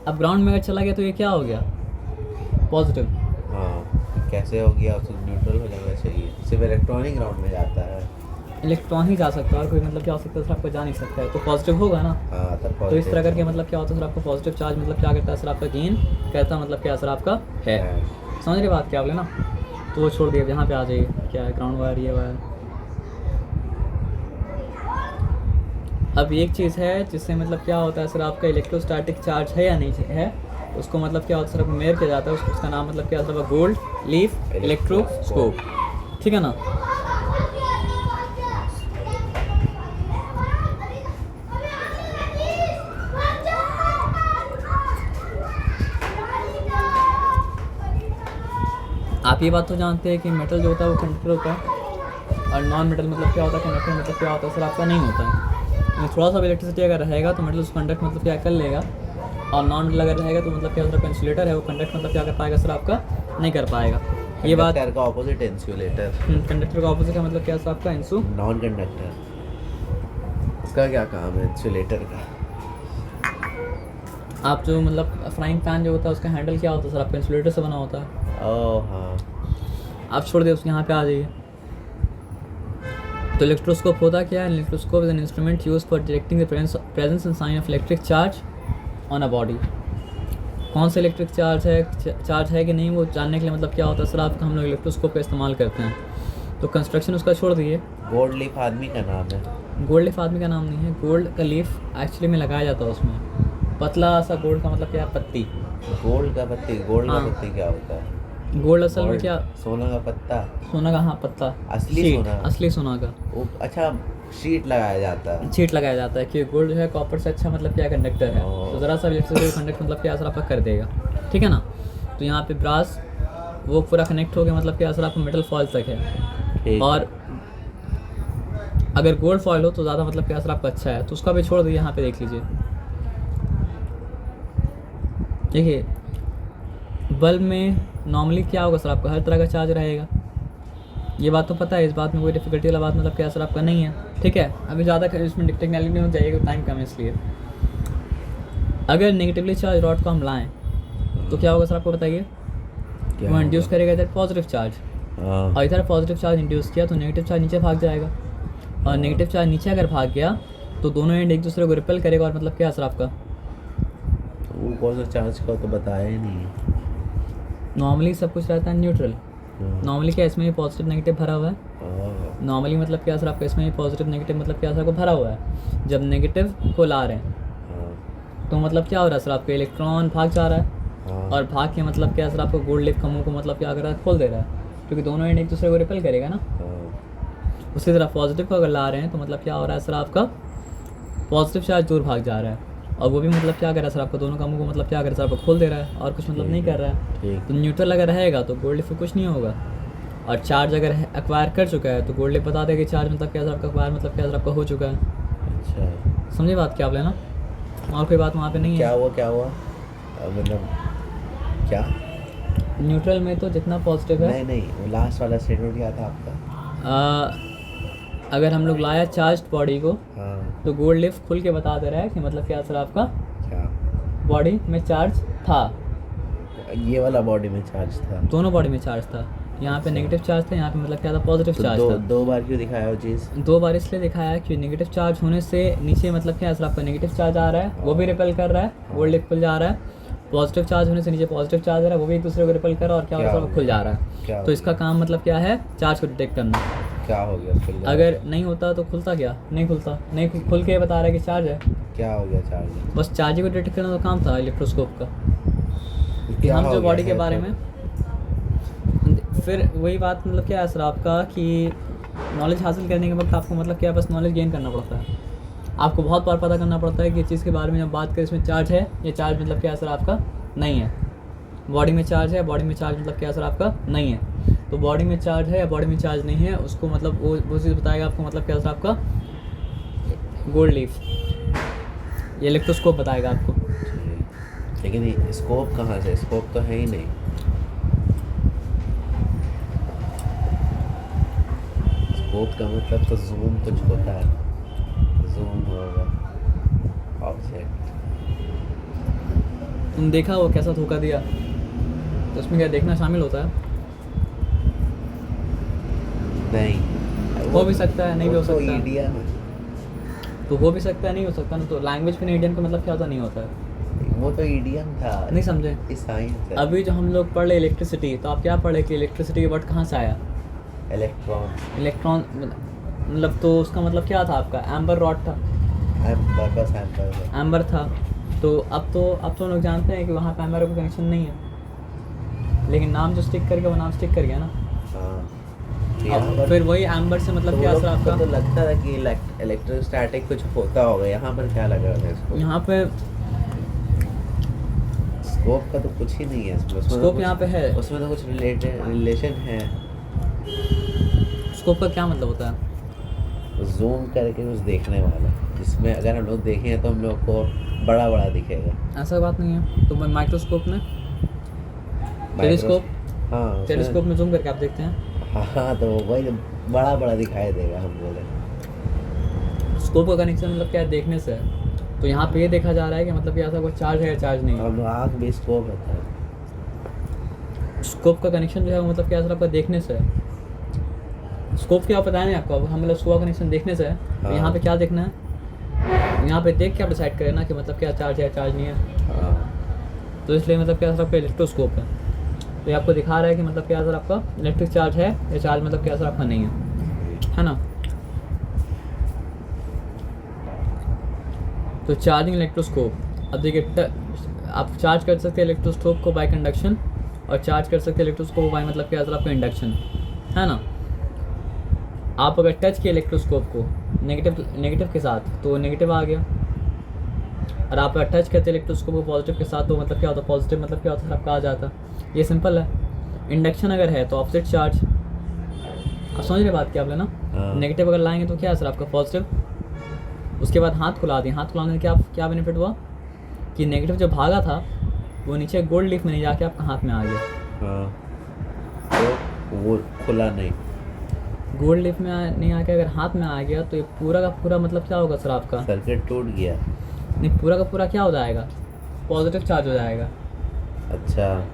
A: अब ग्राउंड में अगर चला गया तो ये क्या हो गया, पॉजिटिव।
B: हाँ कैसे हो गया, उसको न्यूट्रल हो जाना चाहिए, सिर्फ इलेक्ट्रॉन ही ग्राउंड में जाता है।
A: इलेक्ट्रॉन ही जा सकता है और कोई मतलब क्या हो सकता है सर आपको जा नहीं सकता है, तो पॉजिटिव होगा ना।
B: हाँ तब
A: तो इस तरह करके मतलब क्या होता है सर आपका पॉजिटिव चार्ज मतलब क्या करता है सर आपका गेन कहता है मतलब क्या सर आपका है। समझ रहे बात क्या बोले ना, तो वो छोड़ दिए, यहाँ पे आ जाइए क्या है ग्राउंड वायर, ये वायर। अब एक चीज़ है जिससे मतलब क्या होता है सर आपका इलेक्ट्रोस्टैटिक चार्ज है या नहीं है, उसको मतलब क्या होता है सर आपको मेयर किया जाता है, उसका नाम मतलब क्या होता है गोल्ड लीफ इलेक्ट्रोस्कोप, ठीक है ना। आप ये बात तो जानते हैं कि मेटल जो होता है वो कंडक्टर होता है, और नॉन मेटल मतलब क्या होता है कंडक्टर मतलब क्या होता है सर आपका नहीं होता है। थोड़ा सा इलेक्ट्रिसिटी अगर रहेगा तो मेटल उस कंडक्ट मतलब क्या कर लेगा, और नॉन मेटल अगर रहेगा तो मतलब क्या होता है इंसुलेटर है वो कंडक्ट मतलब क्या कर पाएगा सर आपका नहीं कर पाएगा। ये बात
B: कंडक्टर का ऑपोजिट इंसुलेटर,
A: कंडक्टर का ऑपोजिट है मतलब क्या सर आपका इंसु
B: नॉन कंडक्टर। इसका क्या काम है इंसुलेटर का।
A: आप जो मतलब फ्राइंग पैन जो होता है उसका हैंडल क्या होता है सर आपका इंसुलेटर से बना होता है।
B: ओह हाँ,
A: आप छोड़ दिए उसके यहाँ पे आ जाइए। तो इलेक्ट्रोस्कोप होता क्या है, electroscope is an instrument use for detecting the presence and sign of electric charge on a body. कौन सा इलेक्ट्रिक चार्ज है कि नहीं वो जानने के लिए मतलब क्या होता है सर आपका हम लोग इलेक्ट्रोस्कोप का इस्तेमाल करते हैं। तो कंस्ट्रक्शन उसका छोड़ दिए।
B: गोल्ड लीफ आदमी का नाम है।
A: गोल्ड लीफ आदमी का नाम नहीं है, गोल्ड का लीफ एक्चुअली में लगाया जाता है उसमें, पतला सा गोल्ड का मतलब क्या है पत्ती।
B: गोल्ड का पत्ती, गोल्ड
A: हाँ।
B: का पत्ती क्या होता है।
A: गोल्ड असल में
B: गोल्ड,
A: क्या,
B: सोना का पत्ता,
A: सोना का हाँ पत्ता,
B: असली
A: शीट,
B: सोना,
A: असली सोना का
B: वो अच्छा शीट लगाया जाता है।
A: शीट लगाया जाता है कि गोल्ड जो है कॉपर से अच्छा मतलब क्या कंडक्टर है,
B: ओह।
A: तो ज़रा सा इलेक्ट्रिसिटी कंडक्ट मतलब क्या असर आपका कर देगा, ठीक है ना। तो यहाँ पे ब्रास वो पूरा कनेक्ट हो गया मतलब क्या असर आपका मेटल फॉइल तक है,
B: ठीक।
A: और अगर गोल्ड फॉइल हो तो ज़्यादा मतलब क्या असर आपका अच्छा है, तो उसका भी छोड़ दीजिए। यहाँ पे देख लीजिए, देखिए बल्ब में नॉर्मली क्या होगा सर आपका हर तरह का चार्ज रहेगा, ये बात तो पता है, इस बात में कोई डिफिकल्टी वाला बात मतलब क्या सर आपका नहीं है, ठीक है। अभी ज़्यादा इसमें टेक्निकलिटी में जाइएगा, टाइम कम है इसलिए। अगर नेगेटिवली चार्ज रॉड को हम लाएं तो क्या होगा सर आपको बताइए, वो इंड्यूस करेगा इधर पॉजिटिव चार्ज, और इधर पॉजिटिव चार्ज इंड्यूस किया तो नेगेटिव चार्ज नीचे भाग जाएगा, और नेगेटिव चार्ज नीचे अगर भाग गया तो दोनों एंड एक दूसरे को रिपेल करेगा, और मतलब क्या असर आपका
B: वो कौन सा चार्ज का तो बताया ही नहीं।
A: नॉर्मली सब कुछ रहता है न्यूट्रल। नॉर्मली क्या इसमें भी पॉजिटिव नेगेटिव भरा हुआ है, नॉर्मली मतलब क्या सर आपका इसमें भी पॉजिटिव नेगेटिव मतलब क्या सर को भरा हुआ है। जब नेगेटिव को ला रहे हैं तो मतलब क्या हो रहा है सर आपका इलेक्ट्रॉन भाग जा रहा है, और भाग के मतलब क्या सर आपको गोल्ड लीफ का मुंह को मतलब क्या कर रहा है खोल दे रहा है, क्योंकि दोनों एंड एक दूसरे को रिपेल करेगा ना। उसी तरह पॉजिटिव को अगर ला रहे हैं तो मतलब क्या हो रहा है सर आपका पॉजिटिव चार्ज दूर भाग जा रहा है, और वो भी मतलब क्या कर रहा है सर आपको दोनों का मुंह को मतलब क्या कर रहा है सर आपको खोल दे रहा है, और कुछ मतलब नहीं कर रहा है। तो न्यूट्रल अगर रहेगा तो गोल्ड लीफ कुछ नहीं होगा, और चार्ज अगर एक्वायर कर चुका है तो गोल्ड लीफ बता देगा कि चार्ज मतलब क्या सर आपका एक्वायर मतलब क्या सर आपका हो चुका है।
B: अच्छा
A: समझे बात क्या आप लेना। और कोई बात वहाँ पे नहीं
B: क्या
A: है।
B: हुआ मतलब क्या?
A: न्यूट्रल में तो जितना पॉजिटिव है,
B: नहीं वो लास्ट वाला स्टेटमेंट क्या था आपका?
A: अगर हम लोग लाया चार्ज बॉडी को,
B: हाँ
A: तो गोल्ड लीफ खुल के बता दे रहा है कि मतलब क्या सर आपका
B: क्या?
A: बॉडी में चार्ज था,
B: ये वाला बॉडी में चार्ज था?
A: दोनों बॉडी में चार्ज था। यहाँ पे नेगेटिव चार्ज था, यहाँ पे मतलब क्या था पॉजिटिव
B: तो
A: चार्ज था।
B: दो बार क्यों दिखाया वो चीज़?
A: 2 बार इसलिए दिखाया है कि नेगेटिव चार्ज होने से नीचे मतलब क्या सर आपका नेगेटिव चार्ज आ रहा है, वो भी रिपेल कर रहा है, गोल्ड लीफ खुल जा रहा है। पॉजिटिव चार्ज होने से नीचे पॉजिटिव चार्ज आ रहा है, वो भी एक दूसरे को रिपेल कर रहा है और क्या हो रहा है, सब खुल जा रहा
B: क्या
A: है।
B: हो
A: तो इसका काम मतलब क्या है, चार्ज को डिटेक्ट करना।
B: क्या हो गया खुल गया?
A: अगर नहीं होता तो खुलता क्या, नहीं खुलता, नहीं खुल के बता रहा है कि चार्ज है।
B: क्या हो गया चार्ज?
A: बस चार्ज को डिटेक्ट करना तो काम था इलेक्ट्रोस्कोप का। कि
B: क्या
A: हम
B: हो
A: जो
B: गया
A: बॉडी के
B: है
A: बारे
B: तो?
A: में, फिर वही बात मतलब क्या है सर आपका कि नॉलेज हासिल करने के वक्त आपको मतलब क्या बस नॉलेज गेन करना पड़ता है। आपको बहुत बार पता करना पड़ता है कि इस चीज़ के बारे में जब बात करें इसमें चार्ज है, ये चार्ज मतलब क्या सर आपका नहीं है। बॉडी में चार्ज है, बॉडी में चार्ज मतलब क्या सर आपका नहीं है। तो बॉडी में चार्ज है या बॉडी में चार्ज नहीं है, उसको मतलब वो चीज़ बताएगा आपको मतलब क्या सर आपका गोल्ड लीफ, ये इलेक्ट्रोस्कोप बताएगा आपको।
B: लेकिन ये स्कोप कहाँ से? स्कोप तो है ही नहीं। स्कोप का मतलब तो जूम कुछ होता है, जूम होगा ऑब्जेक्ट।
A: तुम देखा वो कैसा धोखा दिया, तो उसमें क्या देखना शामिल होता है?
B: नहीं
A: हो भी सकता है, नहीं भी हो
B: तो
A: सकता है।
B: इडियम है।
A: तो हो भी सकता है, नहीं हो सकता ना। तो लैंग्वेज में इंडियन का मतलब क्या होता, नहीं होता है।
B: वो तो इडियम था,
A: नहीं समझे?
B: ये साइंस है।
A: अभी जो हम लोग पढ़ रहे इलेक्ट्रिसिटी, तो आप क्या पढ़े कि इलेक्ट्रिसिटी का वर्ड कहाँ से आया?
B: इलेक्ट्रॉन,
A: इलेक्ट्रॉन मतलब, तो उसका मतलब क्या था आपका? एम्बर रॉड था,
B: बस एम्पर है।
A: एम्बर था। तो अब तो लोग जानते हैं कि वहाँ पे एम्बर का कनेक्शन नहीं है, लेकिन नाम जो स्टिक करके वो नाम स्टिक कर गया ना।
B: हाँ
A: अब फिर वही एम्बर से मतलब क्या सर आपका?
B: तो लगता था कि इलेक्ट्रोस्टैटिक कुछ होता होगा, यहाँ पर क्या लगा है इसको?
A: यहाँ पे
B: स्कोप का तो कुछ ही नहीं है इसमें।
A: स्कोप यहाँ पे है।
B: उसमें तो कुछ रिलेशन है।
A: स्कोप का क्या मतलब होता है?
B: जूम करके कुछ देखने वाला, जिसमें अगर हम लोग देखें तो हम लोग को बड़ा बड़ा दिखेगा।
A: ऐसा बात नहीं है। तो माइक्रोस्कोप में, टेलीस्कोप,
B: हाँ
A: टेलीस्कोप में जूम करके आप देखते हैं।
B: हाँ तो वही बड़ा बड़ा दिखाई देगा हम बोले।
A: स्कोप का कनेक्शन मतलब क्या है, देखने से है। तो यहाँ पे ये देखा जा रहा है कि मतलब कि ऐसा कोई चार्ज है या चार्ज नहीं है।
B: हम आँख भी स्कोप होता है।
A: स्कोप का कनेक्शन जो है वो मतलब क्या सर आपका देखने से है। स्कोप क्या पता नहीं आपको? अब हम मतलब स्कोप का कनेक्शन देखने से है। तो
B: हाँ।
A: यहाँ पे क्या देखना है, यहाँ पे देख के आप डिसाइड करें ना कि मतलब क्या चार्ज है या चार्ज नहीं है।
B: हाँ
A: तो इसलिए मतलब क्या सर आपका इलेक्ट्रोस्कोप है। तो ये आपको दिखा रहा है कि मतलब क्या सर आपका इलेक्ट्रिक चार्ज है या चार्ज मतलब क्या सर आपका नहीं है ना। तो चार्जिंग इलेक्ट्रोस्कोप, अब देखिए आप चार्ज कर सकते हैं इलेक्ट्रोस्कोप को बाय कंडक्शन, और चार्ज कर सकते हैं इलेक्ट्रोस्कोप को बाय मतलब क्या सर आपका इंडक्शन, है ना। आप अगर टच किए इलेक्ट्रोस्कोप को नेगेटिव के साथ तो नेगेटिव आ गया, और आप अगर टच करते इलेक्ट्रोस्कोप को पॉजिटिव के साथ तो मतलब क्या होता, पॉजिटिव मतलब क्या होता है आपका आ जाता। ये सिंपल है। इंडक्शन अगर है तो ऑपोजिट चार्ज, आप समझ रहे बात क्या आपने ना।
B: हाँ।
A: नेगेटिव अगर लाएंगे तो क्या है सर आपका पॉजिटिव। उसके बाद हाथ खुला दिए, हाथ खुलाने से क्या बेनिफिट हुआ कि नेगेटिव जो भागा था वो नीचे गोल्ड लीफ में नहीं जाके आपका हाथ में आ गया।
B: हाँ तो वो खुला नहीं,
A: गोल्ड लीफ में नहीं आके अगर हाथ में आ गया तो ये पूरा का पूरा मतलब क्या होगा सर आपका,
B: सर्किट टूट गया।
A: नहीं पूरा का पूरा क्या हो जाएगा, पॉजिटिव चार्ज हो जाएगा।
B: अच्छा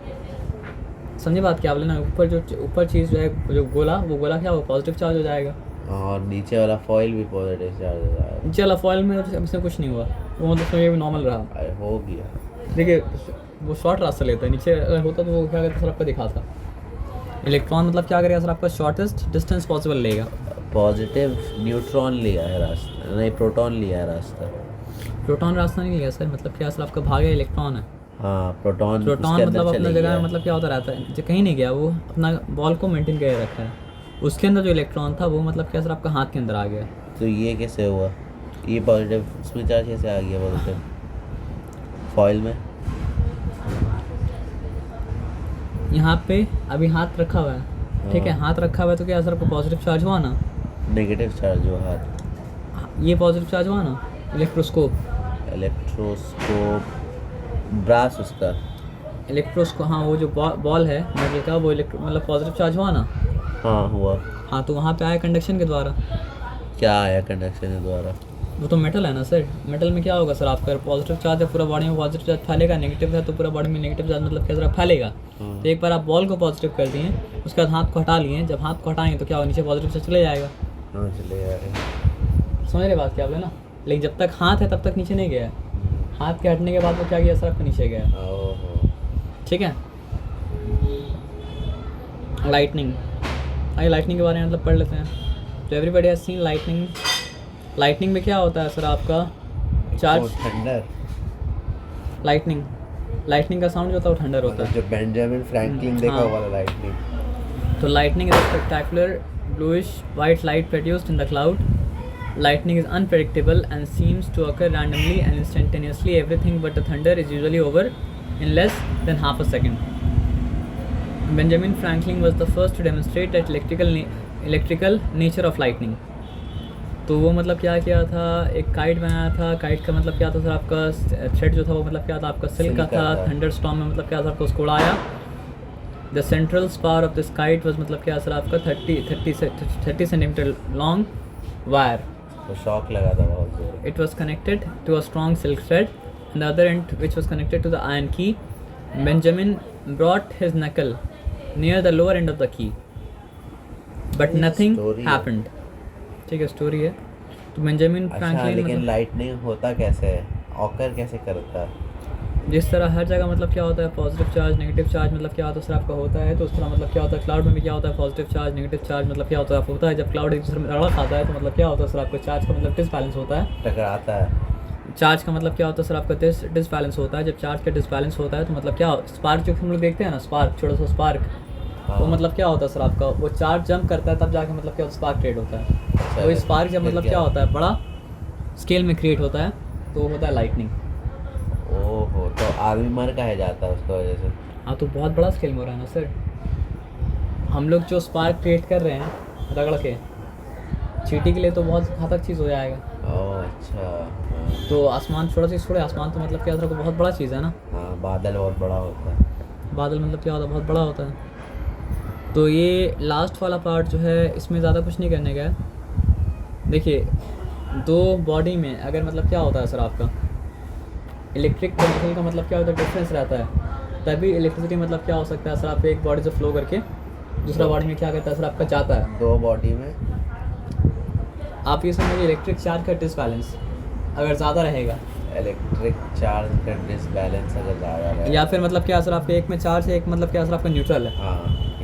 A: समझे बात क्या बोले ना। ऊपर चीज़ जो है जो गोला, वो गोला क्या होगा, पॉजिटिव चार्ज हो जाएगा।
B: और नीचे वाला फॉइल भी पॉजिटिव चार्ज हो जाएगा।
A: नीचे वाला फॉइल में इसमें कुछ नहीं हुआ, वो मतलब समझिए भी नॉर्मल रहा।
B: अरे हो गया। देखिए
A: वो शॉर्ट रास्ता लेता है, नीचे अगर होता तो वो क्या करता सर आपका दिखाता। इलेक्ट्रॉन मतलब क्या करेगा सर आपका, शॉर्टेस्ट डिस्टेंस पॉसिबल लेगा।
B: पॉजिटिव न्यूट्रॉन लिया है रास्ता, नहीं प्रोटॉन लिया है रास्ता।
A: प्रोटॉन रास्ता नहीं लिया सर, मतलब क्या सर आपका भागे इलेक्ट्रॉन है।
B: हाँ प्रोटॉन
A: मतलब अपना जगह में मतलब क्या होता रहता है, जो कहीं नहीं गया, वो अपना बॉल को मेंटेन करके रखा है। उसके अंदर जो इलेक्ट्रॉन था वो मतलब क्या सर आपका हाथ के अंदर आ गया।
B: तो ये कैसे हुआ, ये पॉजिटिव उसमें चार्ज कैसे आ गया पॉजिटिव फॉइल में?
A: यहाँ पे अभी हाथ रखा हुआ है, ठीक है,
B: हाँ।
A: हाथ रखा हुआ है तो क्या सर आपको पॉजिटिव चार्ज हुआ ना,
B: नेगेटिव चार्ज हुआ हाथ।
A: ये पॉजिटिव चार्ज हुआ ना। इलेक्ट्रोस्कोप
B: इलेक्ट्रोस्कोप ब्रास उसका।
A: इलेक्ट्रोस्को, हाँ वो जो बॉल है मेटल का, वो मतलब पॉजिटिव चार्ज हुआ ना,
B: हाँ हुआ।
A: हाँ तो वहाँ पे आया कंडक्शन के द्वारा।
B: क्या आया कंडक्शन के द्वारा?
A: वो तो मेटल है ना सर, मेटल में क्या होगा सर आपका, पॉजिटिव चार्ज है पूरा बॉडी में पॉजिटिव चार्ज फैलेगा, नेगेटिव है तो पूरा बॉडी में नेगेटिव चार्ज मतलब क्या फैलेगा। तो एक बार आप बॉल को पॉजिटिव कर दिए, उसके बाद हाथ को हटा लिए, जब हाथ को हटाएंगे तो क्या होगा, नीचे पॉजिटिव चार्ज चले जाएगा।
B: हाँ चले जाएगा।
A: समझ रहे बात क्या बोले ना, लेकिन जब तक हाथ है तब तक नीचे नहीं गया, हाथ के हटने के बाद वो क्या किया सर आपको नीचे गया।
B: ओहो।
A: ठीक है। लाइटनिंग, आइए लाइटनिंग के बारे में मतलब पढ़ लेते हैं। तो everybody has seen lightning. Lightning में क्या होता है सर आपका, चार्ज।
B: थंडर।
A: लाइटनिंग का साउंड जो होता है वो थंडर होता है।
B: जो बेंजामिन फ्रैंकलिन देखा
A: हाँ।
B: वाला लाइटनिंग।
A: तो lightning is spectacular bluish white light produced in the cloud. Lightning is unpredictable and seems to occur randomly and instantaneously. Everything but the thunder is usually over in less than half a second. Benjamin Franklin was the first to demonstrate that electrical nature of lightning. तो वो मतलब क्या किया था, एक kite बनाया था। Kite का मतलब क्या था सर आपका, थ्रेड जो था वो मतलब क्या था आपका सिल्क का था। थंडर स्टॉर्म में मतलब क्या था आपको उसको उड़ाया। The central spar of this kite was मतलब क्या सर आपका 30 सेंटीमीटर लॉन्ग वायर।
B: तो शॉक लगा था बहुत जोर।
A: It was connected to a strong silk thread, and the other end, which was connected to the iron key. Benjamin brought his knuckle near the lower end of the key, but nothing happened. ठीक है, story है। तो Benjamin Franklin
B: लेकिन lightning होता कैसे है, occur कैसे करता है?
A: जिस तरह हर जगह मतलब क्या होता है पॉजिटिव चार्ज नेगेटिव चार्ज मतलब क्या होता है सर आपका होता है, तो उस तरह मतलब क्या होता है क्लाउड में भी क्या होता है पॉजिटिव चार्ज नेगेटिव चार्ज मतलब क्या होता है होता है। जब क्लाउड एक दूसरे में लड़ा खाता है तो मतलब क्या होता है सर आपका चार्ज का मतलब डिसबैलेंस होता है,
B: टकराता है।
A: चार्ज का मतलब क्या होता है सर आपका डिसबैलेंस होता है। जब चार्ज का डिसबैलेंस होता है तो मतलब क्या स्पार्क जो हम लोग देखते हैं ना, स्पार्क छोटा सा स्पार्क, वो मतलब क्या होता है सर आपका, वो चार्ज जंप करता है तब जाके मतलब क्या स्पार्क क्रिएट होता है। तो स्पार्क जब मतलब क्या होता है बड़ा स्केल में क्रिएट होता है तो होता है लाइटनिंग।
B: ओहो, तो आदमी मर काहे जाता है उसकी वजह से?
A: हाँ तो बहुत बड़ा स्केल में हो रहा है ना सर। हम लोग जो स्पार्क क्रिएट कर रहे हैं रगड़ के, चींटी के लिए तो बहुत घातक चीज़ हो जाएगा।
B: ओह अच्छा।
A: तो आसमान छोटा सी छोड़े, आसमान तो मतलब क्या होता है बहुत बड़ा चीज़ है ना।
B: हाँ, बादल बहुत बड़ा होता है।
A: बादल मतलब क्या होता है बहुत बड़ा होता है। तो ये लास्ट वाला पार्ट जो है इसमें ज़्यादा कुछ नहीं करने का है। देखिए दो बॉडी में अगर मतलब क्या होता है सर आपका इलेक्ट्रिक पोटेंशियल का मतलब क्या होता है डिफरेंस रहता है, तभी इलेक्ट्रिसिटी मतलब क्या हो सकता है सर आप एक बॉडी से फ्लो करके दूसरा बॉडी में क्या करता है सर आपका जाता है।
B: दो बॉडी में
A: आप ये समझिए इलेक्ट्रिक चार्ज का डिसबैलेंस अगर ज़्यादा रहेगा,
B: इलेक्ट्रिक चार्ज का डिसबैलेंस अगर ज़्यादा है,
A: या फिर मतलब क्या सर आपके एक में चार्ज है एक मतलब क्या सर आपका न्यूट्रल है,
B: हाँ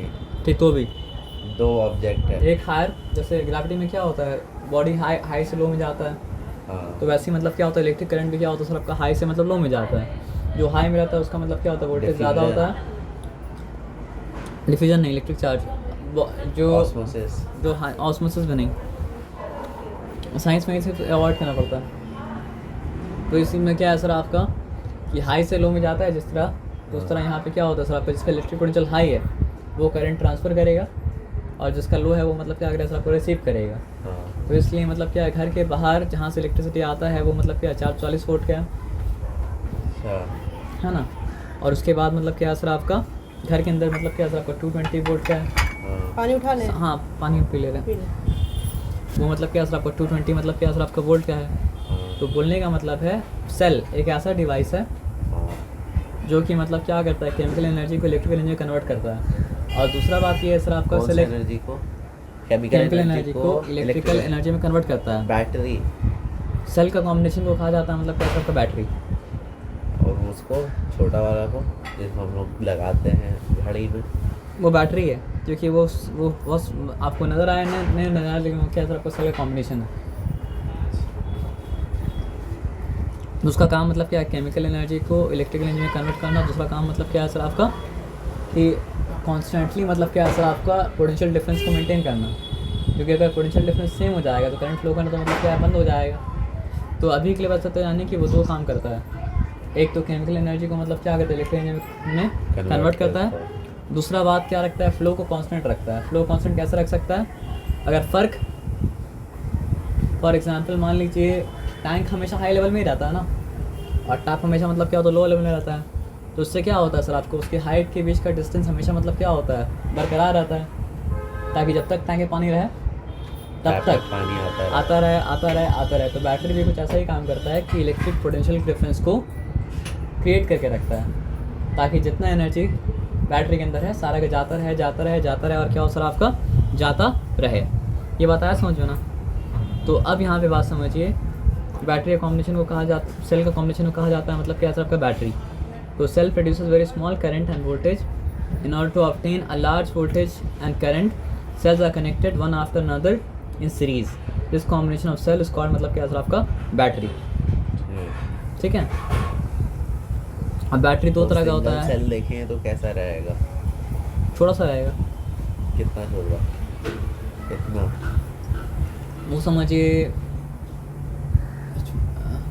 A: ठीक, तो भी
B: दो ऑब्जेक्ट है।
A: एक हायर, जैसे ग्रेविटी में क्या होता है बॉडी हाई से लो में जाता है,
B: हाँ
A: तो वैसे ही मतलब क्या होता है इलेक्ट्रिक करंट भी क्या होता है सर आपका हाई से मतलब लो में जाता है। जो हाई में रहता है उसका मतलब क्या होता है वोल्टेज ज़्यादा होता है। डिफ्यूजन नहीं, इलेक्ट्रिक चार्ज जो
B: ऑस्मोसिस।
A: जो ऑस्मोसिस भी नहीं, साइंस में इसे अवॉइड करना पड़ता है। तो इसी में क्या है सर आपका कि हाई से लो में जाता है जिस तरह, तो उस तरह यहाँ पे क्या होता है सर आपका जिसका इलेक्ट्रिक पोटेंशियल हाई है वो करंट ट्रांसफ़र करेगा और जिसका लो है वो मतलब क्या करेगा सर आपको रिसीव करेगा।
B: हाँ
A: तो इसलिए मतलब क्या है घर के बाहर जहाँ से इलेक्ट्रिसिटी आता है वो मतलब क्या 440 वोल्ट का
B: अच्छा।
A: है ना, और उसके बाद मतलब क्या है सर आपका घर के अंदर मतलब क्या है सर आपका 220 वोल्ट का है।
B: हाँ
C: पानी उठा ले,
A: हाँ पानी पी ले रहे
C: पी
A: हैं,
C: ले।
A: वो मतलब क्या है सर आपका 220 मतलब क्या है सर आपका वोल्ट का है।
B: हाँ,
A: तो बोलने का मतलब है सेल एक ऐसा डिवाइस है
B: हाँ,
A: जो कि मतलब क्या करता है केमिकल एनर्जी को इलेक्ट्रिकल एनर्जी कन्वर्ट करता है। और दूसरा बात ये है सर आपका
B: कौन सी एनर्जी को?
A: केमिकल एनर्जी को इलेक्ट्रिकल एनर्जी में कन्वर्ट करता है।
B: बैटरी
A: सेल का कॉम्बिनेशन को कहा जाता है मतलब क्या सर आपका बैटरी,
B: और उसको छोटा वाला को जिसको हम लोग लगाते हैं घड़ी में,
A: वो बैटरी है क्योंकि वो आपको नज़र आया नहीं नज़र आया, लेकिन वो क्या सर आपका सेल का कॉम्बिनेशन है। उसका काम मतलब क्या है केमिकल एनर्जी को इलेक्ट्रिकल एनर्जी में कन्वर्ट करना। दूसरा काम मतलब क्या है सर आपका कि कॉन्स्टेंटली मतलब क्या है सर आपका पोटेंशियल डिफरेंस को मेंटेन करना, क्योंकि अगर पोटेंशियल डिफरेंस सेम हो जाएगा तो करंट फ्लो करना तो मतलब क्या है बंद हो जाएगा। तो अभी के लिए बस तो जानिए कि वो दो काम करता है, एक तो केमिकल एनर्जी को मतलब क्या करता है इलेक्ट्रिकल एनर्जी में कन्वर्ट करता है, दूसरा बात क्या रखता है फ्लो को कांस्टेंट रखता है। फ्लो कांस्टेंट कैसे रख सकता है, अगर फ़र्क फॉर एग्जांपल मान लीजिए टैंक हमेशा हाई लेवल में ही रहता है ना, और टैप हमेशा मतलब क्या होता है लो लेवल में रहता है, तो उससे क्या होता है सर आपको उसके हाइट के बीच का डिस्टेंस हमेशा मतलब क्या होता है बरकरार रहता है, ताकि जब तक टैंक में पानी रहे तब
B: टैप
A: तक
B: पानी आता है।
A: आता रहे। तो बैटरी भी कुछ ऐसा ही काम करता है कि इलेक्ट्रिक पोटेंशियल डिफरेंस को क्रिएट करके रखता है, ताकि जितना एनर्जी बैटरी के अंदर है सारा का जाता रहे और क्या हो सर आपका जाता रहे। ये बताया समझो ना। तो अब यहाँ पे बात समझिए, बैटरी कॉम्बिनेशन को कहा जाता सेल का कॉम्बिनेशन को कहा जाता है मतलब क्या सर आपका बैटरी। तो cell produces very small current and voltage in order to obtain a large voltage and current cells are connected one after another in series. This combination of cell is called मतलब क्या sir आपका battery. ठीक है। अब battery दो तरह का होता है,
B: सेल देखें तो कैसा रहेगा?
A: छोटा सा रहेगा,
B: कितना छोटा? कितना?
A: वो समझिए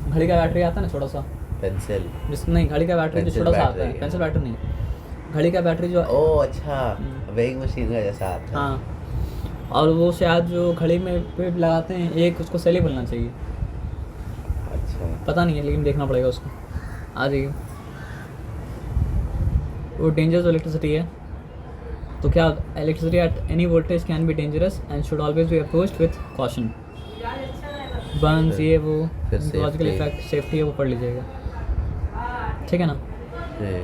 A: घड़ी का बैटरी आता है ना छोटा सा,
B: पेंसिल?
A: जिस नहीं घड़ी का बैटरी जो
B: पेंसिल
A: छोटा सा आता
B: बैटरी
A: है,
B: है।
A: पेंसिल बैटरी नहीं, घड़ी का बैटरी जो
B: ओह अच्छा, वेइंग मशीन का जैसा आता है।
A: हाँ, और वो शायद जो घड़ी में पे लगाते हैं एक उसको सेल ही बोलना चाहिए,
B: अच्छा
A: पता नहीं है लेकिन देखना पड़ेगा उसको। आ जाइए, वो डेंजरस इलेक्ट्रिसिटी है। तो क्या electricity at any voltage can be dangerous and should always be approached with caution. Burns ये वो
B: फिर
A: लॉजिकल
B: safety।
A: इफेक्ट सेफ्टी है वो पढ़ लीजिएगा, ठीक है ना।
B: जी।